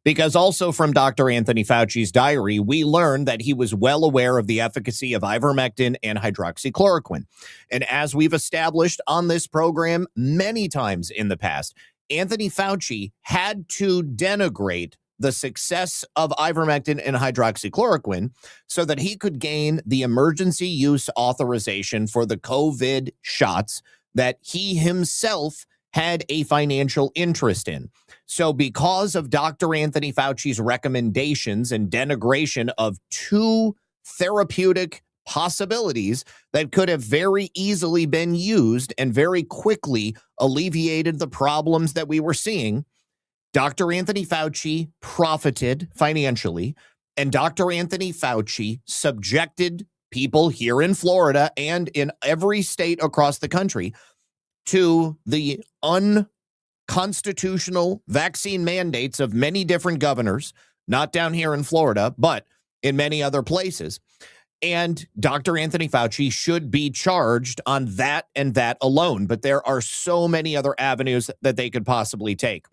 because also from Dr. Anthony Fauci's diary, we learned that he was well aware of the efficacy of ivermectin and hydroxychloroquine. And as we've established on this program many times in the past, Anthony Fauci had to denigrate the success of ivermectin and hydroxychloroquine so that he could gain the emergency use authorization for the COVID shots that he himself had a financial interest in. So because of Dr. Anthony Fauci's recommendations and denigration of two therapeutic possibilities that could have very easily been used and very quickly alleviated the problems that we were seeing, Dr. Anthony Fauci profited financially And Dr. Anthony Fauci subjected people here in Florida and in every state across the country to the unconstitutional vaccine mandates of many different governors, not down here in Florida, but in many other places. And Dr. Anthony Fauci should be charged on that and that alone. But there are so many other avenues that they could possibly take.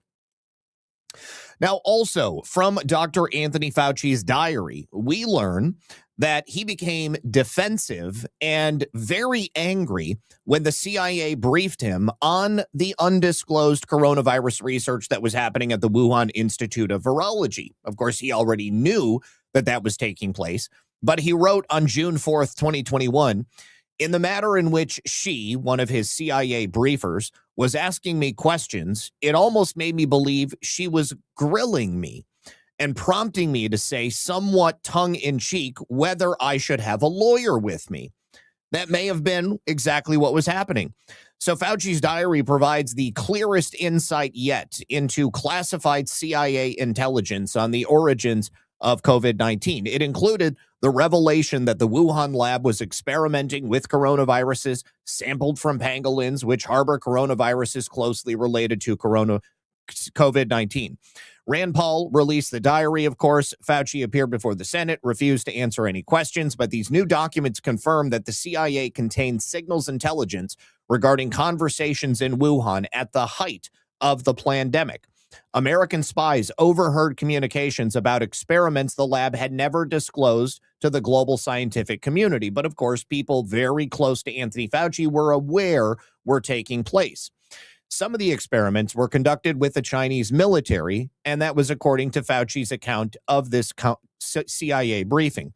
Now, also from Dr. Anthony Fauci's diary, we learn that he became defensive and very angry when the CIA briefed him on the undisclosed coronavirus research that was happening at the Wuhan Institute of Virology. Of course, he already knew that that was taking place, but he wrote on June 4th, 2021, in the matter in which she, one of his CIA briefers, was asking me questions, it almost made me believe she was grilling me and prompting me to say somewhat tongue-in-cheek whether I should have a lawyer with me. That may have been exactly what was happening. So Fauci's diary provides the clearest insight yet into classified CIA intelligence on the origins of COVID-19. It included the revelation that the Wuhan lab was experimenting with coronaviruses sampled from pangolins, which harbor coronaviruses closely related to COVID-19. Rand Paul released the diary, of course. Fauci appeared before the Senate, refused to answer any questions, but these new documents confirm that the CIA contained signals intelligence regarding conversations in Wuhan at the height of the pandemic. American spies overheard communications about experiments the lab had never disclosed to the global scientific community. But of course, people very close to Anthony Fauci were aware were taking place. Some of the experiments were conducted with the Chinese military, and that was according to Fauci's account of this CIA briefing.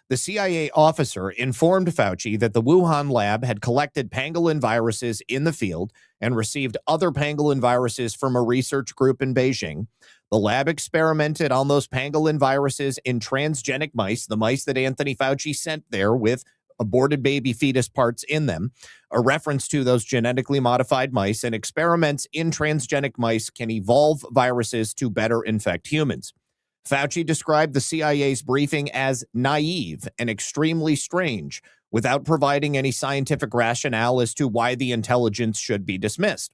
The CIA officer informed Fauci that the Wuhan lab had collected pangolin viruses in the field and received other pangolin viruses from a research group in Beijing. The lab experimented on those pangolin viruses in transgenic mice, the mice that Anthony Fauci sent there with aborted baby fetus parts in them, a reference to those genetically modified mice, and experiments in transgenic mice can evolve viruses to better infect humans. Fauci described the CIA's briefing as naive and extremely strange, without providing any scientific rationale as to why the intelligence should be dismissed.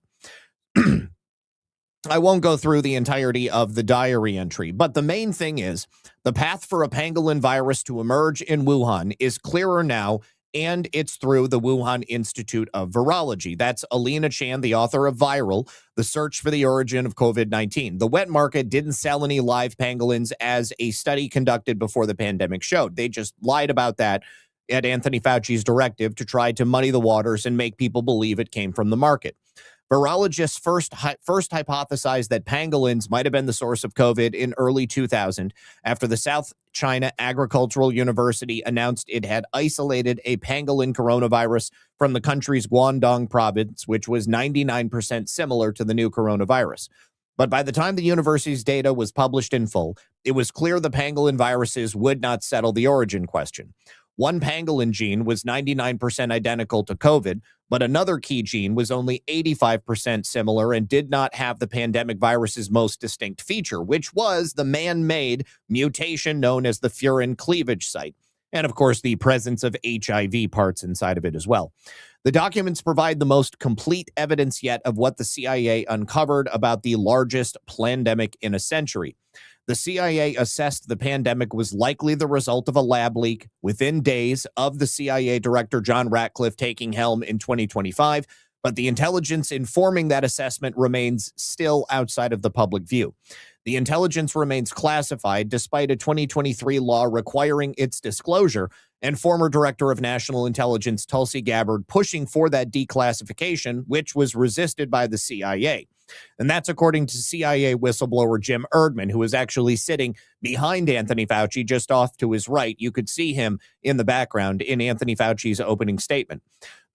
I won't go through the entirety of the diary entry, but the main thing is the path for a pangolin virus to emerge in Wuhan is clearer now, and it's through the Wuhan Institute of Virology. That's Alina Chan, the author of Viral, The Search for the Origin of COVID-19. The wet market didn't sell any live pangolins, as a study conducted before the pandemic showed. They just lied about that at Anthony Fauci's directive to try to muddy the waters and make people believe it came from the market. Virologists first hypothesized that pangolins might have been the source of COVID in early 2000 after the South China Agricultural University announced it had isolated a pangolin coronavirus from the country's Guangdong province, which was 99% similar to the new coronavirus. But by the time the university's data was published in full, it was clear the pangolin viruses would not settle the origin question. One pangolin gene was 99% identical to COVID, but another key gene was only 85% similar and did not have the pandemic virus's most distinct feature, which was the man-made mutation known as the furin cleavage site. And of course, the presence of HIV parts inside of it as well. The documents provide the most complete evidence yet of what the CIA uncovered about the largest pandemic in a century. The CIA assessed the pandemic was likely the result of a lab leak within days of the CIA Director John Ratcliffe taking helm in 2025, but the intelligence informing that assessment remains still outside of the public view. The intelligence remains classified despite a 2023 law requiring its disclosure, and former Director of National Intelligence Tulsi Gabbard pushing for that declassification, which was resisted by the CIA. And that's according to CIA whistleblower Jim Erdman, who is actually sitting behind Anthony Fauci, just off to his right. You could see him in the background in Anthony Fauci's opening statement.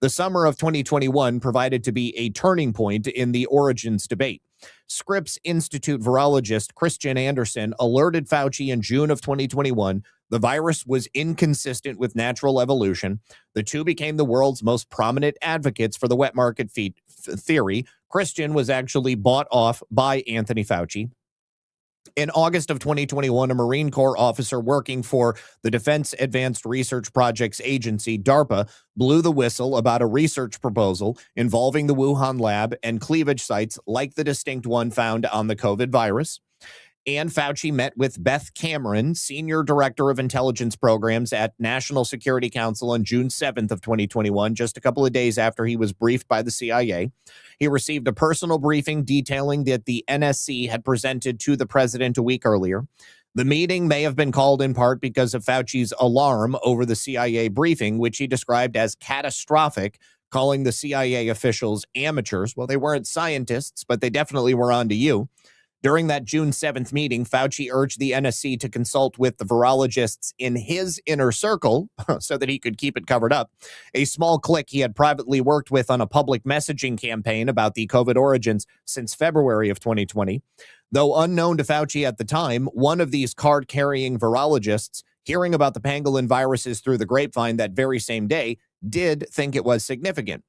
The summer of 2021 provided to be a turning point in the origins debate. Scripps Institute virologist Christian Anderson alerted Fauci in June of 2021 the virus was inconsistent with natural evolution. The two became the world's most prominent advocates for the wet market theory. Christian was actually bought off by Anthony Fauci. In August of 2021, a Marine Corps officer working for the Defense Advanced Research Projects Agency, DARPA, blew the whistle about a research proposal involving the Wuhan lab and cleavage sites like the distinct one found on the COVID virus. And Fauci met with Beth Cameron, Senior Director of Intelligence Programs at National Security Council on June 7th of 2021, just a couple of days after he was briefed by the CIA. He received a personal briefing detailing that the NSC had presented to the president a week earlier. The meeting may have been called in part because of Fauci's alarm over the CIA briefing, which he described as catastrophic, calling the CIA officials amateurs. Well, they weren't scientists, but they definitely were on to you. During that June 7th meeting, Fauci urged the NSC to consult with the virologists in his inner circle so that he could keep it covered up, a small clique he had privately worked with on a public messaging campaign about the COVID origins since February of 2020. Though unknown to Fauci at the time, one of these card-carrying virologists, hearing about the pangolin viruses through the grapevine that very same day, did think it was significant.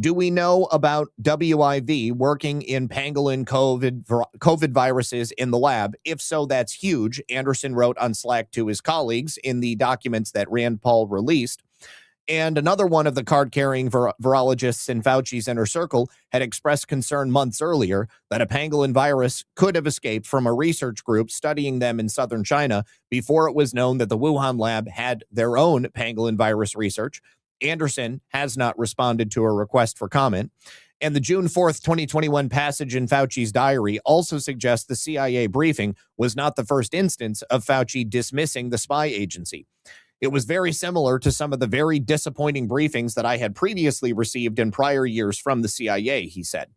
Do we know about WIV working in pangolin COVID viruses in the lab? If so, that's huge. Anderson wrote on Slack to his colleagues in the documents that Rand Paul released. And another one of the card-carrying virologists in Fauci's inner circle had expressed concern months earlier that a pangolin virus could have escaped from a research group studying them in southern China before it was known that the Wuhan lab had their own pangolin virus research. Anderson has not responded to a request for comment. And the June 4th, 2021 passage in Fauci's diary also suggests the CIA briefing was not the first instance of Fauci dismissing the spy agency. It was very similar to some of the very disappointing briefings that I had previously received in prior years from the CIA, he said.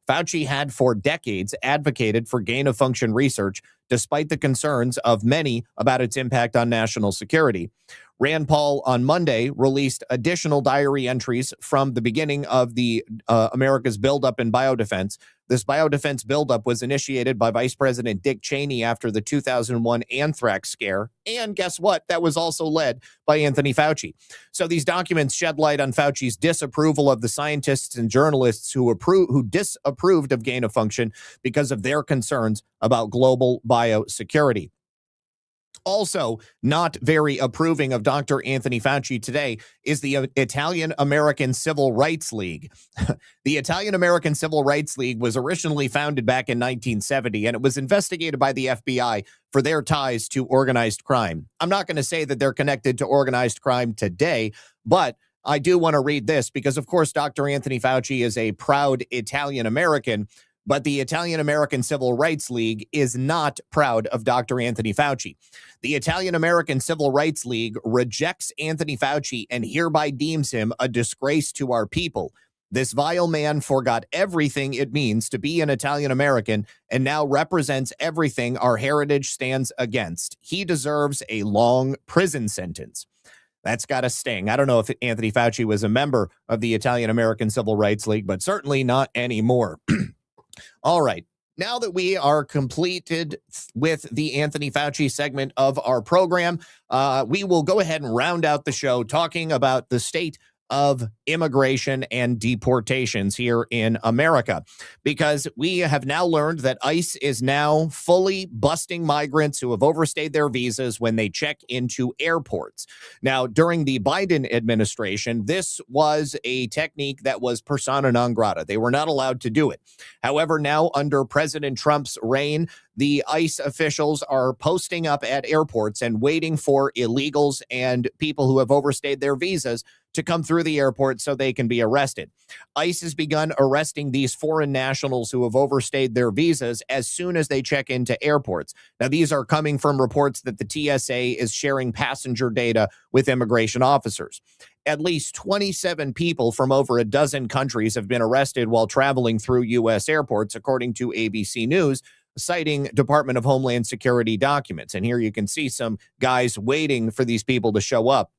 Fauci had for decades advocated for gain-of-function research, despite the concerns of many about its impact on national security. Rand Paul on Monday released additional diary entries from the beginning of the America's buildup in biodefense. This biodefense buildup was initiated by Vice President Dick Cheney after the 2001 anthrax scare. And guess what? That was also led by Anthony Fauci. So these documents shed light on Fauci's disapproval of the scientists and journalists who disapproved of gain of function because of their concerns about global biosecurity. Also, not very approving of Dr. Anthony Fauci today is the Italian-American Civil Rights League. The Italian-American Civil Rights League was originally founded back in 1970, and it was investigated by the FBI for their ties to organized crime. I'm not going to say that they're connected to organized crime today, but I do want to read this because, of course, Dr. Anthony Fauci is a proud Italian-American, but the Italian-American Civil Rights League is not proud of Dr. Anthony Fauci. The Italian-American Civil Rights League rejects Anthony Fauci and hereby deems him a disgrace to our people. This vile man forgot everything it means to be an Italian-American and now represents everything our heritage stands against. He deserves a long prison sentence. That's got to sting. I don't know if Anthony Fauci was a member of the Italian-American Civil Rights League, but certainly not anymore. All right. Now that we are completed with the Anthony Fauci segment of our program, we will go ahead and round out the show talking about the state of immigration and deportations here in America, because we have now learned that ICE is now fully busting migrants who have overstayed their visas when they check into airports. Now, during the Biden administration, this was a technique that was persona non grata. They were not allowed to do it. However, now under President Trump's reign, the ICE officials are posting up at airports and waiting for illegals and people who have overstayed their visas to come through the airport so they can be arrested. ICE has begun arresting these foreign nationals who have overstayed their visas as soon as they check into airports. Now, these are coming from reports that the TSA is sharing passenger data with immigration officers. At least 27 people from over a dozen countries have been arrested while traveling through U.S. airports, according to ABC News, citing Department of Homeland Security documents. And here you can see some guys waiting for these people to show up.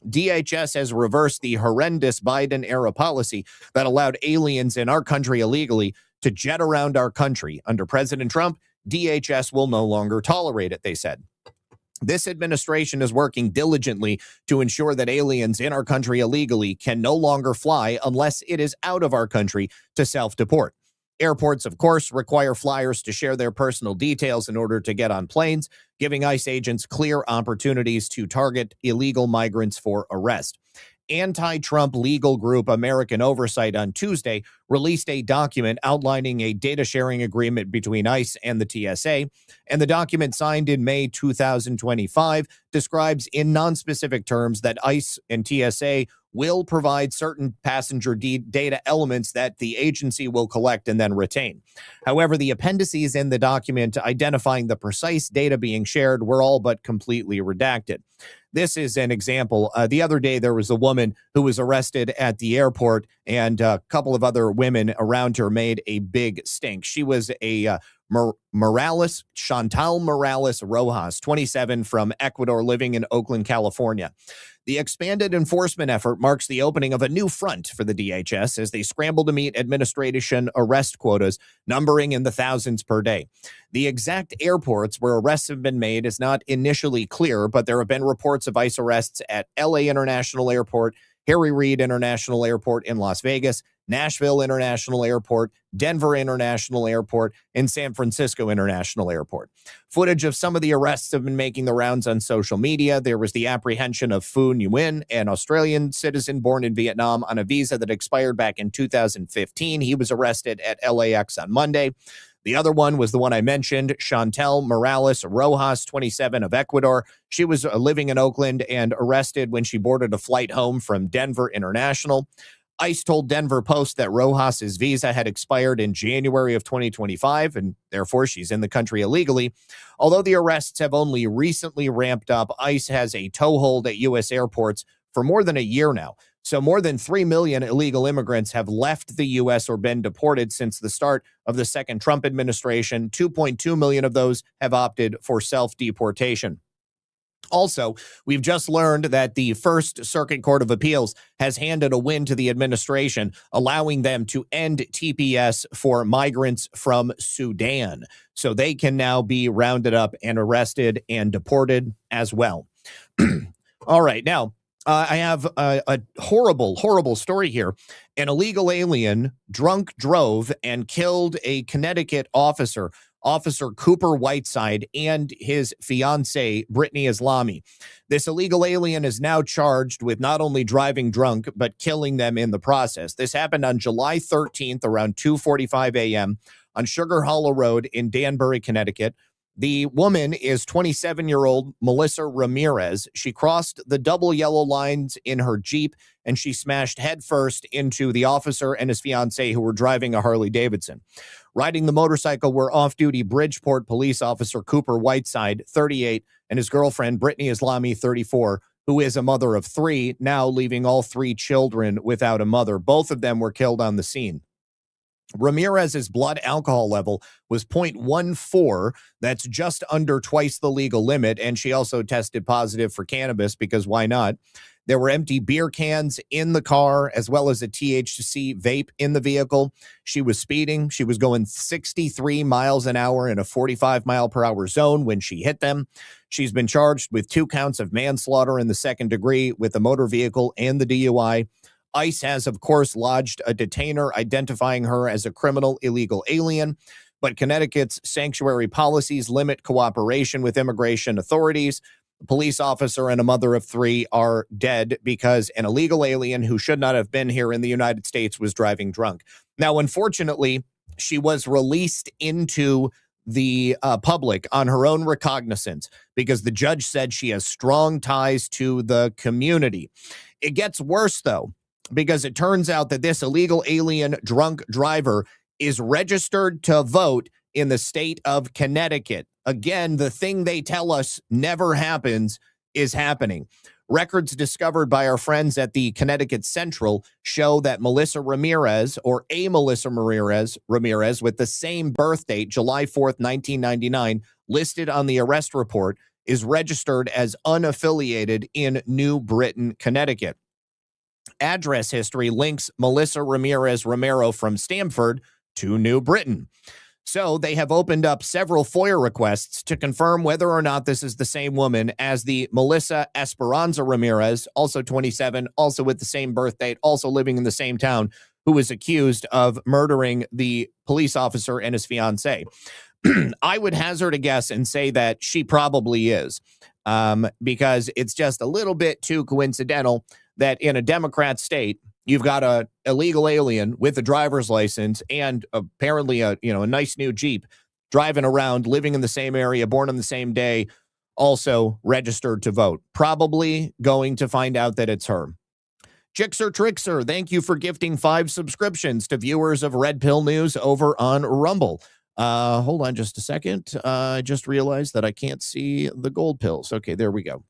DHS has reversed the horrendous Biden-era policy that allowed aliens in our country illegally to jet around our country. Under President Trump, DHS will no longer tolerate it, they said. This administration is working diligently to ensure that aliens in our country illegally can no longer fly unless it is out of our country to self-deport. Airports, of course, require flyers to share their personal details in order to get on planes, giving ICE agents clear opportunities to target illegal migrants for arrest. Anti-Trump legal group American Oversight on Tuesday released a document outlining a data sharing agreement between ICE and the TSA, and the document, signed in May 2025, describes in non-specific terms that ICE and TSA will provide certain passenger data elements that the agency will collect and then retain. However, the appendices in the document identifying the precise data being shared were all but completely redacted. This is an example. The other day, there was a woman who was arrested at the airport, and a couple of other women around her made a big stink. She was a Chantal Morales Rojas, 27, from Ecuador, living in Oakland, California. The expanded enforcement effort marks the opening of a new front for the DHS as they scramble to meet administration arrest quotas, numbering in the thousands per day. The exact airports where arrests have been made is not initially clear, but there have been reports of ICE arrests at LA International Airport, Harry Reid International Airport in Las Vegas, Nashville International Airport, Denver International Airport, and San Francisco International Airport. Footage of some of the arrests have been making the rounds on social media. There was the apprehension of Phu Nguyen, an Australian citizen born in Vietnam on a visa that expired back in 2015. He was arrested at LAX on Monday. The other one was the one I mentioned, Chantal Morales Rojas, 27, of Ecuador. She was living in Oakland and arrested when she boarded a flight home from Denver International. ICE told Denver Post that Rojas's visa had expired in January of 2025, and therefore she's in the country illegally. Although the arrests have only recently ramped up, ICE has a toehold at U.S. airports for more than a year now. So more than 3 million illegal immigrants have left the U.S. or been deported since the start of the second Trump administration. 2.2 million of those have opted for self-deportation. Also, we've just learned that the First Circuit Court of Appeals has handed a win to the administration, allowing them to end TPS for migrants from Sudan. So they can now be rounded up and arrested and deported as well. All right. Now, I have a horrible, horrible story here. An illegal alien drunk drove and killed a Connecticut officer, Officer Cooper Whiteside, and his fiancée, Brittany Islami. This illegal alien is now charged with not only driving drunk, but killing them in the process. This happened on July 13th around 2:45 a.m. on Sugar Hollow Road in Danbury, Connecticut. The woman is 27-year-old Melissa Ramirez. She crossed the double yellow lines in her Jeep, and she smashed headfirst into the officer and his fiancée, who were driving a Harley Davidson. Riding the motorcycle were off-duty Bridgeport police officer Cooper Whiteside, 38, and his girlfriend Brittany Islami, 34, who is a mother of 3, now leaving all 3 children without a mother. Both of them were killed on the scene. Ramirez's blood alcohol level was 0.14. That's just under twice the legal limit. And she also tested positive for cannabis, because why not? There were empty beer cans in the car, as well as a THC vape in the vehicle. She was speeding. She was going 63 miles an hour in a 45-mile-per-hour zone when she hit them. She's been charged with 2 counts of manslaughter in the second degree with the motor vehicle and the DUI. ICE has, of course, lodged a detainer identifying her as a criminal illegal alien, but Connecticut's sanctuary policies limit cooperation with immigration authorities. A police officer and a mother of 3 are dead because an illegal alien who should not have been here in the United States was driving drunk. Now, unfortunately, she was released into the public on her own recognizance because the judge said she has strong ties to the community. It gets worse, though, because it turns out that this illegal alien drunk driver is registered to vote in the state of Connecticut. Again, the thing they tell us never happens is happening. Records discovered by our friends at the Connecticut Central show that Melissa Ramirez, or a Melissa Ramirez with the same birth date, July 4th, 1999, listed on the arrest report, is registered as unaffiliated in New Britain, Connecticut. Address history links Melissa Ramirez Romero from Stamford to New Britain. So they have opened up several FOIA requests to confirm whether or not this is the same woman as the Melissa Esperanza Ramirez, also 27, also with the same birth date, also living in the same town, who was accused of murdering the police officer and his fiancee. I would hazard a guess and say that she probably is, because it's just a little bit too coincidental that in a Democrat state, you've got a illegal alien with a driver's license and apparently a nice new Jeep driving around, living in the same area, born on the same day, also registered to vote. Probably going to find out that it's her. Jixer Trixer, thank you for gifting 5 subscriptions to viewers of Red Pill News over on Rumble. Hold on just a second. I just realized that I can't see the gold pills. Okay, there we go.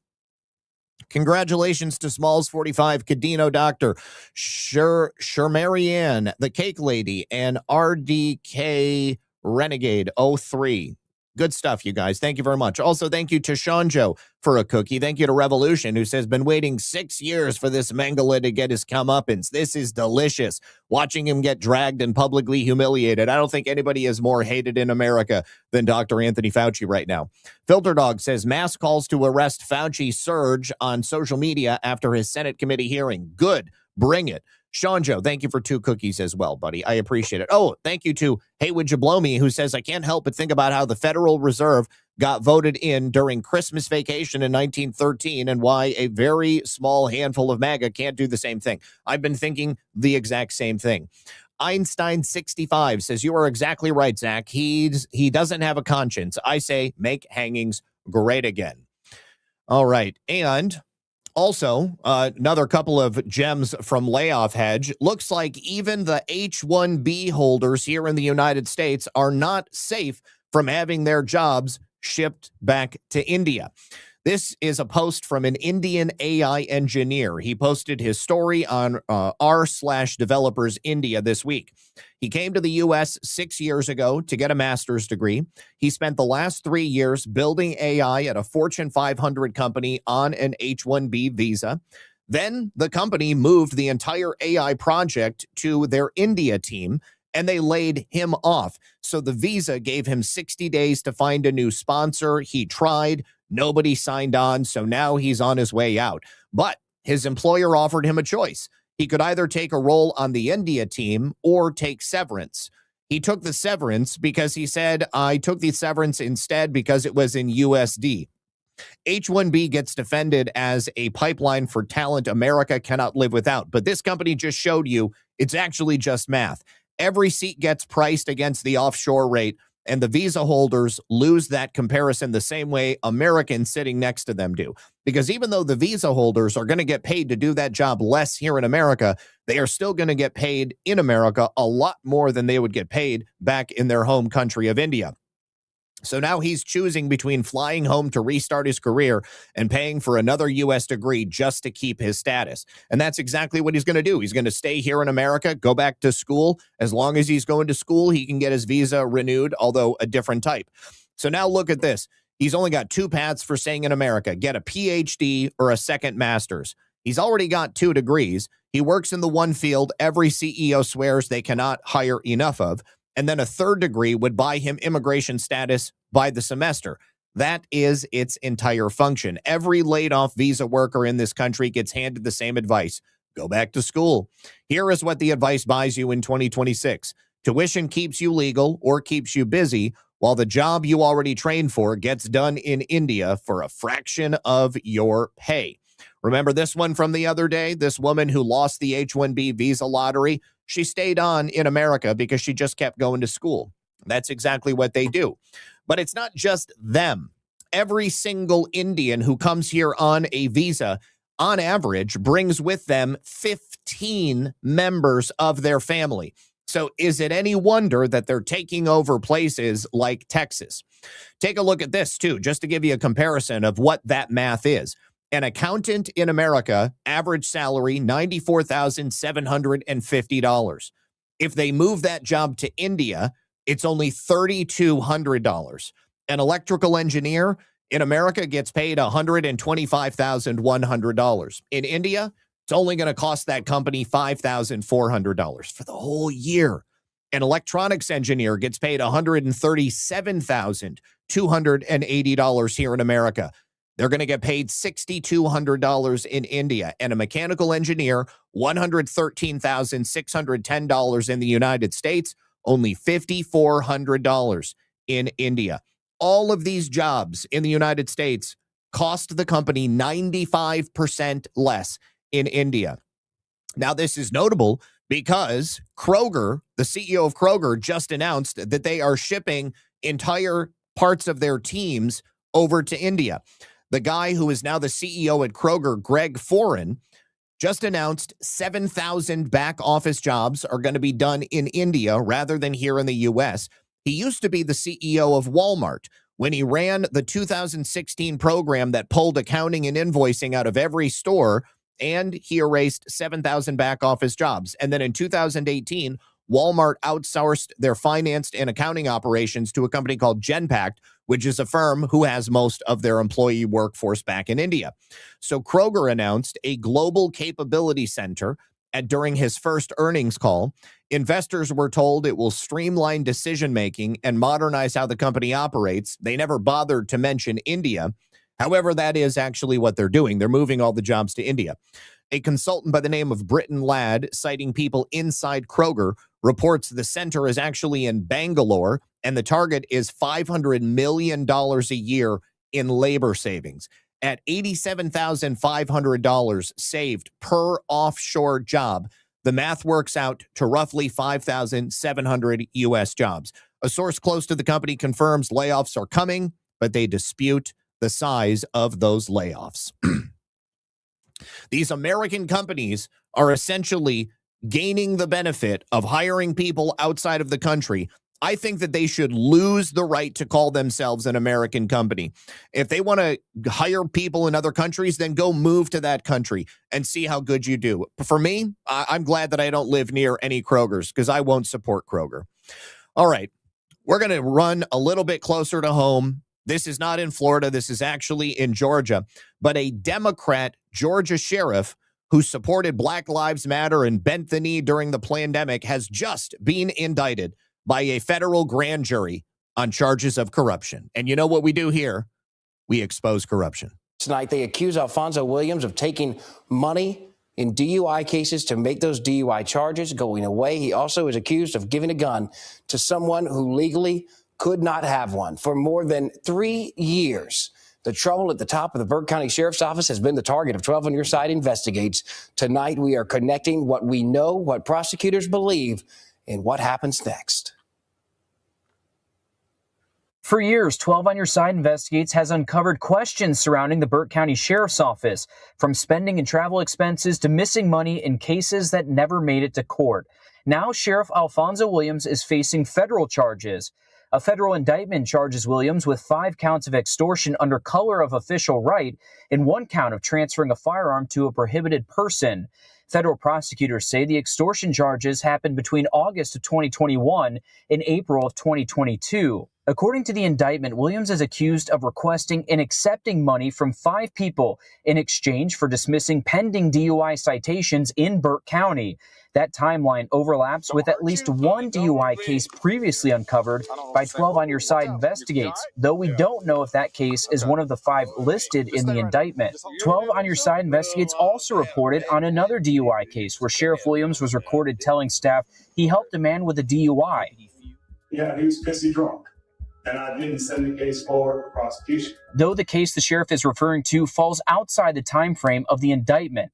Congratulations to Smalls45, Cadino Doctor, Marianne, the Cake Lady, and RDK Renegade 03. Good stuff, you guys. Thank you very much. Also, thank you to Seanjo for a cookie. Thank you to Revolution, who says, been waiting 6 years for this Mengele to get his comeuppance. This is delicious. Watching him get dragged and publicly humiliated. I don't think anybody is more hated in America than Dr. Anthony Fauci right now. Filter Dog says, mass calls to arrest Fauci surge on social media after his Senate committee hearing. Good. Bring it. Seanjo, thank you for 2 cookies as well, buddy. I appreciate it. Oh, thank you to Hey Would You Blow Me, who says, I can't help but think about how the Federal Reserve got voted in during Christmas vacation in 1913 and why a very small handful of MAGA can't do the same thing. I've been thinking the exact same thing. Einstein65 says, you are exactly right, Zach. He doesn't have a conscience. I say make hangings great again. All right. And also, another couple of gems from Layoff Hedge. Looks like even the H-1B holders here in the United States are not safe from having their jobs shipped back to India. This is a post from an Indian AI engineer. He posted his story on r/developers India this week. He came to the U.S. 6 years ago to get a master's degree. He spent the last 3 years building AI at a Fortune 500 company on an H-1B visa. Then the company moved the entire AI project to their India team, and they laid him off. So the visa gave him 60 days to find a new sponsor. He tried. Nobody signed on, so now he's on his way out. But his employer offered him a choice. He could either take a role on the India team or take severance. He took the severance because he said, I took the severance instead because it was in USD. H-1B gets defended as a pipeline for talent America cannot live without. But this company just showed you it's actually just math. Every seat gets priced against the offshore rate, and the visa holders lose that comparison the same way Americans sitting next to them do. Because even though the visa holders are going to get paid to do that job less here in America, they are still going to get paid in America a lot more than they would get paid back in their home country of India. So now he's choosing between flying home to restart his career and paying for another U.S. degree just to keep his status. And that's exactly what he's going to do. He's going to stay here in America, go back to school. As long as he's going to school, he can get his visa renewed, although a different type. So now look at this. He's only got 2 paths for staying in America. Get a PhD or a second master's. He's already got 2 degrees. He works in the one field every CEO swears they cannot hire enough of. And then a 3rd degree would buy him immigration status by the semester. That is its entire function. Every laid-off visa worker in this country gets handed the same advice. Go back to school. Here is what the advice buys you in 2026. Tuition keeps you legal or keeps you busy, while the job you already trained for gets done in India for a fraction of your pay. Remember this one from the other day? This woman who lost the H-1B visa lottery? She stayed on in America because she just kept going to school. That's exactly what they do. But it's not just them. Every single Indian who comes here on a visa, on average, brings with them 15 members of their family. So is it any wonder that they're taking over places like Texas? Take a look at this, too, just to give you a comparison of what that math is. An accountant in America, average salary, $94,750. If they move that job to India, it's only $3,200. An electrical engineer in America gets paid $125,100. In India, it's only going to cost that company $5,400 for the whole year. An electronics engineer gets paid $137,280 here in America. They're going to get paid $6,200 in India, and a mechanical engineer, $113,610 in the United States, only $5,400 in India. All of these jobs in the United States cost the company 95% less in India. Now, this is notable because Kroger, the CEO of Kroger, just announced that they are shipping entire parts of their teams over to India. The guy who is now the CEO at Kroger, Greg Foran, just announced 7,000 back office jobs are going to be done in India rather than here in the U.S. He used to be the CEO of Walmart when he ran the 2016 program that pulled accounting and invoicing out of every store, and he erased 7,000 back office jobs. And then in 2018, Walmart outsourced their finance and accounting operations to a company called Genpact, which is a firm who has most of their employee workforce back in India. So Kroger announced a global capability center during his first earnings call. Investors were told it will streamline decision-making and modernize how the company operates. They never bothered to mention India. However, that is actually what they're doing. They're moving all the jobs to India. A consultant by the name of Britton Ladd, citing people inside Kroger, reports the center is actually in Bangalore, and the target is $500 million a year in labor savings. At $87,500 saved per offshore job, the math works out to roughly 5,700 U.S. jobs. A source close to the company confirms layoffs are coming, but they dispute the size of those layoffs. These American companies are essentially gaining the benefit of hiring people outside of the country. I think that they should lose the right to call themselves an American company. If they want to hire people in other countries, then go move to that country and see how good you do. For me, I'm glad that I don't live near any Krogers because I won't support Kroger. All right, we're going to run a little bit closer to home. This is not in Florida. This is actually in Georgia. But a Democrat Georgia sheriff who supported Black Lives Matter and bent the knee during the pandemic has just been indicted by a federal grand jury on charges of corruption. And you know what we do here? We expose corruption. Tonight, they accuse Alfonso Williams of taking money in DUI cases to make those DUI charges going away. He also is accused of giving a gun to someone who legally could not have one for more than 3 years. The trouble at the top of the Burke County Sheriff's Office has been the target of 12 on Your Side Investigates. Tonight, we are connecting what we know, what prosecutors believe, and what happens next. For years, 12 on Your Side Investigates has uncovered questions surrounding the Burke County Sheriff's Office, from spending and travel expenses to missing money in cases that never made it to court. Now, Sheriff Alfonso Williams is facing federal charges. A federal indictment charges Williams with 5 counts of extortion under color of official right and 1 count of transferring a firearm to a prohibited person. Federal prosecutors say the extortion charges happened between August of 2021 and April of 2022. According to the indictment, Williams is accused of requesting and accepting money from 5 people in exchange for dismissing pending DUI citations in Burke County. That timeline overlaps with at least 1 DUI case previously uncovered by 12 on Your Side Investigates, though we don't know if that case is one of the 5 listed in the indictment. 12 on Your Side Investigates also reported on another DUI case where Sheriff Williams was recorded telling staff he helped a man with a DUI. Yeah, he was pissy drunk, and I didn't send the case forward for prosecution. Though the case the sheriff is referring to falls outside the time frame of the indictment.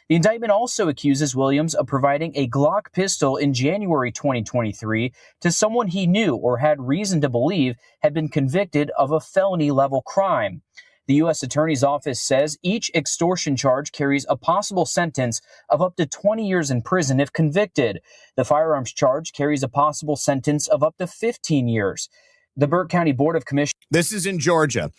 The indictment also accuses Williams of providing a Glock pistol in January 2023 to someone he knew or had reason to believe had been convicted of a felony-level crime. The U.S. Attorney's Office says each extortion charge carries a possible sentence of up to 20 years in prison if convicted. The firearms charge carries a possible sentence of up to 15 years. The Burke County Board of Commissioners. This is in Georgia.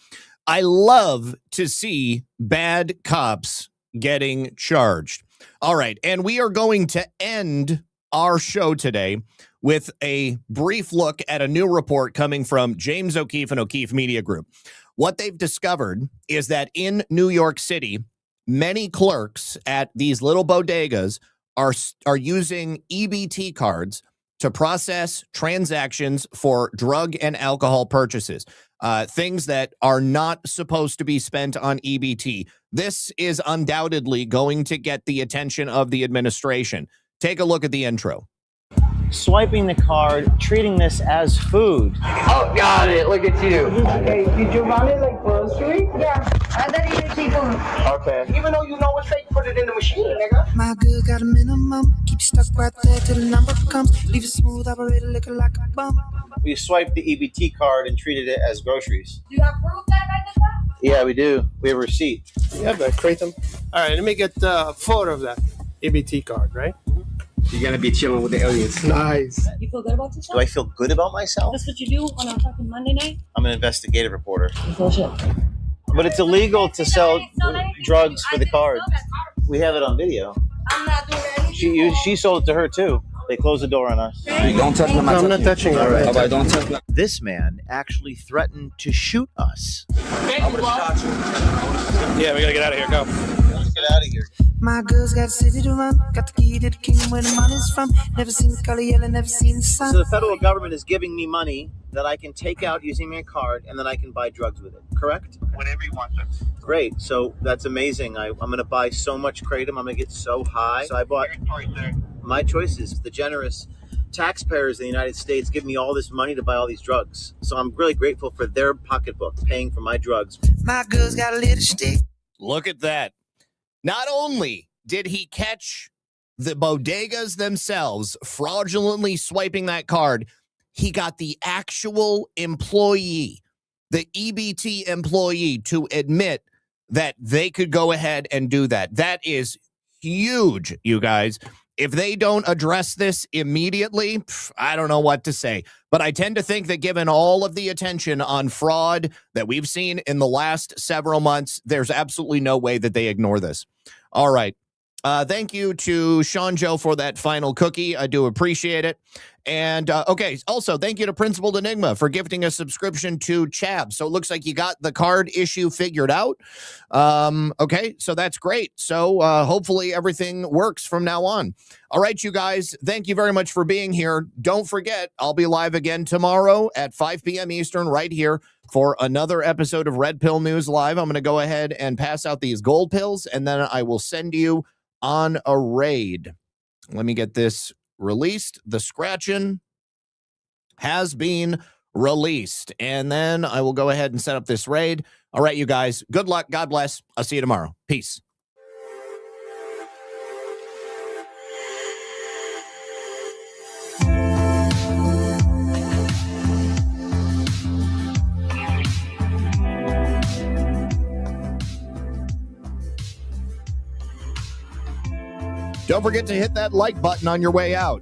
I love to see bad cops getting charged. All right, and we are going to end our show today with a brief look at a new report coming from James O'Keefe and O'Keefe Media Group. What they've discovered is that in New York City, many clerks at these little bodegas are using EBT cards to process transactions for drug and alcohol purchases. things that are not supposed to be spent on EBT. This is undoubtedly going to get the attention of the administration. Take a look at the intro. Swiping the card, treating this as food. Oh, got it. Look at you. Hey, did you run it like grocery? Yeah, I thought you did people. Okay. Even though you know it's fake, put it in the machine, nigga. My good got a minimum. Keep stuck right there till the number comes. Leave it smooth, operator looking like a bum. We swiped the EBT card and treated it as groceries. Do you have proof that I did that? Yeah, we do. We have a receipt. You have that, Kratom? All right, let me get a photo of that EBT card, right? You're gonna be chilling with the aliens. Nice. You feel good about yourself? Do I feel good about myself? That's what you do on a fucking Monday night? I'm an investigative reporter. Bullshit. But it's illegal to sell drugs for the card. We have it on video. I'm not doing anything. She sold it to her too. They closed the door on us. Don't touch them. I'm not touching it. All right. All right, don't touch them. This man actually threatened to shoot us. Yeah, we gotta get out of here. Go. Let's get out of here. My girl's got a city to run. Got the key to the kingdom where the money's from. Never seen the color yellow, never seen the sun. So the federal government is giving me money that I can take out using my card and then I can buy drugs with it, correct? Whatever you want, sir. Great. So that's amazing. I'm going to buy so much Kratom. I'm going to get so high. So I bought my choices. The generous taxpayers in the United States give me all this money to buy all these drugs. So I'm really grateful for their pocketbook paying for my drugs. My girl's got a little stick. Look at that. Not only did he catch the bodegas themselves fraudulently swiping that card, he got the actual employee, the EBT employee, to admit that they could go ahead and do that. That is huge, you guys. If they don't address this immediately, I don't know what to say. But I tend to think that given all of the attention on fraud that we've seen in the last several months, there's absolutely no way that they ignore this. All right. Thank you to Sean Joe for that final cookie. I do appreciate it. And, okay, also, thank you to Principled Enigma for gifting a subscription to Chab. So it looks like you got the card issue figured out. Okay, so that's great. So hopefully everything works from now on. All right, you guys, thank you very much for being here. Don't forget, I'll be live again tomorrow at 5 p.m. Eastern right here for another episode of Red Pill News Live. I'm going to go ahead and pass out these gold pills, and then I will send you on a raid. Let me get this released. The scratching has been released, and then I will go ahead and set up this raid. All right, you guys, good luck. God bless. I'll see you tomorrow. Peace. Don't forget to hit that like button on your way out.